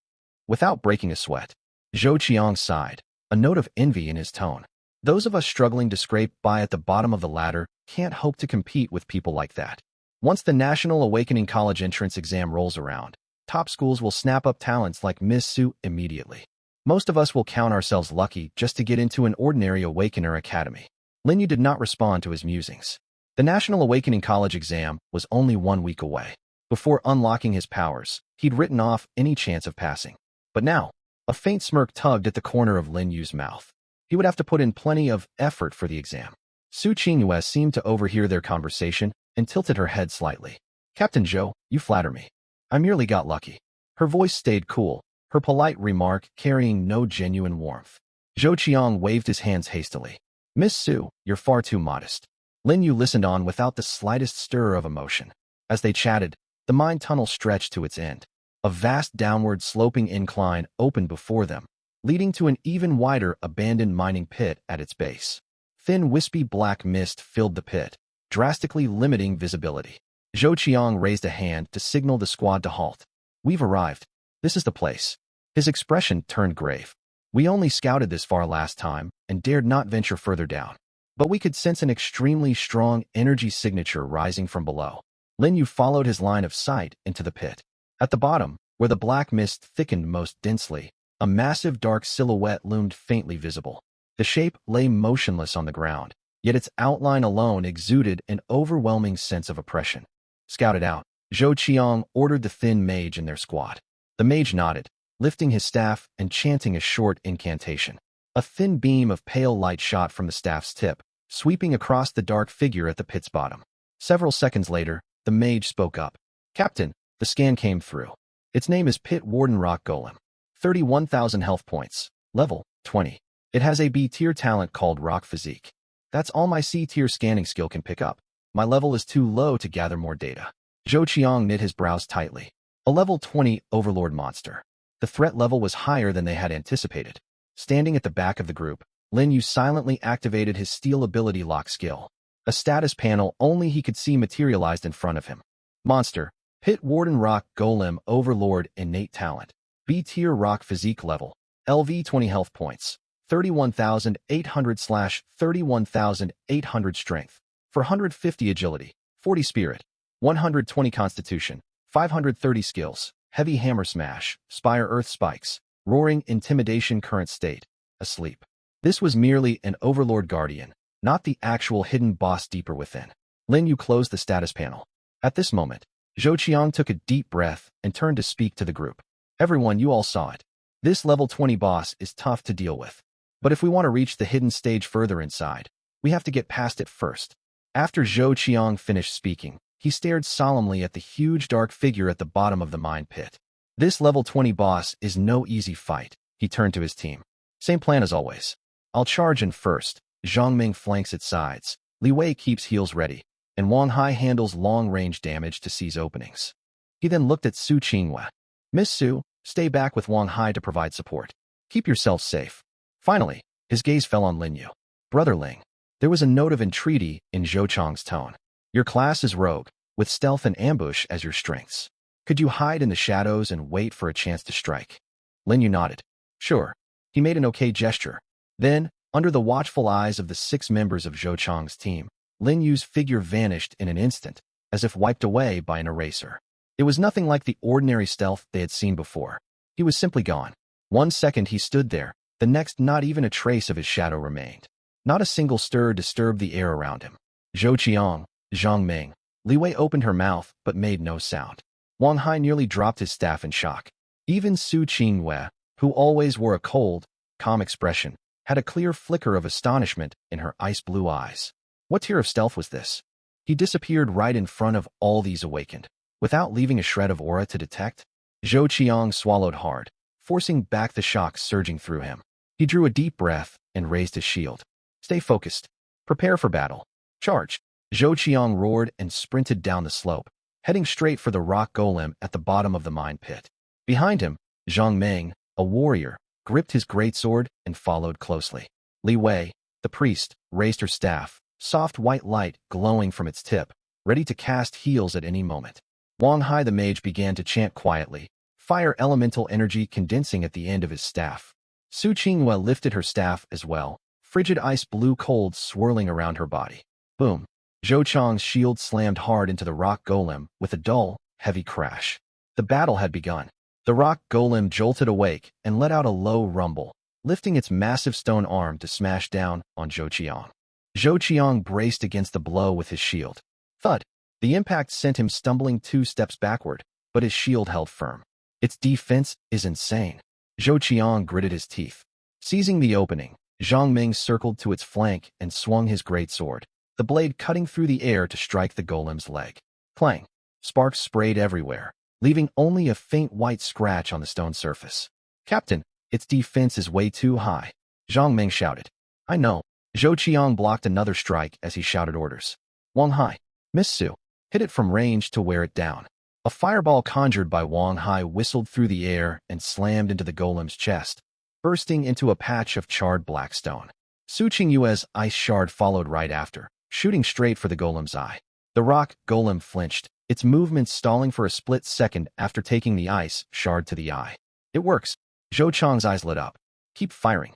Without breaking a sweat, Zhou Qiang sighed, a note of envy in his tone. Those of us struggling to scrape by at the bottom of the ladder can't hope to compete with people like that. Once the National Awakening College entrance exam rolls around, top schools will snap up talents like Miss Su immediately. Most of us will count ourselves lucky just to get into an ordinary Awakener academy. Lin Yu did not respond to his musings. The National Awakening College exam was only 1 week away. Before unlocking his powers, he'd written off any chance of passing. But now, a faint smirk tugged at the corner of Lin Yu's mouth. He would have to put in plenty of effort for the exam. Su Qingwei seemed to overhear their conversation and tilted her head slightly. Captain Zhou, you flatter me. I merely got lucky. Her voice stayed cool, her polite remark carrying no genuine warmth. Zhou Qiang waved his hands hastily. Miss Su, you're far too modest. Lin Yu listened on without the slightest stir of emotion. As they chatted, the mine tunnel stretched to its end. A vast downward sloping incline opened before them, leading to an even wider abandoned mining pit at its base. Thin wispy black mist filled the pit, drastically limiting visibility. Zhou Qiang raised a hand to signal the squad to halt. We've arrived. This is the place. His expression turned grave. We only scouted this far last time and dared not venture further down. But we could sense an extremely strong energy signature rising from below. Lin Yu followed his line of sight into the pit. At the bottom, where the black mist thickened most densely, a massive dark silhouette loomed faintly visible. The shape lay motionless on the ground, yet its outline alone exuded an overwhelming sense of oppression. Scout it out, Zhou Qiang ordered the thin mage in their squad. The mage nodded, lifting his staff and chanting a short incantation. A thin beam of pale light shot from the staff's tip, sweeping across the dark figure at the pit's bottom. Several seconds later, the mage spoke up. Captain, the scan came through. Its name is Pit Warden Rock Golem. 31,000 health points. Level 20. It has a B-tier talent called Rock Physique. That's all my C-tier scanning skill can pick up. My level is too low to gather more data. Zhou Qiang knit his brows tightly. A level 20 Overlord monster. The threat level was higher than they had anticipated. Standing at the back of the group, Lin Yu silently activated his Steel Ability Lock skill. A status panel only he could see materialized in front of him. Monster, Pit Warden Rock Golem Overlord Innate Talent. B-tier Rock Physique Level. LV 20 health points. 31,800/31,800 Strength. 450 Agility. 40 Spirit. 120 Constitution. 530 Skills. Heavy Hammer Smash. Spire Earth Spikes. Roaring Intimidation Current State. Asleep. This was merely an Overlord Guardian, not the actual hidden boss deeper within. Lin Yu closed the status panel. At this moment, Zhou Qiang took a deep breath and turned to speak to the group. Everyone, you all saw it. This level 20 boss is tough to deal with. But if we want to reach the hidden stage further inside, we have to get past it first. After Zhou Qiang finished speaking, he stared solemnly at the huge dark figure at the bottom of the mine pit. This level 20 boss is no easy fight. He turned to his team. Same plan as always. I'll charge in first. Zhang Ming flanks its sides. Li Wei keeps heals ready, and Wang Hai handles long-range damage to seize openings. He then looked at Su Qinghua. Miss Su, stay back with Wang Hai to provide support. Keep yourself safe. Finally, his gaze fell on Lin Yu. Brother Ling. There was a note of entreaty in Zhou Qiang's tone. Your class is rogue, with stealth and ambush as your strengths. Could you hide in the shadows and wait for a chance to strike? Lin Yu nodded. Sure. He made an okay gesture. Then, under the watchful eyes of the 6 members of Zhou Qiang's team, Lin Yu's figure vanished in an instant, as if wiped away by an eraser. It was nothing like the ordinary stealth they had seen before. He was simply gone. 1 second he stood there, the next not even a trace of his shadow remained. Not a single stir disturbed the air around him. Zhou Qiang, Zhang Ming, Li Wei opened her mouth but made no sound. Wang Hai nearly dropped his staff in shock. Even Su Qinghua, who always wore a cold, calm expression, had a clear flicker of astonishment in her ice-blue eyes. What tier of stealth was this? He disappeared right in front of all these awakened, without leaving a shred of aura to detect. Zhou Qiang swallowed hard, forcing back the shock surging through him. He drew a deep breath and raised his shield. Stay focused. Prepare for battle. Charge. Zhou Qiang roared and sprinted down the slope, heading straight for the rock golem at the bottom of the mine pit. Behind him, Zhang Ming, a warrior, gripped his greatsword and followed closely. Li Wei, the priest, raised her staff, soft white light glowing from its tip, ready to cast heals at any moment. Wang Hai the mage began to chant quietly, fire elemental energy condensing at the end of his staff. Su Qinghua lifted her staff as well, frigid ice blue cold swirling around her body. Boom. Zhou Qiang's shield slammed hard into the rock golem with a dull, heavy crash. The battle had begun. The rock golem jolted awake and let out a low rumble, lifting its massive stone arm to smash down on Zhou Qiang. Zhou Qiang braced against the blow with his shield. Thud! The impact sent him stumbling 2 steps backward, but his shield held firm. Its defense is insane. Zhou Qiang gritted his teeth. Seizing the opening, Zhang Ming circled to its flank and swung his greatsword, the blade cutting through the air to strike the golem's leg. Clang! Sparks sprayed everywhere, leaving only a faint white scratch on the stone surface. Captain, its defense is way too high. Zhang Ming shouted. I know. Zhou Qiang blocked another strike as he shouted orders. Wang Hai, Miss Su, hit it from range to wear it down. A fireball conjured by Wang Hai whistled through the air and slammed into the golem's chest, bursting into a patch of charred black stone. Su Qinghua's ice shard followed right after, shooting straight for the golem's eye. The rock golem flinched, its movements stalling for a split second after taking the ice shard to the eye. It works. Zhou Qiang's eyes lit up. Keep firing.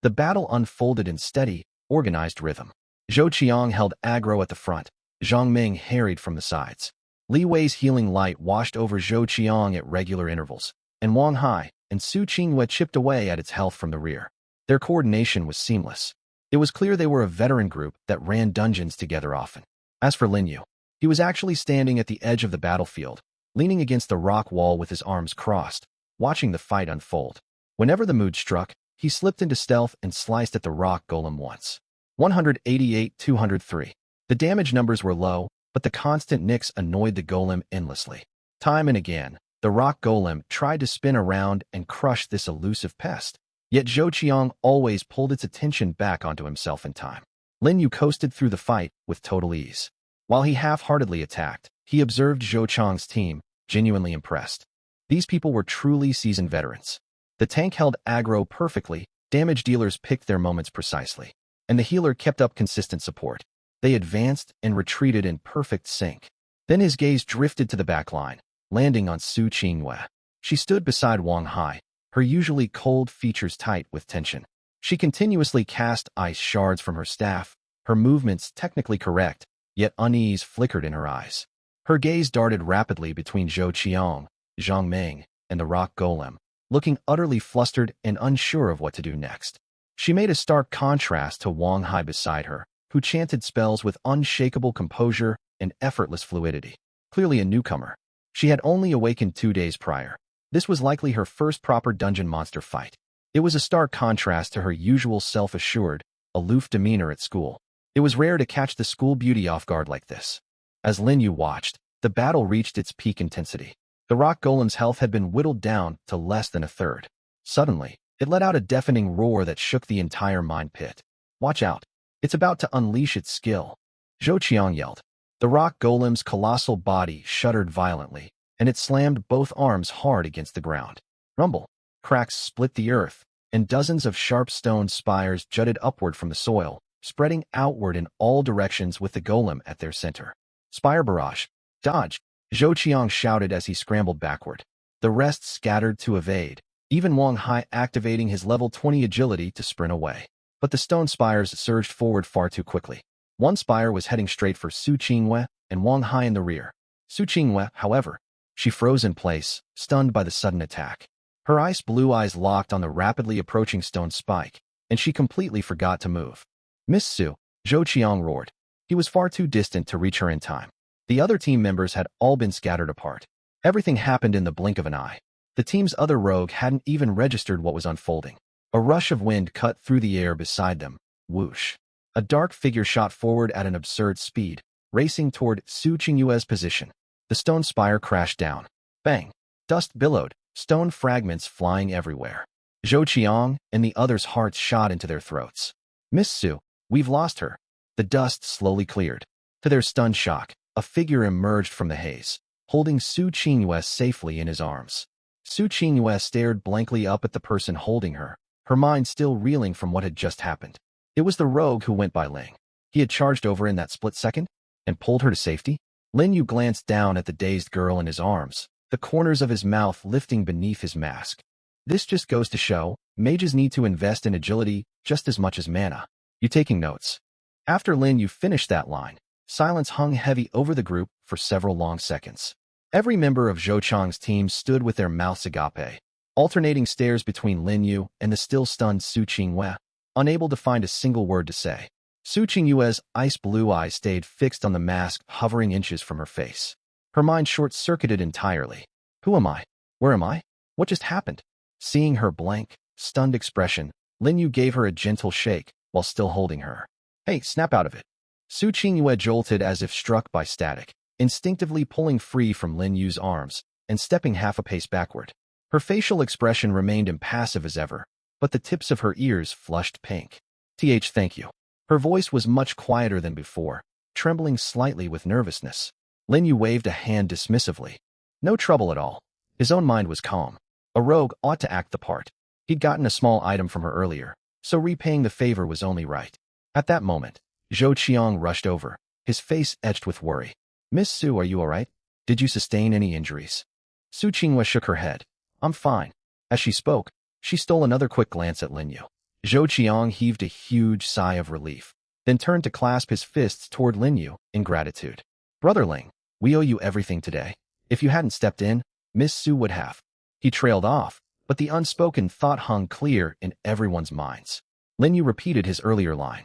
The battle unfolded in steady, organized rhythm. Zhou Qiang held aggro at the front. Zhang Ming harried from the sides. Li Wei's healing light washed over Zhou Qiang at regular intervals, and Wang Hai and Su Qinghua chipped away at its health from the rear. Their coordination was seamless. It was clear they were a veteran group that ran dungeons together often. As for Lin Yu, he was actually standing at the edge of the battlefield, leaning against the rock wall with his arms crossed, watching the fight unfold. Whenever the mood struck, he slipped into stealth and sliced at the rock golem once. 188-203. The damage numbers were low, but the constant nicks annoyed the golem endlessly. Time and again, the rock golem tried to spin around and crush this elusive pest. Yet Zhou Qiang always pulled its attention back onto himself in time. Lin Yu coasted through the fight with total ease. While he half-heartedly attacked, he observed Zhou Qiang's team, genuinely impressed. These people were truly seasoned veterans. The tank held aggro perfectly, damage dealers picked their moments precisely, and the healer kept up consistent support. They advanced and retreated in perfect sync. Then his gaze drifted to the back line, landing on Su Qinghua. She stood beside Wang Hai, her usually cold features tight with tension. She continuously cast ice shards from her staff, her movements technically correct, yet unease flickered in her eyes. Her gaze darted rapidly between Zhou Qiang, Zhang Ming, and the rock golem, looking utterly flustered and unsure of what to do next. She made a stark contrast to Wang Hai beside her, who chanted spells with unshakable composure and effortless fluidity. Clearly a newcomer. She had only awakened 2 days prior. This was likely her first proper dungeon monster fight. It was a stark contrast to her usual self-assured, aloof demeanor at school. It was rare to catch the school beauty off guard like this. As Lin Yu watched, the battle reached its peak intensity. The rock golem's health had been whittled down to less than a third. Suddenly, it let out a deafening roar that shook the entire mine pit. Watch out. It's about to unleash its skill. Zhou Qiang yelled. The rock golem's colossal body shuddered violently, and it slammed both arms hard against the ground. Rumble. Cracks split the earth, and dozens of sharp stone spires jutted upward from the soil, spreading outward in all directions with the golem at their center. Spire barrage. Dodge. Zhou Qiang shouted as he scrambled backward. The rest scattered to evade, even Wang Hai activating his level 20 agility to sprint away. But the stone spires surged forward far too quickly. One spire was heading straight for Su Qinghua and Wang Hai in the rear. Su Qinghua, however, she froze in place, stunned by the sudden attack. Her ice blue eyes locked on the rapidly approaching stone spike, and she completely forgot to move. Miss Su, Zhou Qiang roared. He was far too distant to reach her in time. The other team members had all been scattered apart. Everything happened in the blink of an eye. The team's other rogue hadn't even registered what was unfolding. A rush of wind cut through the air beside them. Whoosh. A dark figure shot forward at an absurd speed, racing toward Su Qinghua's position. The stone spire crashed down. Bang. Dust billowed, stone fragments flying everywhere. Zhou Qiang and the others' hearts shot into their throats. Miss Su, we've lost her. The dust slowly cleared. To their stunned shock, a figure emerged from the haze, holding Su Qinghua safely in his arms. Su Qinghua stared blankly up at the person holding her, her mind still reeling from what had just happened. It was the rogue who went by Ling. He had charged over in that split second and pulled her to safety. Lin Yu glanced down at the dazed girl in his arms, the corners of his mouth lifting beneath his mask. This just goes to show, mages need to invest in agility just as much as mana. You taking notes? After Lin Yu finished that line, silence hung heavy over the group for several long seconds. Every member of Zhou Qiang's team stood with their mouths agape, alternating stares between Lin Yu and the still-stunned Su Qinghua, unable to find a single word to say. Su Qinghua's ice-blue eyes stayed fixed on the mask hovering inches from her face. Her mind short-circuited entirely. Who am I? Where am I? What just happened? Seeing her blank, stunned expression, Lin Yu gave her a gentle shake while still holding her. Hey, snap out of it. Su Qinghua jolted as if struck by static, instinctively pulling free from Lin Yu's arms and stepping half a pace backward. Her facial expression remained impassive as ever, but the tips of her ears flushed pink. Thank you. Her voice was much quieter than before, trembling slightly with nervousness. Lin Yu waved a hand dismissively. No trouble at all. His own mind was calm. A rogue ought to act the part. He'd gotten a small item from her earlier, so repaying the favor was only right. At that moment, Zhou Qiang rushed over, his face etched with worry. Miss Su, are you all right? Did you sustain any injuries? Su Qinghua shook her head. I'm fine. As she spoke, She stole another quick glance at Lin Yu. Zhou Qiang heaved a huge sigh of relief, then turned to clasp his fists toward Lin Yu in gratitude. Brother Ling, we owe you everything today. If you hadn't stepped in, Miss Su would have. He trailed off, but the unspoken thought hung clear in everyone's minds. Lin Yu repeated his earlier line.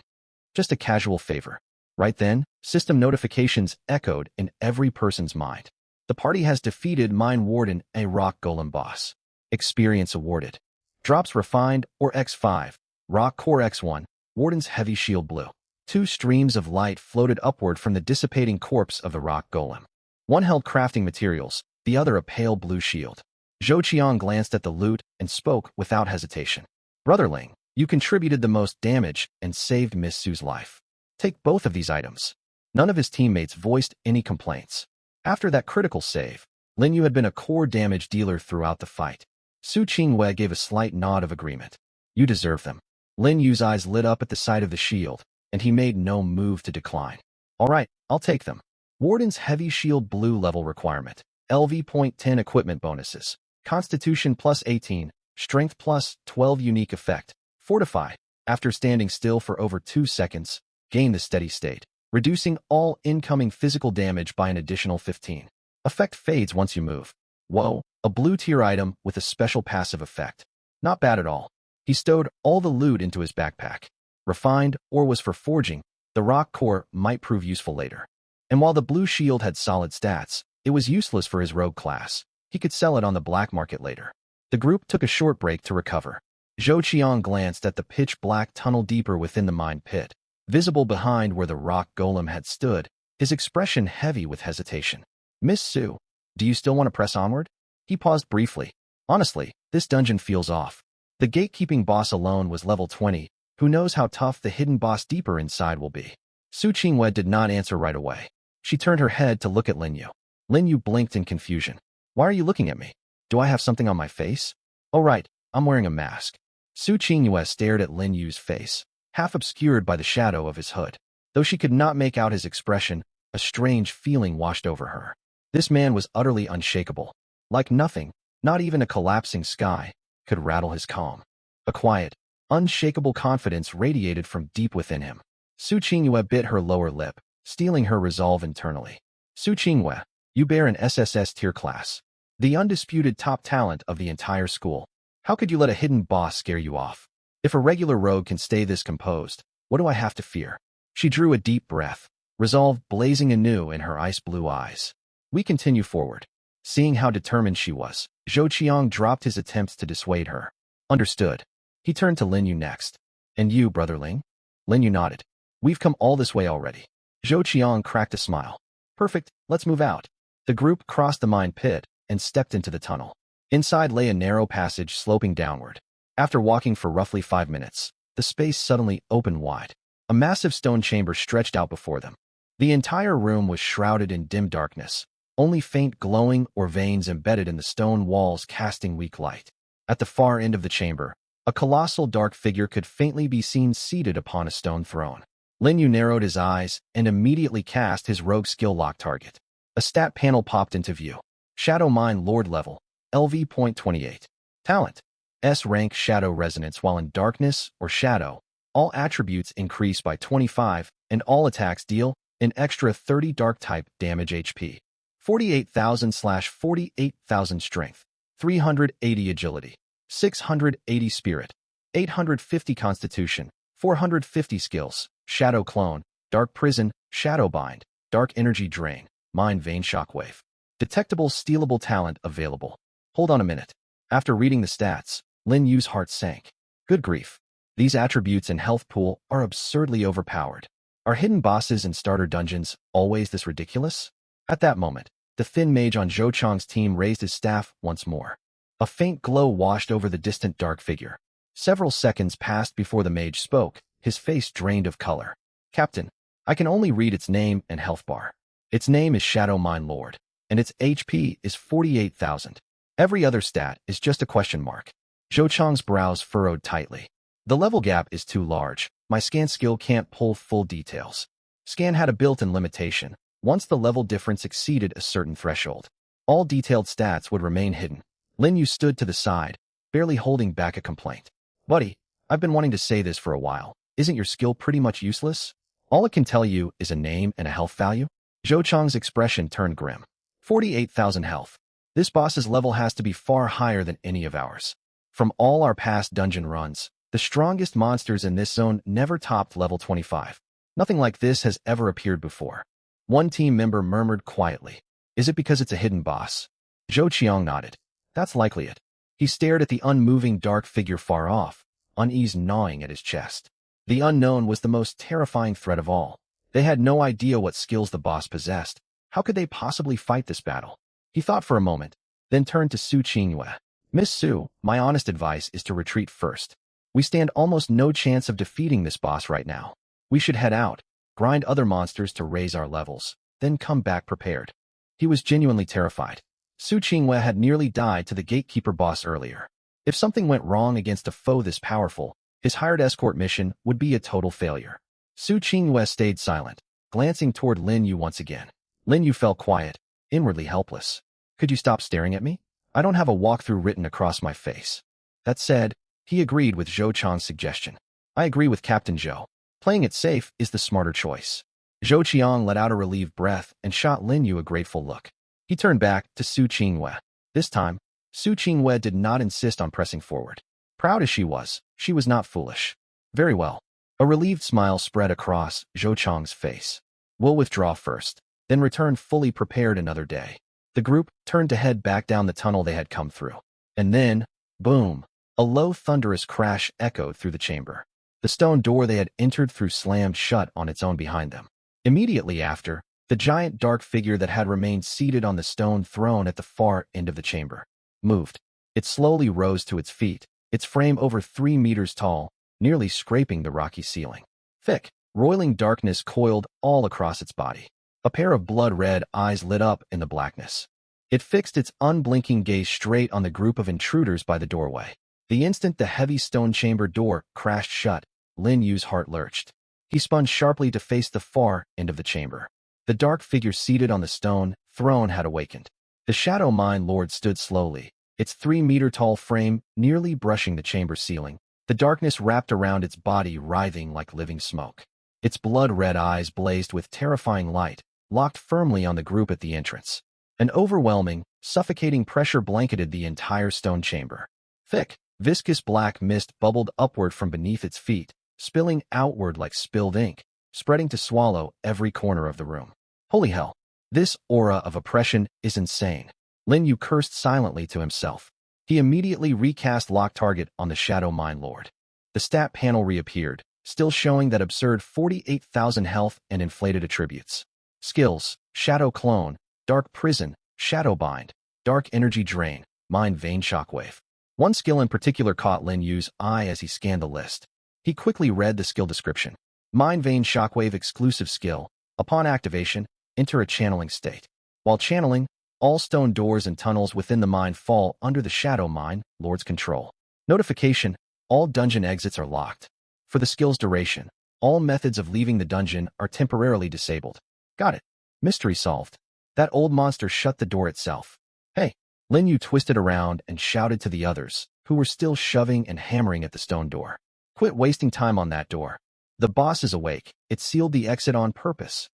Just a casual favor. Right then, system notifications echoed in every person's mind. The party has defeated Mine Warden, a rock golem boss. Experience awarded. Drops refined or X5, rock core X1, Warden's heavy shield blue. 2 streams of light floated upward from the dissipating corpse of the rock golem. One held crafting materials, the other a pale blue shield. Zhou Qiang glanced at the loot and spoke without hesitation. Brother Ling, you contributed the most damage and saved Miss Su's life. Take both of these items. None of his teammates voiced any complaints. After that critical save, Lin Yu had been a core damage dealer throughout the fight. Su Qingwei gave a slight nod of agreement. You deserve them. Lin Yu's eyes lit up at the sight of the shield, and he made no move to decline. All right, I'll take them. Warden's heavy shield blue level requirement. LV.10 equipment bonuses. Constitution plus 18, Strength plus 12 unique effect. Fortify. After standing still for over 2 seconds, gain the steady state, reducing all incoming physical damage by an additional 15. Effect fades once you move. Whoa, a blue tier item with a special passive effect. Not bad at all. He stowed all the loot into his backpack. Refined or was for forging, the rock core might prove useful later. And while the blue shield had solid stats, it was useless for his rogue class. He could sell it on the black market later. The group took a short break to recover. Zhou Qiang glanced at the pitch-black tunnel deeper within the mine pit, visible behind where the rock golem had stood, his expression heavy with hesitation. Miss Su, do you still want to press onward? He paused briefly. Honestly, this dungeon feels off. The gatekeeping boss alone was level 20. Who knows how tough the hidden boss deeper inside will be? Su Qingwei did not answer right away. She turned her head to look at Lin Yu. Lin Yu blinked in confusion. Why are you looking at me? Do I have something on my face? Oh right, I'm wearing a mask. Su Qingwei stared at Lin Yu's face, half obscured by the shadow of his hood. Though she could not make out his expression, a strange feeling washed over her. This man was utterly unshakable. Like nothing, not even a collapsing sky, could rattle his calm. A quiet, unshakable confidence radiated from deep within him. Su Qingwei bit her lower lip, steeling her resolve internally. Su Qingwei, you bear an SSS tier class. The undisputed top talent of the entire school. How could you let a hidden boss scare you off? If a regular rogue can stay this composed, what do I have to fear? She drew a deep breath, resolve blazing anew in her ice-blue eyes. We continue forward. Seeing how determined she was, Zhou Qiang dropped his attempts to dissuade her. Understood. He turned to Lin Yu next. And you, Brother Ling? Lin Yu nodded. We've come all this way already. Zhou Qiang cracked a smile. Perfect, let's move out. The group crossed the mine pit and stepped into the tunnel. Inside lay a narrow passage sloping downward. After walking for roughly 5 minutes, the space suddenly opened wide. A massive stone chamber stretched out before them. The entire room was shrouded in dim darkness, only faint glowing or veins embedded in the stone walls casting weak light. At the far end of the chamber, a colossal dark figure could faintly be seen seated upon a stone throne. Lin Yu narrowed his eyes and immediately cast his rogue skill lock target. A stat panel popped into view. Shadow Mine Lord level, LV.28. Talent, S-Rank Shadow Resonance while in darkness or shadow. All attributes increase by 25 and all attacks deal an extra 30 dark type damage HP. 48,000/48,000 strength, 380 agility, 680 spirit, 850 constitution, 450 skills, shadow clone, dark prison, shadow bind, dark energy drain, mind vein shockwave. Detectable stealable talent available. Hold on a minute. After reading the stats, Lin Yu's heart sank. Good grief. These attributes and health pool are absurdly overpowered. Are hidden bosses in starter dungeons always this ridiculous? At that moment, the thin mage on Zhou Chang's team raised his staff once more. A faint glow washed over the distant dark figure. Several seconds passed before the mage spoke, his face drained of color. Captain, I can only read its name and health bar. Its name is Shadow Mine Lord, and its HP is 48,000. Every other stat is just a question mark. Zhou Chang's brows furrowed tightly. The level gap is too large. My scan skill can't pull full details. Scan had a built-in limitation. Once the level difference exceeded a certain threshold, all detailed stats would remain hidden. Lin Yu stood to the side, barely holding back a complaint. Buddy, I've been wanting to say this for a while. Isn't your skill pretty much useless? All it can tell you is a name and a health value? Zhou Chang's expression turned grim. 48,000 health. This boss's level has to be far higher than any of ours. From all our past dungeon runs, the strongest monsters in this zone never topped level 25. Nothing like this has ever appeared before. One team member murmured quietly. Is it because it's a hidden boss? Zhou Qiang nodded. That's likely it. He stared at the unmoving dark figure far off, unease gnawing at his chest. The unknown was the most terrifying threat of all. They had no idea what skills the boss possessed. How could they possibly fight this battle? He thought for a moment, then turned to Su Qingyue. Miss Su, my honest advice is to retreat first. We stand almost no chance of defeating this boss right now. We should head out, grind other monsters to raise our levels, then come back prepared. He was genuinely terrified. Su Qingyue had nearly died to the gatekeeper boss earlier. If something went wrong against a foe this powerful, his hired escort mission would be a total failure. Su Qingyue stayed silent, glancing toward Lin Yu once again. Lin Yu fell quiet, inwardly helpless. Could you stop staring at me? I don't have a walkthrough written across my face. That said, he agreed with Zhou Chang's suggestion. I agree with Captain Zhou. Playing it safe is the smarter choice. Zhou Qiang let out a relieved breath and shot Lin Yu a grateful look. He turned back to Su Qingyue. This time, Su Qingyue did not insist on pressing forward. Proud as she was not foolish. Very well. A relieved smile spread across Zhou Chang's face. We'll withdraw first, then return fully prepared another day. The group turned to head back down the tunnel they had come through. And then, boom, a low thunderous crash echoed through the chamber. The stone door they had entered through slammed shut on its own behind them. Immediately after, the giant dark figure that had remained seated on the stone throne at the far end of the chamber moved. It slowly rose to its feet, its frame over 3 meters tall, nearly scraping the rocky ceiling. Thick, roiling darkness coiled all across its body. A pair of blood-red eyes lit up in the blackness. It fixed its unblinking gaze straight on the group of intruders by the doorway. The instant the heavy stone chamber door crashed shut, Lin Yu's heart lurched. He spun sharply to face the far end of the chamber. The dark figure seated on the stone throne had awakened. The Shadow Mine Lord stood slowly, its 3-meter-tall frame nearly brushing the chamber ceiling. The darkness wrapped around its body, writhing like living smoke. Its blood-red eyes blazed with terrifying light, locked firmly on the group at the entrance. An overwhelming, suffocating pressure blanketed the entire stone chamber. Thick, viscous black mist bubbled upward from beneath its feet, spilling outward like spilled ink, spreading to swallow every corner of the room. Holy hell! This aura of oppression is insane. Lin Yu cursed silently to himself. He immediately recast lock target on the Shadow Mine Lord. The stat panel reappeared, still showing that absurd 48,000 health and inflated attributes. Skills: Shadow Clone, Dark Prison, Shadow Bind, Dark Energy Drain, Mind Vein Shockwave. One skill in particular caught Lin Yu's eye as he scanned the list. He quickly read the skill description. Mind Vein Shockwave exclusive skill. Upon activation, enter a channeling state. While channeling, all stone doors and tunnels within the mine fall under the Shadow Mine Lord's control. Notification: all dungeon exits are locked. For the skill's duration, all methods of leaving the dungeon are temporarily disabled. Got it. Mystery solved. That old monster shut the door itself. Hey! Lin Yu twisted around and shouted to the others, who were still shoving and hammering at the stone door. Quit wasting time on that door. The boss is awake. It sealed the exit on purpose.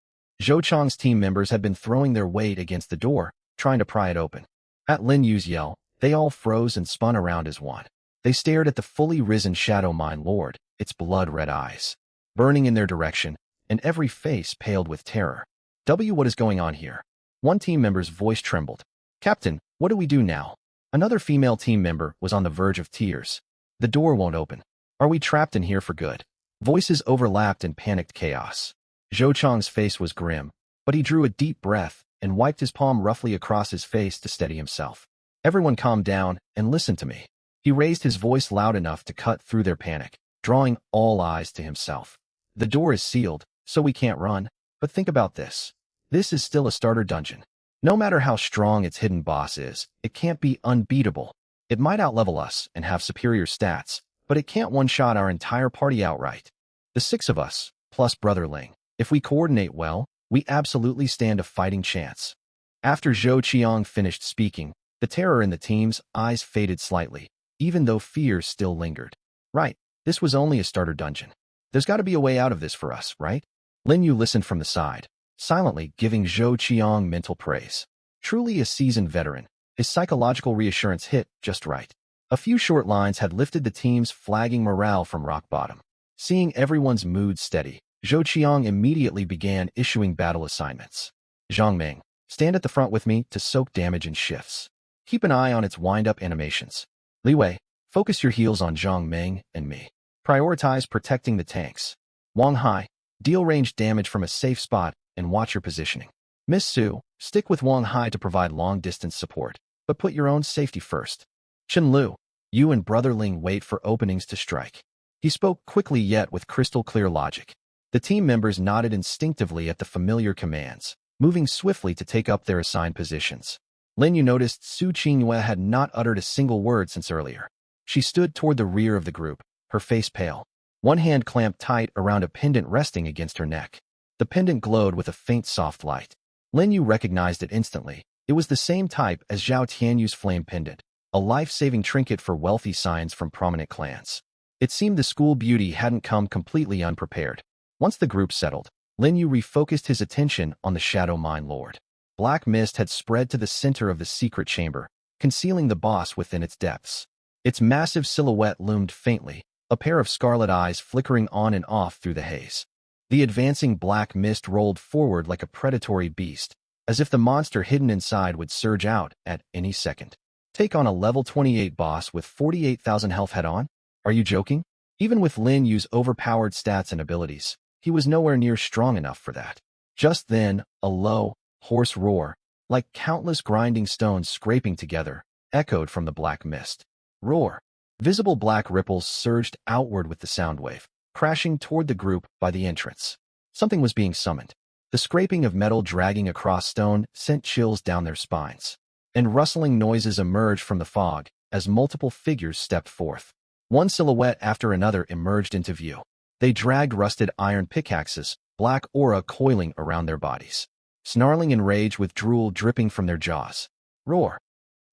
Zhou Chang's team members had been throwing their weight against the door, trying to pry it open. At Lin Yu's yell, they all froze and spun around as one. They stared at the fully risen Shadow Mine Lord, its blood-red eyes burning in their direction, and every face paled with terror. What is going on here? One team member's voice trembled. Captain, what do we do now? Another female team member was on the verge of tears. The door won't open. Are we trapped in here for good? Voices overlapped in panicked chaos. Zhou Chang's face was grim, but he drew a deep breath and wiped his palm roughly across his face to steady himself. Everyone calm down and listen to me. He raised his voice loud enough to cut through their panic, drawing all eyes to himself. The door is sealed, so we can't run, but think about this. This is still a starter dungeon. No matter how strong its hidden boss is, it can't be unbeatable. It might outlevel us and have superior stats, but it can't one-shot our entire party outright. The 6 of us, plus Brother Ling, if we coordinate well, we absolutely stand a fighting chance. After Zhou Qiang finished speaking, the terror in the team's eyes faded slightly. even though fear still lingered. Right, this was only a starter dungeon. There's got to be a way out of this for us, right? Lin Yu listened from the side, silently giving Zhou Qiang mental praise. Truly a seasoned veteran, his psychological reassurance hit just right. A few short lines had lifted the team's flagging morale from rock bottom. Seeing everyone's mood steady, Zhou Qiang immediately began issuing battle assignments. Zhang Ming, stand at the front with me to soak damage in shifts. Keep an eye on its wind-up animations. Li Wei, focus your heals on Zhang Ming and me. Prioritize protecting the tanks. Wang Hai, deal range damage from a safe spot and watch your positioning. Miss Su, stick with Wang Hai to provide long-distance support, but put your own safety first. Chen Lu, you and Brother Ling wait for openings to strike. He spoke quickly yet with crystal-clear logic. The team members nodded instinctively at the familiar commands, moving swiftly to take up their assigned positions. Lin Yu noticed Su Qingyue had not uttered a single word since earlier. She stood toward the rear of the group, her face pale. One hand clamped tight around a pendant resting against her neck. The pendant glowed with a faint soft light. Lin Yu recognized it instantly. It was the same type as Zhao Tianyu's flame pendant, a life-saving trinket for wealthy scions from prominent clans. It seemed the school beauty hadn't come completely unprepared. Once the group settled, Lin Yu refocused his attention on the Shadow Mine Lord. Black mist had spread to the center of the secret chamber, concealing the boss within its depths. Its massive silhouette loomed faintly, a pair of scarlet eyes flickering on and off through the haze. The advancing black mist rolled forward like a predatory beast, as if the monster hidden inside would surge out at any second. Take on a level 28 boss with 48,000 health head-on? Are you joking? Even with Lin Yu's overpowered stats and abilities, he was nowhere near strong enough for that. Just then, a low, hoarse roar, like countless grinding stones scraping together, echoed from the black mist. Roar. Visible black ripples surged outward with the sound wave, crashing toward the group by the entrance. Something was being summoned. The scraping of metal dragging across stone sent chills down their spines, and rustling noises emerged from the fog as multiple figures stepped forth. One silhouette after another emerged into view. They dragged rusted iron pickaxes, black aura coiling around their bodies. Snarling in rage with drool dripping from their jaws. Roar.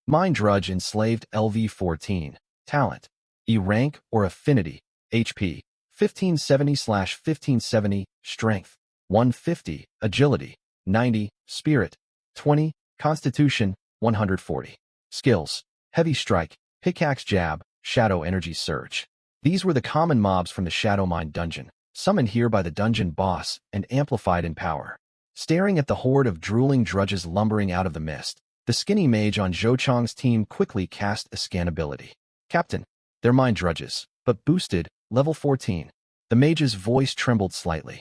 Mind Drudge enslaved LV-14. Talent. E rank or affinity. HP. 1570/1570. Strength. 150. Agility. 90. Spirit. 20. Constitution. 140. Skills. Heavy Strike. Pickaxe Jab. Shadow Energy Surge. These were the common mobs from the Shadow Mine dungeon, summoned here by the dungeon boss and amplified in power. Staring at the horde of drooling drudges lumbering out of the mist, the skinny mage on Zhou Chang's team quickly cast a scan ability. Captain, they're mine drudges, but boosted, level 14. The mage's voice trembled slightly.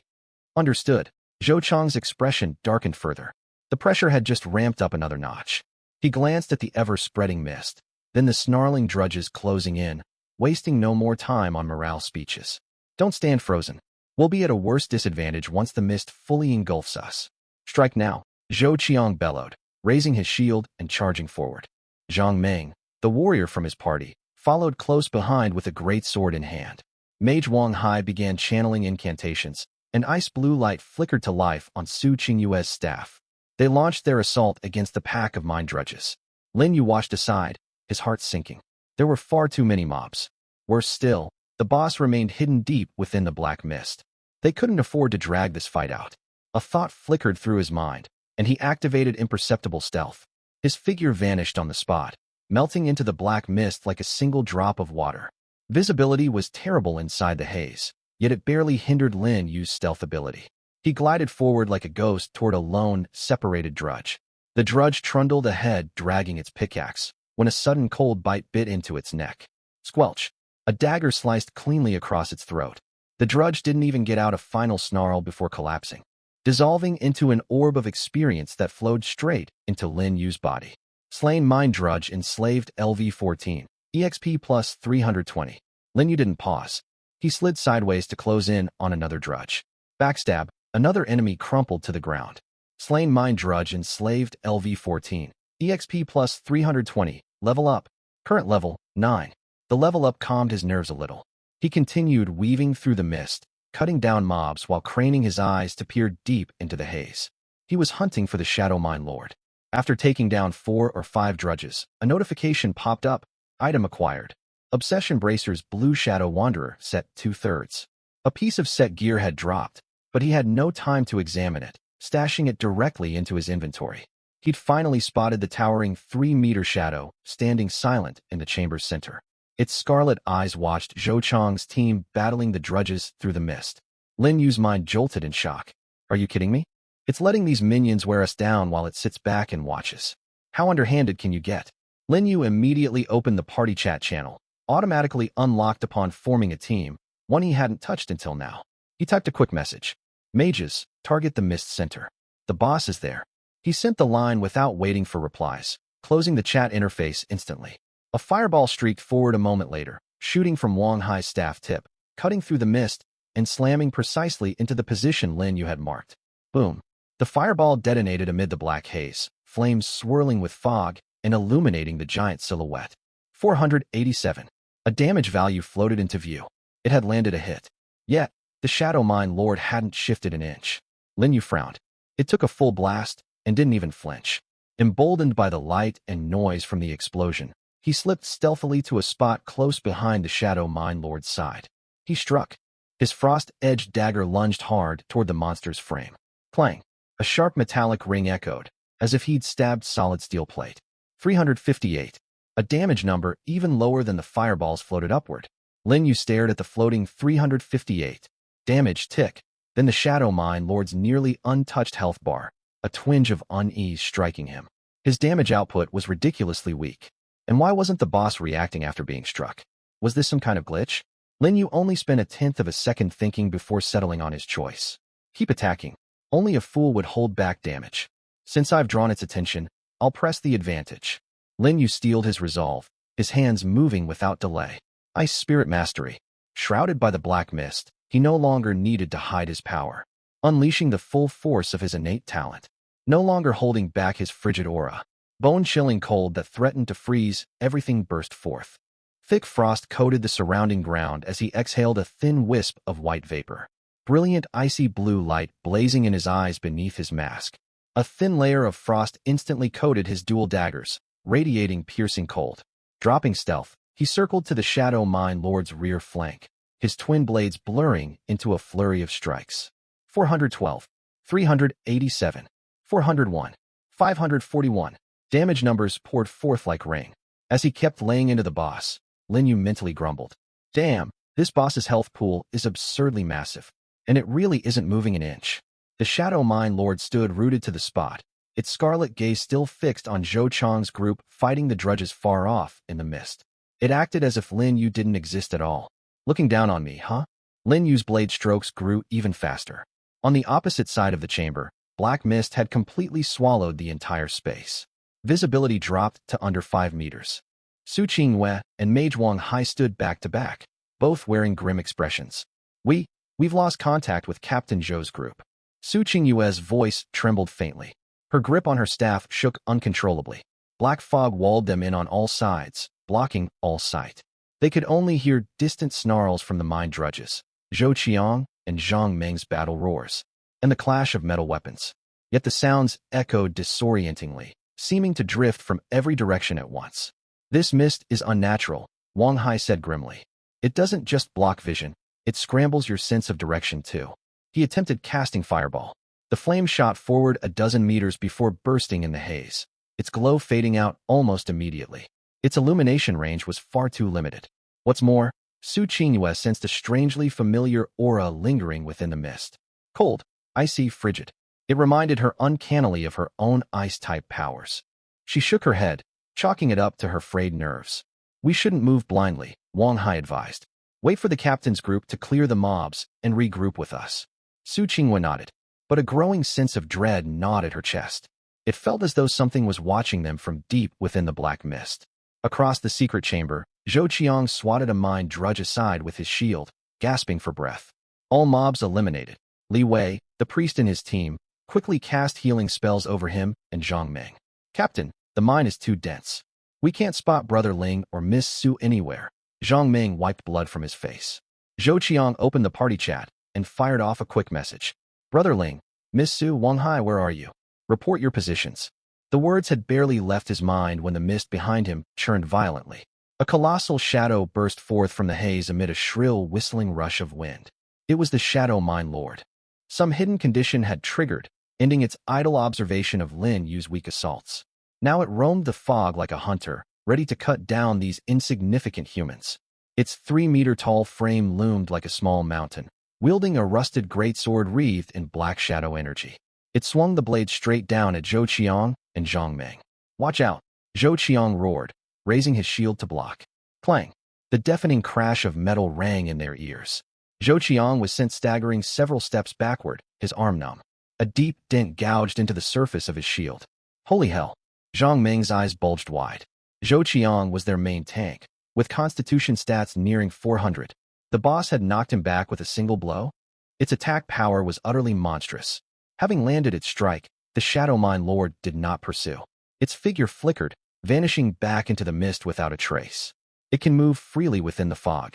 Understood. Zhou Chang's expression darkened further. The pressure had just ramped up another notch. He glanced at the ever-spreading mist, then the snarling drudges closing in, wasting no more time on morale speeches. Don't stand frozen. We'll be at a worse disadvantage once the mist fully engulfs us. Strike now, Zhou Qiang bellowed, raising his shield and charging forward. Zhang Ming, the warrior from his party, followed close behind with a great sword in hand. Mage Wang Hai began channeling incantations, and ice blue light flickered to life on Su Qingyue's staff. They launched their assault against the pack of mine drudges. Lin Yu watched aside, his heart sinking. There were far too many mobs. Worse still, the boss remained hidden deep within the black mist. They couldn't afford to drag this fight out. A thought flickered through his mind, and he activated imperceptible stealth. His figure vanished on the spot, melting into the black mist like a single drop of water. Visibility was terrible inside the haze, yet it barely hindered Lin Yu's stealth ability. He glided forward like a ghost toward a lone, separated drudge. The drudge trundled ahead, dragging its pickaxe, when a sudden cold bite bit into its neck. Squelch! A dagger sliced cleanly across its throat. The drudge didn't even get out a final snarl before collapsing, dissolving into an orb of experience that flowed straight into Lin Yu's body. Slain Mind Drudge enslaved LV-14. EXP plus 320. Lin Yu didn't pause. He slid sideways to close in on another drudge. Backstab. Another enemy crumpled to the ground. Slain Mind Drudge enslaved LV-14. EXP plus 320. Level up. Current level, 9. The level up calmed his nerves a little. He continued weaving through the mist, cutting down mobs while craning his eyes to peer deep into the haze. He was hunting for the Shadow Mine Lord. After taking down 4 or 5 drudges, a notification popped up. Item acquired. Obsession Bracer's Blue Shadow Wanderer set 2/3. A piece of set gear had dropped, but he had no time to examine it, stashing it directly into his inventory. He'd finally spotted the towering 3-meter shadow, standing silent in the chamber's center. Its scarlet eyes watched Zhou Chang's team battling the drudges through the mist. Lin Yu's mind jolted in shock. Are you kidding me? It's letting these minions wear us down while it sits back and watches. How underhanded can you get? Lin Yu immediately opened the party chat channel, automatically unlocked upon forming a team, one he hadn't touched until now. He typed a quick message. Mages, target the mist center. The boss is there. He sent the line without waiting for replies, closing the chat interface instantly. A fireball streaked forward a moment later, shooting from Wang Hai's staff tip, cutting through the mist, and slamming precisely into the position Lin Yu had marked. Boom. The fireball detonated amid the black haze, flames swirling with fog and illuminating the giant silhouette. 487. A damage value floated into view. It had landed a hit. Yet, the Shadow Mine Lord hadn't shifted an inch. Lin Yu frowned. It took a full blast and didn't even flinch. Emboldened by the light and noise from the explosion, he slipped stealthily to a spot close behind the Shadow Mine Lord's side. He struck. His frost-edged dagger lunged hard toward the monster's frame. Clang. A sharp metallic ring echoed, as if he'd stabbed solid steel plate. 358. A damage number even lower than the fireballs floated upward. Lin Yu stared at the floating 358. Damage tick, then the Shadow Mine Lord's nearly untouched health bar, a twinge of unease striking him. His damage output was ridiculously weak. And why wasn't the boss reacting after being struck? Was this some kind of glitch? Lin Yu only spent a tenth of a second thinking before settling on his choice. Keep attacking. Only a fool would hold back damage. Since I've drawn its attention, I'll press the advantage. Lin Yu steeled his resolve, his hands moving without delay. Ice Spirit Mastery. Shrouded by the black mist, he no longer needed to hide his power, unleashing the full force of his innate talent. No longer holding back his frigid aura. Bone-chilling cold that threatened to freeze, everything burst forth. Thick frost coated the surrounding ground as he exhaled a thin wisp of white vapor. Brilliant icy blue light blazing in his eyes beneath his mask. A thin layer of frost instantly coated his dual daggers, radiating piercing cold. Dropping stealth, he circled to the Shadow Mine Lord's rear flank, his twin blades blurring into a flurry of strikes. 412. 387. 401. 541. Damage numbers poured forth like rain. As he kept laying into the boss, Lin Yu mentally grumbled. Damn, this boss's health pool is absurdly massive. And it really isn't moving an inch. The Shadow Mine Lord stood rooted to the spot, its scarlet gaze still fixed on Zhou Chang's group fighting the drudges far off in the mist. It acted as if Lin Yu didn't exist at all. Looking down on me, huh? Lin Yu's blade strokes grew even faster. On the opposite side of the chamber, black mist had completely swallowed the entire space. Visibility dropped to under 5 meters. Su Qingyue and Mage Wang Hai stood back to back, both wearing grim expressions. We've lost contact with Captain Zhou's group. Su Qingyue's voice trembled faintly. Her grip on her staff shook uncontrollably. Black fog walled them in on all sides, blocking all sight. They could only hear distant snarls from the mine drudges, Zhou Qiang and Zhang Meng's battle roars, and the clash of metal weapons. Yet the sounds echoed disorientingly, seeming to drift from every direction at once. This mist is unnatural, Wang Hai said grimly. It doesn't just block vision, it scrambles your sense of direction too. He attempted casting Fireball. The flame shot forward a dozen meters before bursting in the haze, its glow fading out almost immediately. Its illumination range was far too limited. What's more, Su Qingyue sensed a strangely familiar aura lingering within the mist. Cold, icy, frigid. It reminded her uncannily of her own ice-type powers. She shook her head, chalking it up to her frayed nerves. We shouldn't move blindly, Wang Hai advised. Wait for the captain's group to clear the mobs and regroup with us. Su Qingyue nodded, but a growing sense of dread gnawed at her chest. It felt as though something was watching them from deep within the black mist. Across the secret chamber, Zhou Qiang swatted a mine drudge aside with his shield, gasping for breath. All mobs eliminated. Li Wei, the priest and his team, quickly cast healing spells over him and Zhang Meng. Captain, the mine is too dense. We can't spot Brother Ling or Miss Su anywhere. Zhang Meng wiped blood from his face. Zhou Qiang opened the party chat and fired off a quick message. Brother Ling, Miss Su, Wang Hai, where are you? Report your positions. The words had barely left his mind when the mist behind him churned violently. A colossal shadow burst forth from the haze amid a shrill, whistling rush of wind. It was the Shadow Mine Lord. Some hidden condition had triggered, ending its idle observation of Lin Yu's weak assaults. Now it roamed the fog like a hunter, ready to cut down these insignificant humans. Its 3-meter-tall frame loomed like a small mountain, wielding a rusted greatsword wreathed in black shadow energy. It swung the blade straight down at Zhou Qiang and Zhang Meng. "Watch out!" Zhou Qiang roared, raising his shield to block. Clang! The deafening crash of metal rang in their ears. Zhou Qiang was sent staggering several steps backward, his arm numb. A deep dent gouged into the surface of his shield. Holy hell! Zhang Meng's eyes bulged wide. Zhou Qiang was their main tank, with constitution stats nearing 400. The boss had knocked him back with a single blow? Its attack power was utterly monstrous. Having landed its strike, the Shadow Mine Lord did not pursue. Its figure flickered, vanishing back into the mist without a trace. It can move freely within the fog.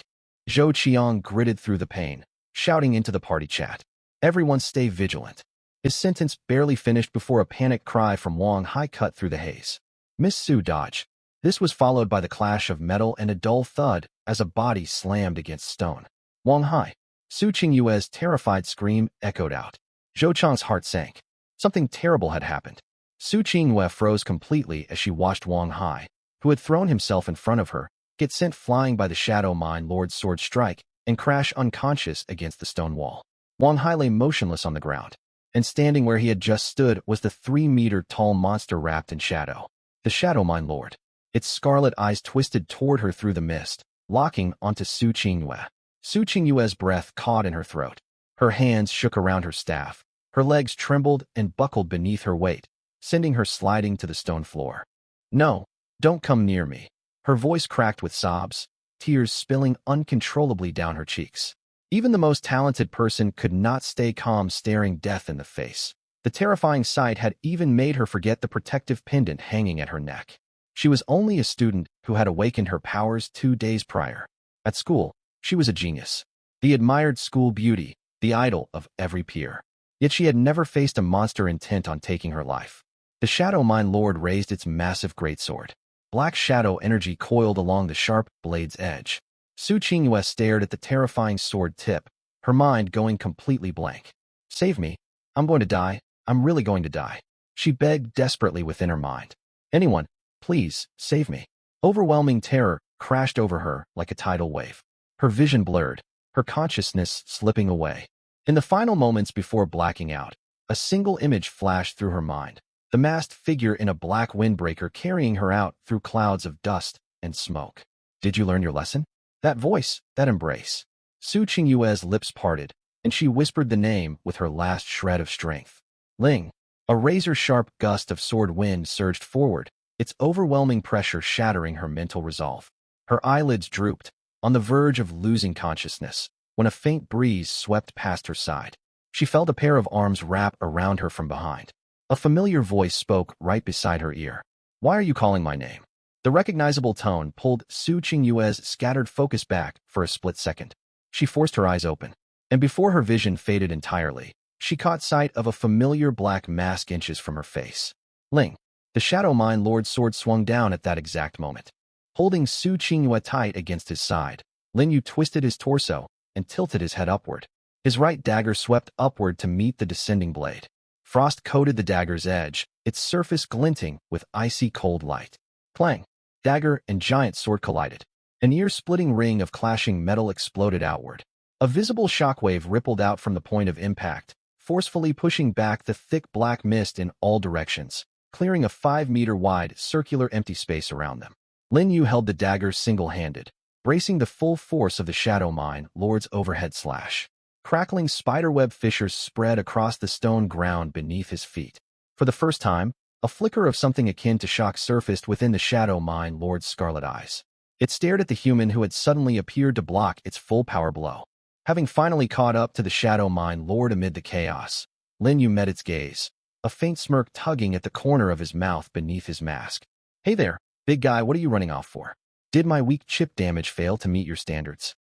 Zhou Qiang gritted through the pain, shouting into the party chat. Everyone stay vigilant. His sentence barely finished before a panicked cry from Wang Hai cut through the haze. Miss Su dodged. This was followed by the clash of metal and a dull thud as a body slammed against stone. Wang Hai. Su Qingyue's terrified scream echoed out. Zhou Chang's heart sank. Something terrible had happened. Su Qingyue froze completely as she watched Wang Hai, who had thrown himself in front of her, get sent flying by the Shadow Mine Lord's sword strike and crash unconscious against the stone wall. Wang Hai lay motionless on the ground, and standing where he had just stood was the 3-meter-tall monster wrapped in shadow. The Shadow Mine Lord. Its scarlet eyes twisted toward her through the mist, locking onto Su Qingyue. Su Qingyue's breath caught in her throat. Her hands shook around her staff. Her legs trembled and buckled beneath her weight, sending her sliding to the stone floor. "No, don't come near me." Her voice cracked with sobs, tears spilling uncontrollably down her cheeks. Even the most talented person could not stay calm staring death in the face. The terrifying sight had even made her forget the protective pendant hanging at her neck. She was only a student who had awakened her powers 2 days prior. At school, she was a genius. The admired school beauty, the idol of every peer. Yet she had never faced a monster intent on taking her life. The Shadow Mine Lord raised its massive greatsword. Black shadow energy coiled along the sharp blade's edge. Su Qingyue stared at the terrifying sword tip, her mind going completely blank. "Save me. I'm going to die. I'm really going to die." She begged desperately within her mind. "Anyone, please, save me." Overwhelming terror crashed over her like a tidal wave. Her vision blurred, her consciousness slipping away. In the final moments before blacking out, a single image flashed through her mind. The masked figure in a black windbreaker carrying her out through clouds of dust and smoke. Did you learn your lesson? That voice, that embrace. Su Qingyue's lips parted, and she whispered the name with her last shred of strength. Ling. A razor-sharp gust of sword wind surged forward, its overwhelming pressure shattering her mental resolve. Her eyelids drooped, on the verge of losing consciousness, when a faint breeze swept past her side. She felt a pair of arms wrap around her from behind. A familiar voice spoke right beside her ear. "Why are you calling my name?" The recognizable tone pulled Su Qingyue's scattered focus back for a split second. She forced her eyes open, and before her vision faded entirely, she caught sight of a familiar black mask inches from her face. Ling. The Shadow Mine Lord's sword swung down at that exact moment. Holding Su Qingyue tight against his side, Lin Yu twisted his torso and tilted his head upward. His right dagger swept upward to meet the descending blade. Frost coated the dagger's edge, its surface glinting with icy cold light. Clang! Dagger and giant sword collided. An ear-splitting ring of clashing metal exploded outward. A visible shockwave rippled out from the point of impact, forcefully pushing back the thick black mist in all directions, clearing a 5-meter-wide circular empty space around them. Lin Yu held the dagger single-handed, bracing the full force of the Shadow Mine Lord's overhead slash. Crackling spiderweb fissures spread across the stone ground beneath his feet. For the first time, a flicker of something akin to shock surfaced within the Shadow Mine Lord's scarlet eyes. It stared at the human who had suddenly appeared to block its full power blow. Having finally caught up to the Shadow Mine Lord amid the chaos, Lin Yu met its gaze, a faint smirk tugging at the corner of his mouth beneath his mask. "Hey there, big guy, what are you running off for? Did my weak chip damage fail to meet your standards?"